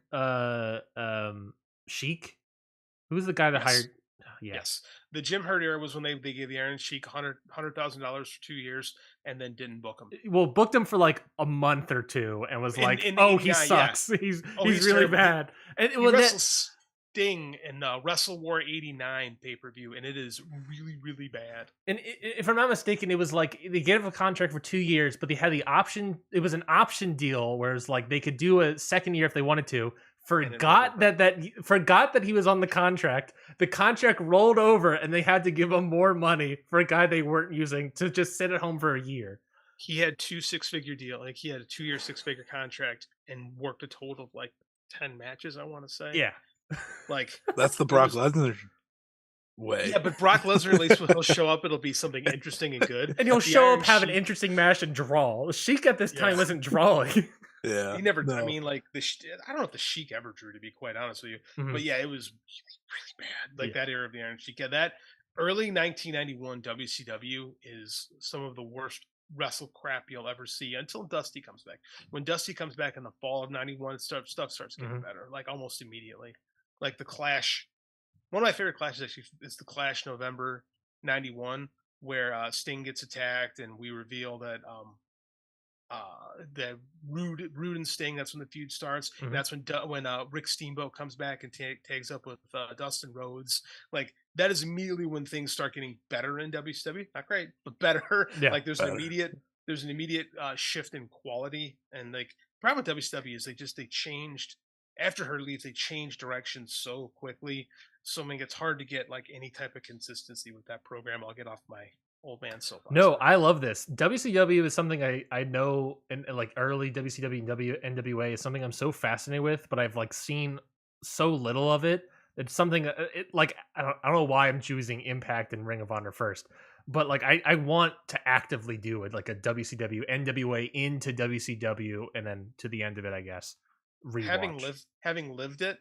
Sheik? Who was the guy that hired? Yes, the Jim Herd era was when they gave the Iron Sheik $100,000 for 2 years and then didn't book him. Well, booked him for like a month or two and was he sucks. Yeah. He's really bad. And he wrestles Sting in Wrestle War 89 pay-per-view, and it is really, really bad. And if I'm not mistaken, it was like they gave him a contract for 2 years, but they had the option. It was an option deal, whereas like they could do a second year if they wanted to. Forgot that he was on the contract. The contract rolled over, and they had to give him more money for a guy they weren't using to just sit at home for a year. He had 2 six-figure deal. Like he had a 2-year 6-figure contract and worked a total of like 10 matches. I want to say. Yeah. Like that's the Brock Lesnar way. Yeah, but Brock Lesnar, at least when he'll show up, it'll be something interesting and good. And he'll show up, have an interesting match, and draw. Sheik at this time wasn't drawing. Yeah, he never. No. I mean, like I don't know if the Sheik ever drew, to be quite honest with you. Mm-hmm. But yeah, it was really bad. Like that era of the Iron Sheik. Yeah, that early 1991 WCW is some of the worst wrestle crap you'll ever see until Dusty comes back. When Dusty comes back in the fall of 91, stuff starts getting better, like almost immediately. Like the Clash, one of my favorite clashes actually is the Clash November 91, where Sting gets attacked and we reveal that Rude and Sting, that's when the feud starts. Mm-hmm. And that's when Rick Steamboat comes back and tags up with Dustin Rhodes. Like that is immediately when things start getting better in WCW. Not great, but better. Yeah, like there's an immediate shift in quality. And like the problem with WCW is they changed after her leaves. They changed direction so quickly. So I mean, it's hard to get like any type of consistency with that program. I'll get off my old man soapbox. No, I love this. WCW is something I know, and like early WCW and NWA is something I'm so fascinated with, but I've like seen so little of it. It's something like I don't know why I'm choosing Impact and Ring of Honor first, but like I want to actively do it, like a WCW NWA into WCW and then to the end of it, I guess. Rewatch. Having lived it.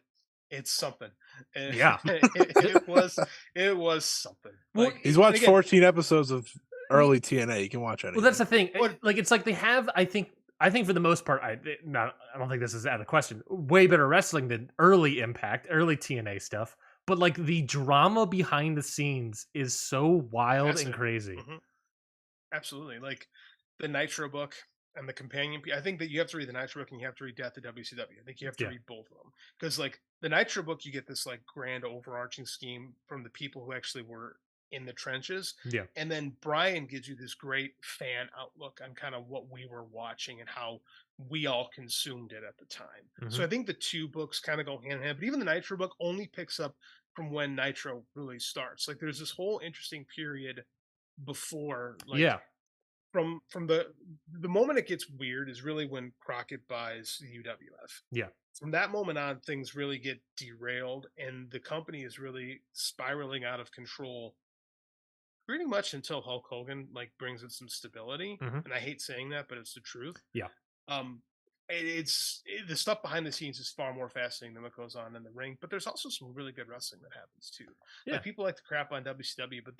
It's something. Yeah, it was something. Well, like, he's watched 14 episodes of early TNA. You can watch anything. Well, that's the thing. Like, it's like they have. I think for the most part, I don't think this is out of question. Way better wrestling than early Impact, early TNA stuff. But like the drama behind the scenes is so wild and crazy. Mm-hmm. Absolutely, like the Nitro book. And the companion, I think that you have to read the Nitro book and you have to read Death of WCW. I think you have to read both of them because, like, the Nitro book, you get this like grand overarching scheme from the people who actually were in the trenches. Yeah, and then Brian gives you this great fan outlook on kind of what we were watching and how we all consumed it at the time. Mm-hmm. So I think the two books kind of go hand in hand. But even the Nitro book only picks up from when Nitro really starts. Like, there's this whole interesting period before, like. Yeah. From the moment it gets weird is really when Crockett buys the UWF. Yeah. from that moment on, things really get derailed, and the company is really spiraling out of control pretty much until Hulk Hogan like brings it some stability. Mhm. And I hate saying that, but it's the truth. Yeah. Um, the stuff behind the scenes is far more fascinating than what goes on in the ring. But there's also some really good wrestling that happens too. Yeah. Like people like to crap on WCW, but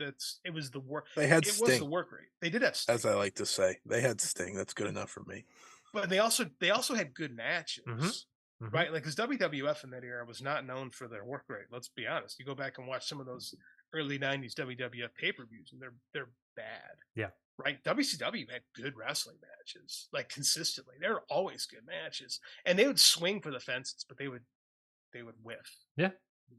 it was the work. They had It Sting, was the work rate. They did have Sting, as I like to say. They had Sting. That's good enough for me. but they also had good matches. Mhm. Right, like because WWF in that era was not known for their work rate. Let's be honest. You go back and watch some of those early '90s WWF pay-per-views, and they're bad. Yeah. Right. WCW had good wrestling matches, like consistently. They were always good matches, and they would swing for the fences, but they would whiff. Yeah.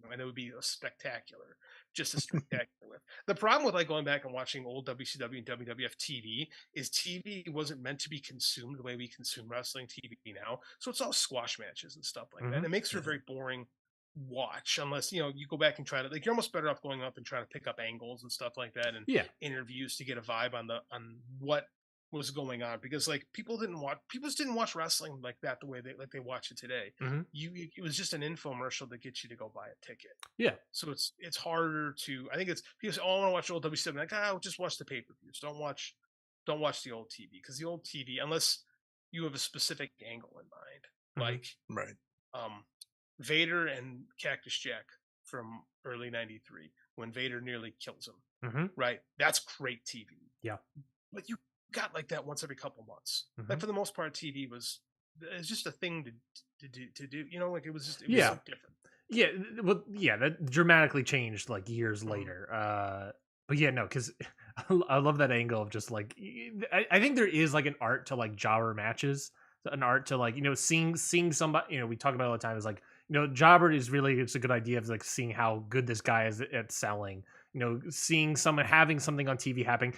And it would be a spectacular, just a spectacular whiff. The problem with like going back and watching old WCW and WWF TV is TV wasn't meant to be consumed the way we consume wrestling TV now. So it's all squash matches and stuff like that. And it makes for a very boring watch unless you go back and try to like you're almost better off going up and trying to pick up angles and stuff like that and interviews to get a vibe on what was going on, because like people just didn't watch wrestling like that the way they watch it today. It was just an infomercial that gets you to go buy a ticket. Yeah. So it's harder to, I think it's because I want to watch old WCW, like just watch the pay-per-views. Don't watch the old TV, because the old TV, unless you have a specific angle in mind, like right. Vader and Cactus Jack from early '93 when Vader nearly kills him. Right, that's great TV. Yeah, but you got like that once every couple months. Like for the most part, TV was just a thing to do. Like it was so different. Yeah, well, yeah, that dramatically changed like years later. But yeah, no, because I love that angle of just like I think there is like an art to like jobber matches, an art to like seeing somebody. We talk about it all the time. Is like jobber is really, it's a good idea of like seeing how good this guy is at selling. Seeing someone having something on TV happening,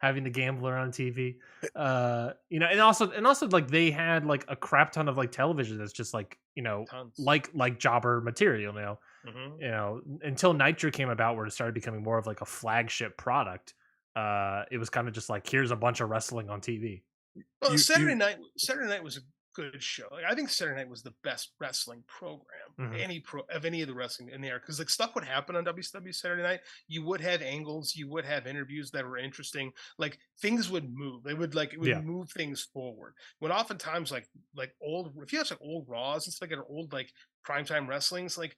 having the gambler on TV, and also like they had like a crap ton of like television that's just like like jobber material. Until Nitro came about, where it started becoming more of like a flagship product. It was kind of just like, here's a bunch of wrestling on TV. Well, Saturday night was a good show. Like, I think Saturday night was the best wrestling program of any of the wrestling in there, because like stuff would happen on WCW Saturday night. You would have angles, you would have interviews that were interesting. Like things would move. It would move things forward. When oftentimes like old, if you have like old Raws and stuff like old like primetime wrestlings, like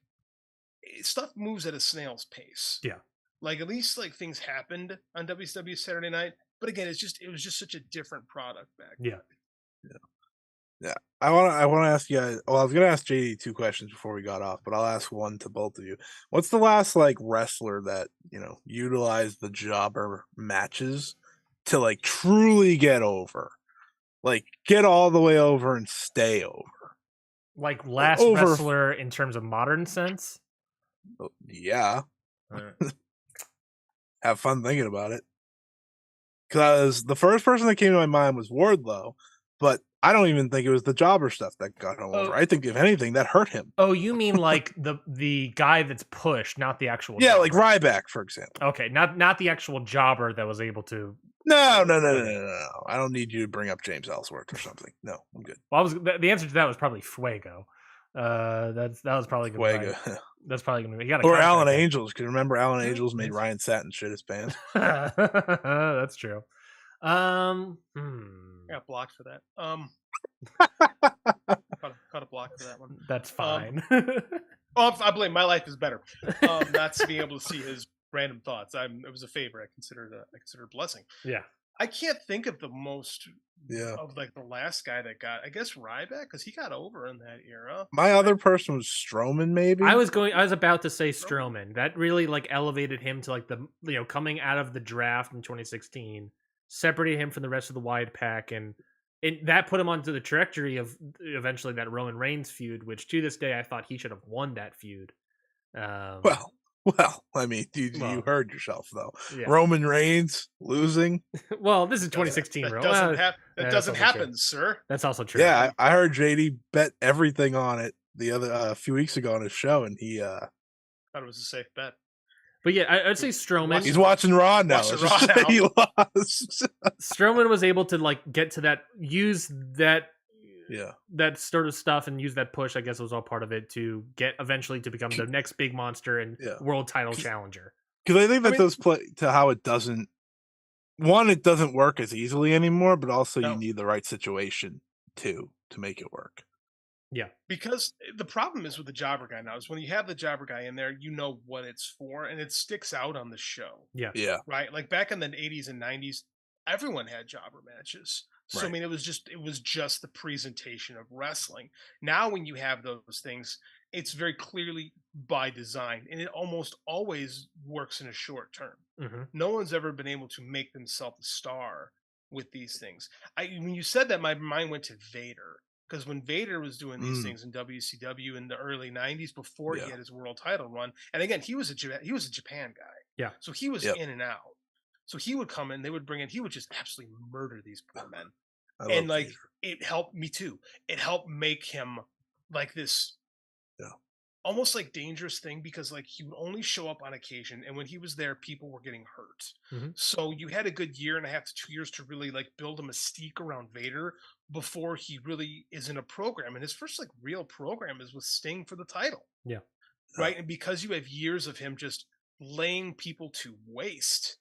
stuff moves at a snail's pace. Yeah. Like at least like things happened on WCW Saturday night. But again, it was just such a different product back then. Yeah. I want to ask you guys. Well, I was gonna ask JD 2 questions before we got off, but I'll ask one to both of you. What's the last like wrestler that utilized the jobber matches to like truly get over, like get all the way over and stay over? Like last wrestler in terms of modern sense? Yeah. Have fun thinking about it. Because the first person that came to my mind was Wardlow, but I don't even think it was the jobber stuff that got him over. I think if anything, that hurt him. Oh, you mean like the guy that's pushed, not the actual jobber. Like Ryback, for example. Okay, not the actual jobber that was able to. No. I don't need you to bring up James Ellsworth or something. No, I'm good. Well, the answer to that was probably Fuego. That was probably Fuego. That's probably gonna be. Or Alan Angels. Because remember, Alan Angels made Ryan Satin shit his pants. That's true. Got blocked for that. Caught a block for that one. That's fine. I blame my life is better. Not to be able to see his random thoughts. It was a favor. I considered a blessing. Yeah. I can't think of the most of like the last guy that got, I guess, Ryback, because he got over in that era. My other person was Strowman, maybe. I was about to say Strowman. That really like elevated him to like the coming out of the draft in 2016, separated him from the rest of the wide pack, and that put him onto the trajectory of eventually that Roman Reigns feud, which to this day I thought he should have won that feud. Well, I mean, you heard yourself though. Yeah. Roman Reigns losing. Well, this is 2016, that bro. That doesn't happen, true. Sir. That's also true. Yeah, I heard JD bet everything on it the other a few weeks ago on his show, and he thought it was a safe bet. But yeah, I'd say Strowman. He's watching Raw now. He lost. Strowman was able to like get to that, use that that sort of stuff and use that push. I guess was all part of it to get eventually to become the next big monster and world title challenger. Because I think that does play to how it doesn't. One, it doesn't work as easily anymore, but also you need the right situation to make it work. Yeah, because the problem is with the jobber guy now is when you have the jobber guy in there, you know what it's for, and it sticks out on the show. Yeah. Right. Like back in the 80s and 90s, everyone had jobber matches. So I mean, it was just the presentation of wrestling. Now, when you have those things, it's very clearly by design, and it almost always works in a short term. No one's ever been able to make themselves a star with these things. When you said that, my mind went to Vader. Because when Vader was doing these things in WCW in the early '90s, before he had his world title run, and again, he was a Japan guy, so he was in and out. So he would come in, they would bring in, he would just absolutely murder these poor men, and like Vader. It helped me too. It helped make him like this, almost like dangerous thing, because like he would only show up on occasion, and when he was there, people were getting hurt. So you had a good year and a half to 2 years to really like build a mystique around Vader before he really is in a program. And his first like real program is with Sting for the title. Right. And because you have years of him just laying people to waste,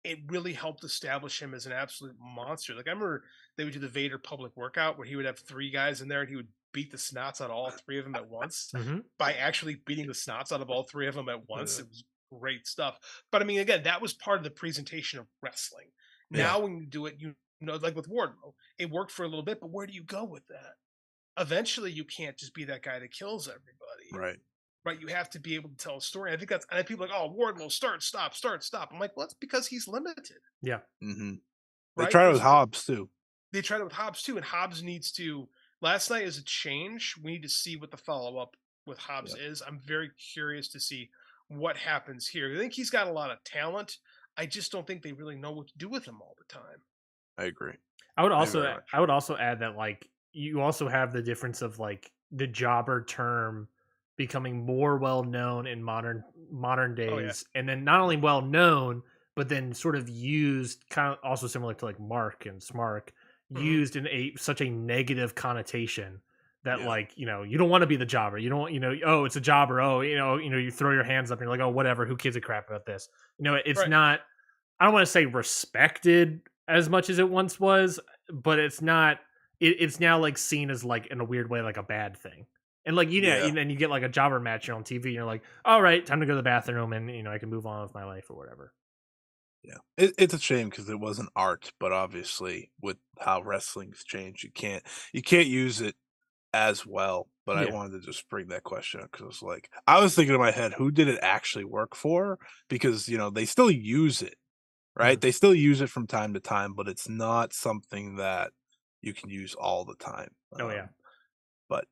it really helped establish him as an absolute monster. Like I remember they would do the Vader public workout where he would have 3 guys in there and he would beat the snots out of all 3 of them at once by actually beating the snots out of all 3 of them at once. It was great stuff. But I mean, again, that was part of the presentation of wrestling. Now when you do it, you know, like with Wardlow, it worked for a little bit, but where do you go with that? Eventually, you can't just be that guy that kills everybody. Right. You have to be able to tell a story. I think that's, and people are like, oh, Wardlow, start, stop. I'm like, well, it's because he's limited. Yeah. They tried it with Hobbs too. They tried it with Hobbs too, and Hobbs needs to. Last night is a change. We need to see what the follow up with Hobbs is. I'm very curious to see what happens here. I think he's got a lot of talent. I just don't think they really know what to do with him all the time. I agree. I would also add that like you also have the difference of like the jobber term becoming more well known in modern days, and then not only well known, but then sort of used kind of also similar to like Mark and Smark, used in such a negative connotation that like, you know, you don't want to be the jobber. You don't, you know, oh, it's a jobber. Oh, you throw your hands up and you're like, oh, whatever, who gives a crap about this? You know, it's not, I don't want to say respected as much as it once was, but it's not, it's now like seen as like in a weird way, like a bad thing. And like, and then you get like a jobber match on TV and you're like, all right, time to go to the bathroom and, you know, I can move on with my life or whatever. Yeah, it's a shame because it was an art, but obviously with how wrestling's changed, you can't use it as well. But I wanted to just bring that question up because like I was thinking in my head, who did it actually work for? Because they still use it, right? They still use it from time to time, but it's not something that you can use all the time. But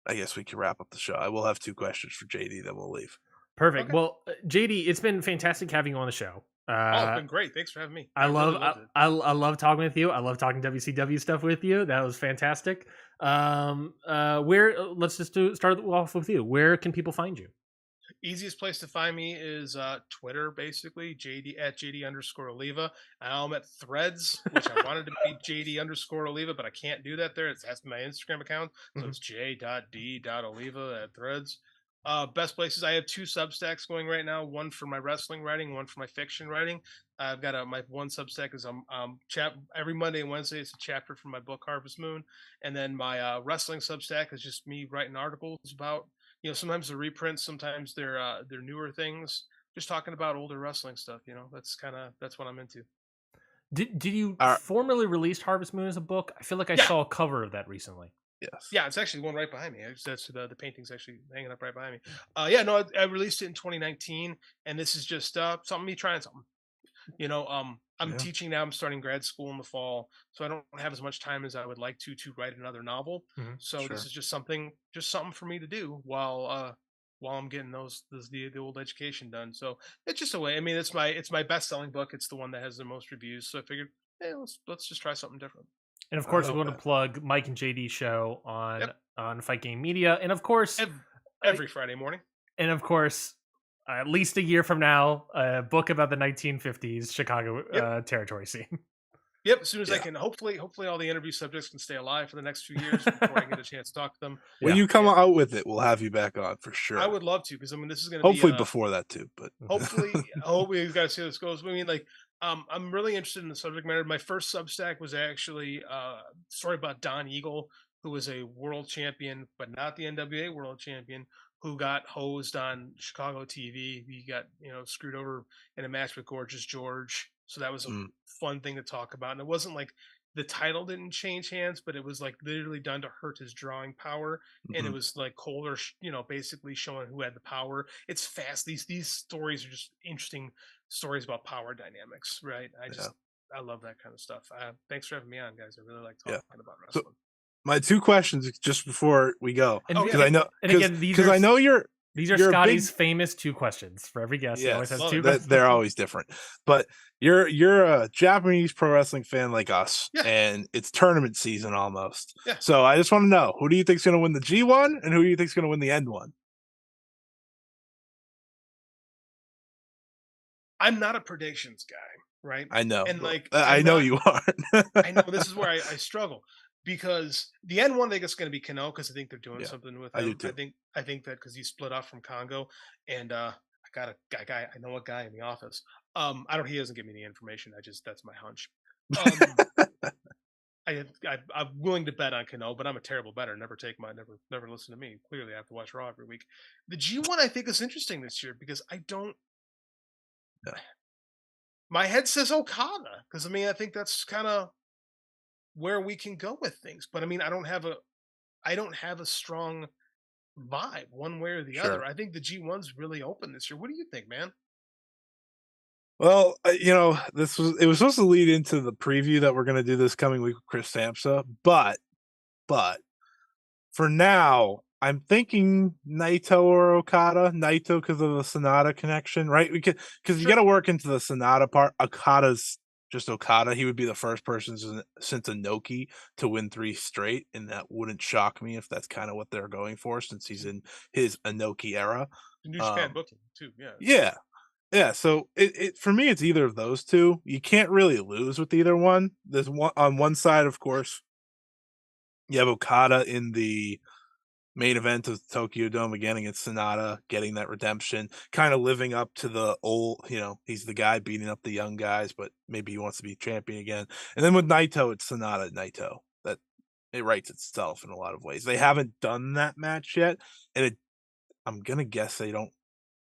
I guess we can wrap up the show. I will have 2 questions for JD, then we'll leave. Perfect. Okay. Well, JD, it's been fantastic having you on the show. It's been great. Thanks for having me. I love talking with you. I love talking WCW stuff with you. That was fantastic. Let's just start off with you. Where can people find you? Easiest place to find me is Twitter, basically JD@JD_Oliva. I'm at Threads, which I wanted to be JD_Oliva, but I can't do that there. That's my Instagram account, so it's j.d.oliva at Threads. Best places. I have 2 Substacks going right now. One for my wrestling writing, one for my fiction writing. I've got my one Substack is every Monday and Wednesday it's a chapter from my book Harvest Moon, and then my wrestling Substack is just me writing articles about sometimes they're reprints, sometimes they're newer things, just talking about older wrestling stuff. That's what I'm into. Did you formally release Harvest Moon as a book? I feel like I saw a cover of that recently. Yes. Yeah, it's actually one right behind me. That's the painting's actually hanging up right behind me. I released it in 2019, and this is just something me trying something. I'm teaching now. I'm starting grad school in the fall, so I don't have as much time as I would like to write another novel. So this is just something for me to do while I'm getting the old education done. So it's just a way. I mean, it's my best selling book. It's the one that has the most reviews. So I figured, hey, let's just try something different. And of course, we want to plug Mike and JD show on Fight Game Media, and of course, every Friday morning. And of course, at least a year from now, a book about the 1950s Chicago territory scene. Yep, as soon as I Yeah. can. Hopefully all the interview subjects can stay alive for the next few years before I get a chance to talk to them. When Yeah. you come And out with it, we'll have you back on for I sure. would love to, because I mean, this is going to be Hopefully before that too, but hopefully. Oh, we've got to see how this goes. I mean, like, I'm really interested in the subject matter. My first Substack was actually a story about Don Eagle, who was a world champion, but not the NWA world champion, who got hosed on Chicago TV. He got, screwed over in a match with Gorgeous George. So that was a Mm, fun thing to talk about. And it wasn't like the title didn't change hands, but it was like literally done to hurt his drawing power. And it mhm, was like Kohler, basically showing who had the power. It's fast. These stories are just interesting stories about power dynamics, right? yeah, I love that kind of stuff. Thanks for having me on, guys. I really like yeah. talking about So wrestling. my 2 questions just before we go, And, Oh because yeah, I know and again, because I know these are you're a big. Scotty's famous 2 questions for every guest. He always has Yes, 2 love it. that questions. they're always different. But you're a Japanese pro wrestling fan like us, Yeah, and it's tournament season almost. yeah. So I just want to know, who do you think's going to win the G1 and who do you think's going to win the N1? I'm not a predictions guy, right? I know. And like, I I'm know not. you aren't. I know this is where I struggle, because the N1, I think it's going to be Kano, because I think they're doing Yeah, something with I do him. too. I think that because he split off from Congo, and I got a guy. I know a guy in the office. I don't. He doesn't give me the information. That's my hunch. Um, I'm willing to bet on Kano, but I'm a terrible bettor. Never listen to me. Clearly, I have to watch Raw every week. The G1, I think, is interesting this year, because I don't. Yeah, My head says Okada, because I mean, I think that's kind of where we can go with things. But I mean, I don't have a strong vibe one way or the other. sure. I think the G1's really open this year. What do you think, man? Well, it was supposed to lead into the preview that we're going to do this coming week with Chris Samsa, but for now, I'm thinking Naito or Okada. Naito because of the Sonata connection, right? Because you got Sure. to work into the Sonata part. Okada's just Okada. He would be the first person since Inoki to win 3 straight, and that wouldn't shock me if that's kind of what they're going for, since he's in his Inoki era. The New Japan Um, booking too. Yeah. yeah, yeah. So it for me, it's either of those two. You can't really lose with either one. There's one on one side, of course. You have Okada in the main event of the Tokyo Dome again against Sonata, getting that redemption, kind of living up to the old, he's the guy beating up the young guys, but maybe he wants to be champion again. And then with Naito, it's Sonata Naito. That it writes itself in a lot of ways. They haven't done that match yet, and I'm gonna guess they don't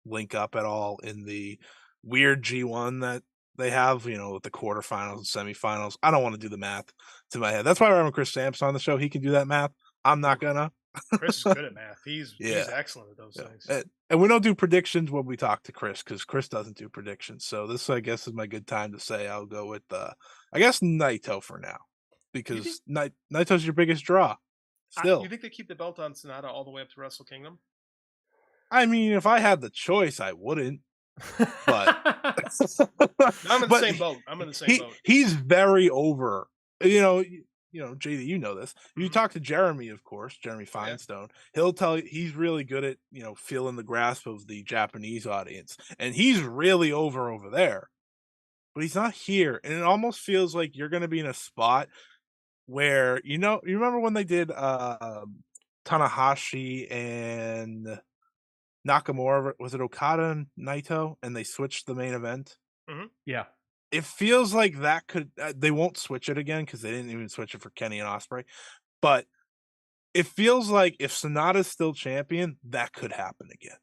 link up at all in the weird G1 that they have, with the quarterfinals and semifinals. I don't want to do the math to my head. That's why we're having Chris Stamps on the show. He can do that math. I'm not Ooh, gonna. Chris is good at math. He's Yeah. excellent at those Yeah, things. and we don't do predictions when we talk to Chris because Chris doesn't do predictions. So this, I guess, is my good time to say I'll go with, I guess, Naito for now, You think because Naito's your biggest draw. you Still, think they keep the belt on Sonata all the way up to Wrestle Kingdom? I mean, if I had the choice, I wouldn't. But I'm in the but same boat. I'm in the same boat. he's very over. JD, you know this. You Mhm. talk to Jeremy, of course, Jeremy Oh, yeah. Finestone. He'll tell you he's really good at feeling the grasp of the Japanese audience, and he's really over there. But he's not here, and it almost feels like you're going to be in a spot where you remember when they did Tanahashi and Nakamura, was it Okada and Naito, and they switched the main event? Yeah. It feels like that could they won't switch it again because they didn't even switch it for Kenny and Osprey. But it feels like if Sonata's still champion, that could happen again.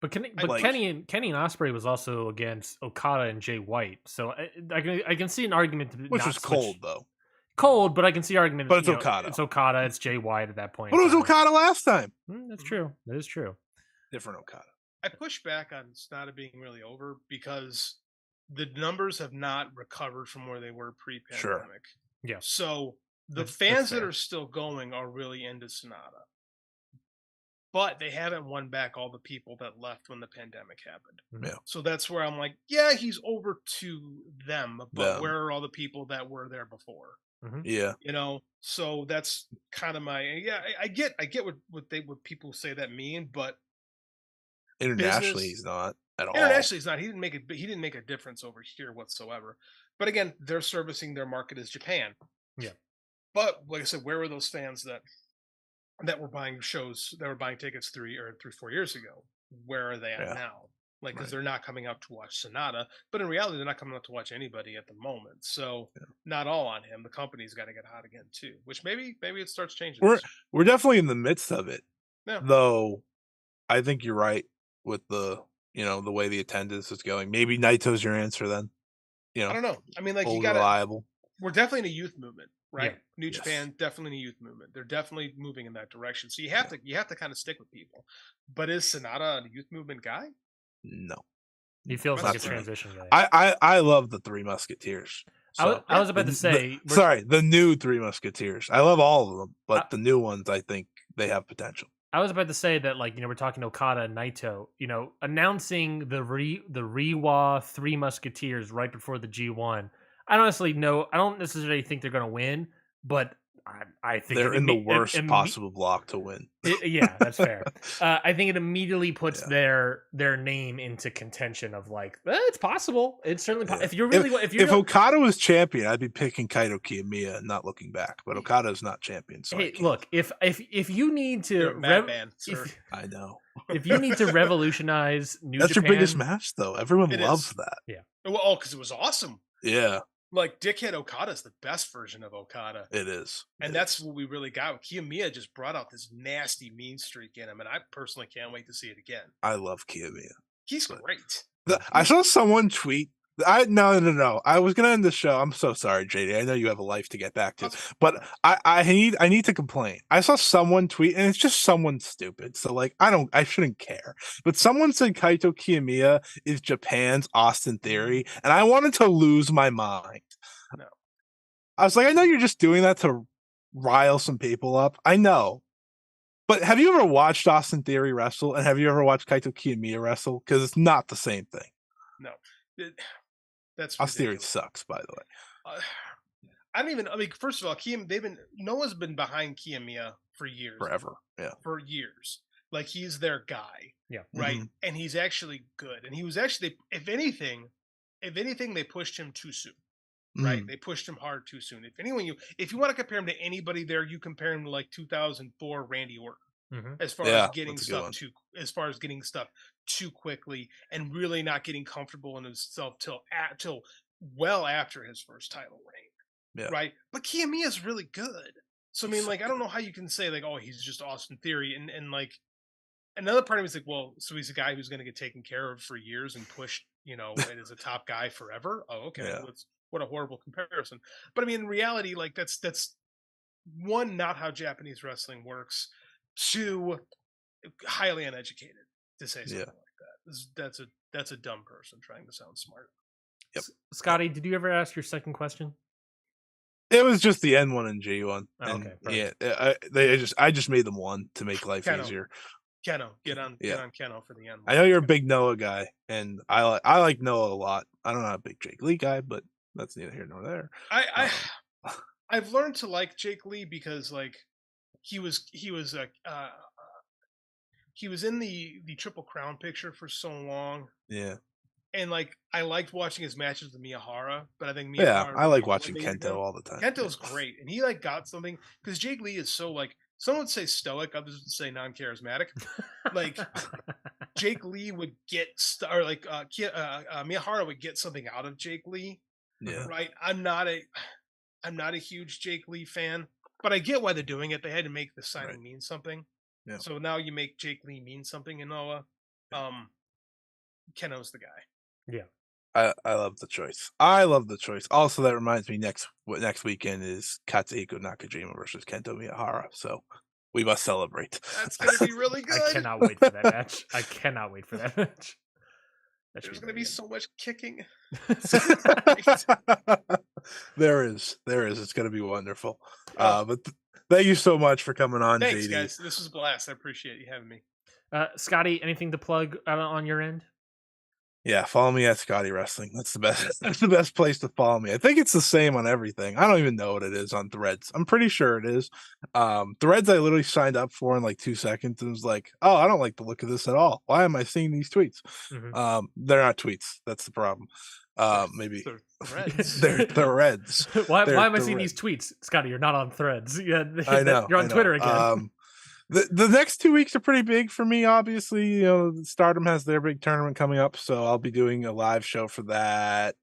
But I Like, Kenny and Osprey was also against Okada and Jay White, so I can see an argument to which not was switch. cold though. Cold, but I can see argument. But it's Okada. It's Okada. It's Jay White at that point. But it was in time. Okada last time. That's Mhm. true. That is true. Different Okada. I push back on Sonata being really over, because the numbers have not recovered from where they were Sure. pre-pandemic. Yeah. So the That's fans that fair. are still going are really into Sonata, but they haven't won back all the people that left when the pandemic happened. Yeah. So that's where I'm like, yeah, he's over to them, but Them. where are all the people that were there before? Yeah. So that's kind of my, yeah. I get what people say that mean, but Internationally, business he's not at all. internationally, he's not. He didn't make a difference over here whatsoever. But again, they're servicing their market as Japan. Yeah. But like I said, where were those fans that were buying shows, that were buying tickets 4 years ago? Where are they at now? Like, because they're not coming out to watch Sonata, but in reality, they're not coming out to watch anybody at the moment. So not all on him. The company's got to get hot again too, which maybe it starts changing. We're definitely in the midst of it, Yeah. though. I think you're right with the the way the attendance is going. Maybe Naito's your answer then. I don't know. I mean, like, you got reliable. We're definitely in a youth movement, right? Yeah. New Japan, definitely in a youth movement. They're definitely moving in that direction. So you have to kind of stick with people. But is Sonata a youth movement guy? No. He feels like a transition guy. I love the Three Musketeers. So, I was about to say, the new Three Musketeers. I love all of them, but the new ones, I think they have potential. I was about to say that, like, we're talking Okada and Naito, announcing the Reiwa Three Musketeers right before the G1. I don't necessarily think they're going to win, but I think they're in the worst possible block to win. Yeah, that's fair. I think it immediately puts their name into contention of, like, it's possible. It's certainly possible. If Okada was champion, I'd be picking Kaito Kiyomiya and not looking back. But Okada's not champion. So hey, look, if you need to, I know. If you need to revolutionize New That's Japan, your biggest match, though. Everyone loves that. Yeah. Well, because it was awesome. Yeah. Like, Dickhead Okada is the best version of Okada. It is. And that's what we really got. Kiyomiya just brought out this nasty mean streak in him, and I personally can't wait to see it again. I love Kiyomiya. He's great. I saw someone tweet. No. I was gonna end the show. I'm so sorry, JD. I know you have a life to get back to, but I need to complain. I saw someone tweet, and it's just someone stupid. So, like, I shouldn't care. But someone said Kaito Kiyomiya is Japan's Austin Theory, and I wanted to lose my mind. No. I was like, I know you're just doing that to rile some people up. I know. But have you ever watched Austin Theory wrestle, and have you ever watched Kaito Kiyomiya wrestle? Because it's not the same thing. No. That's Austin Theory sucks, by the way. I mean, first of all, Noah's been behind Kiyomiya for years. Forever. Yeah. For years. Like, he's their guy. Yeah. Right? Mm-hmm. And he's actually good. And he was actually, if anything, they pushed him too soon. Right? They pushed him hard too soon. If you want to compare him to anybody there, you compare him to, like, 2004 Randy Orton. Mm-hmm. As far as getting stuff too quickly and really not getting comfortable in himself till well after his first title reign. Yeah. Right? But Kiyomiya is really good. So I mean, like, I don't know how you can say, like, oh, he's just Austin Theory, and like, another part of me is like, well, so he's a guy who's going to get taken care of for years and pushed, as a top guy forever. Oh, okay. Yeah. What a horrible comparison. But I mean, in reality, like, that's one, not how Japanese wrestling works. Two, highly uneducated to say something like that. That's a dumb person trying to sound smart. Yep. Scotty, did you ever ask your second question? It was just the N1 and G1. Oh, okay. Yeah, I just made them one to make life easier. Keno, get on Keno for the N1. I know you're a big Noah guy, and I like Noah a lot. I don't know, a big Jake Lee guy, but that's neither here nor there. I've learned to like Jake Lee because, like, he was in the Triple Crown picture for so long. Yeah. And, like, I liked watching his matches with Miyahara, but I think I like watching Kento all the time. Kento's great, and he, like, got something, because Jake Lee is so, like, some would say stoic, others would say non-charismatic. Like, Jake Lee would get Miyahara would get something out of Jake Lee. Yeah. Right. I'm not a huge Jake Lee fan, but I get why they're doing it. They had to make the signing mean something. Yeah. So now you make Jake Lee mean something in Noah. Keno's the guy. Yeah. I love the choice. Also, that reminds me, next weekend is Katsuhiko Nakajima versus Kento Miyahara. So we must celebrate. That's going to be really good. I cannot wait for that match. There's going to be so much kicking. There is. It's going to be wonderful. But thank you so much for coming on. Thanks, JD. guys. This was a blast. I appreciate you having me. Scotty, anything to plug on your end? Yeah, follow me at Scotty Wrestling. That's the best. That's the best place to follow me. I think it's the same on everything. I don't even know what it is on Threads. I'm pretty sure it is. Threads I literally signed up for in like 2 seconds and was like, oh, I don't like the look of this at all. Why am I seeing these tweets? They're not tweets. That's the problem. Maybe They're threads. they're Threads. why am I seeing these tweets, Scotty? You're not on Threads. Yeah, I know. You're on Twitter again. The next 2 weeks are pretty big for me, obviously. You know, Stardom has their big tournament coming up, so I'll be doing a live show for that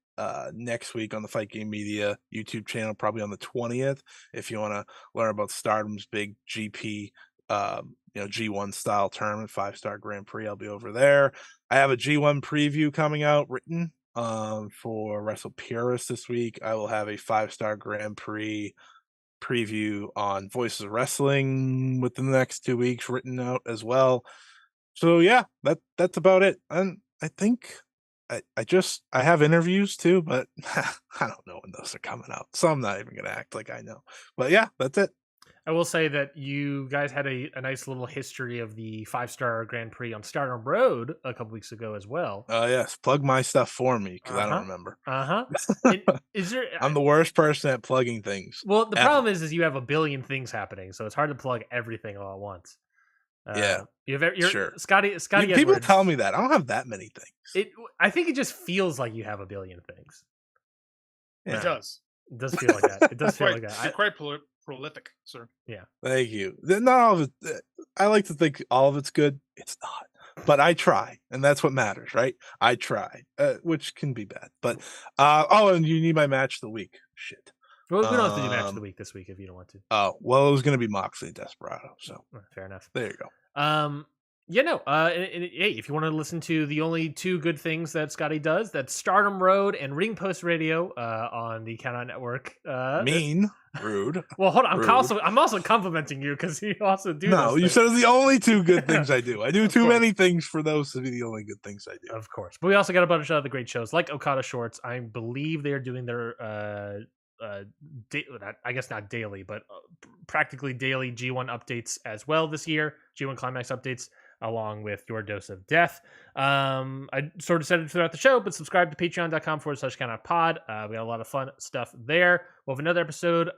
next week on the Fight Game Media YouTube channel, probably on the 20th. If you want to learn about Stardom's big GP, G1 style tournament, 5-star Grand Prix, I'll be over there. I have a G1 preview coming out written for Wrestle Purist this week. I will have a 5-star Grand Prix preview on Voices of Wrestling within the next 2 weeks written out as well. So yeah, that's about it. And I think I have interviews too, but I don't know when those are coming out, so I'm not even gonna act like I know. But yeah, that's it. I will say that you guys had a nice little history of the 5-star Grand Prix on Stardom Road a couple weeks ago as well. Yes, plug my stuff for me because I don't remember. Is there? I'm the worst person at plugging things. Well, the problem is you have a billion things happening, so it's hard to plug everything all at once. Yeah, you're sure. Scotty. People tell me that I don't have that many things. I think it just feels like you have a billion things. Yeah. It does. It does feel like that. It does feel like that. You're quite prolific, sir. Yeah. Thank you. Not all of it. I like to think all of it's good. It's not, but I try, and that's what matters, right? I try, which can be bad, but and you need my match of the week. Shit. Well, we don't have to do match of the week this week if you don't want to. Oh, well, it was going to be Moxley and Desperado, so fair enough. There you go. Hey, if you want to listen to the only 2 good things that Scotty does, that's Stardom Road and Ring Post Radio on the Countdown Network. Rude. Well, hold on. I'm also complimenting you because you also do. No, you said it's the only 2 good things I do. I do too many things for those to be the only good things I do. Of course, but we also got a bunch of other great shows like Okada Shorts. I believe they are doing their I guess not daily, but practically daily G1 updates as well this year. G1 Climax updates along with Your Dose of Death. I sort of said it throughout the show, but subscribe to patreon.com/countdownpod. We got a lot of fun stuff there. We'll have another episode.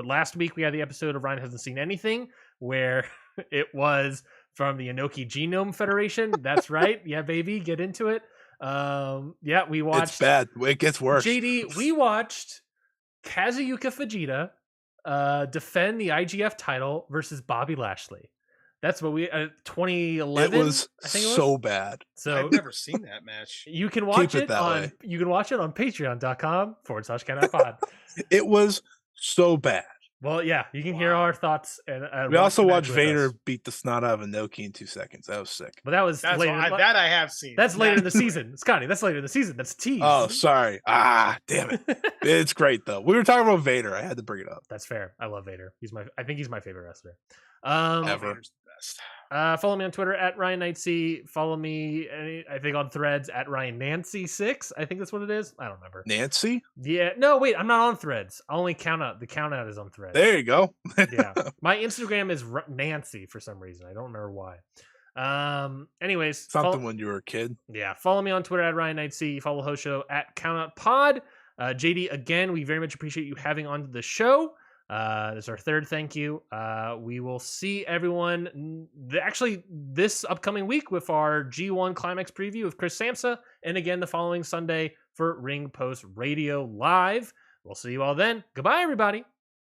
Last week we had the episode of Ryan Hasn't Seen Anything, where it was from the Inoki Genome Federation. That's right. Yeah, baby, get into it. We watched. It's bad. It gets worse. JD, we watched Kazuyuka Fujita defend the IGF title versus Bobby Lashley. That's what we 2011. It was so bad. So I've never seen that match. You can watch it on. You can watch it on patreon.com/countdownpod. It was so bad. Well, yeah, you can hear our thoughts. And we also watched Vader beat the snot out of Inoki in 2 seconds. That was sick. But that's later. That I have seen. That's later in the season, Scotty. That's later in the season. That's tease. Oh, sorry. Damn it. It's great though. We were talking about Vader. I had to bring it up. That's fair. I love Vader. I think he's my favorite wrestler. Ever. Vader's the best. Follow me on Twitter at Ryan Knightsey. Follow me, I think, on Threads at Ryan Nancy6. I think that's what it is. I don't remember. Nancy? Yeah. No, wait. I'm not on Threads. I only count out. The count out is on Threads. There you go. Yeah. My Instagram is Nancy for some reason. I don't remember why. Anyways, something when you were a kid. Yeah. Follow me on Twitter at Ryan Knightsey. Follow Host Show at CountOutPod. JD, again, we very much appreciate you having on the show. This is our 3rd thank you. We will see everyone actually this upcoming week with our G1 Climax preview of Chris Samsa, and again the following Sunday for Ring Post Radio Live. We'll see you all then. Goodbye, everybody.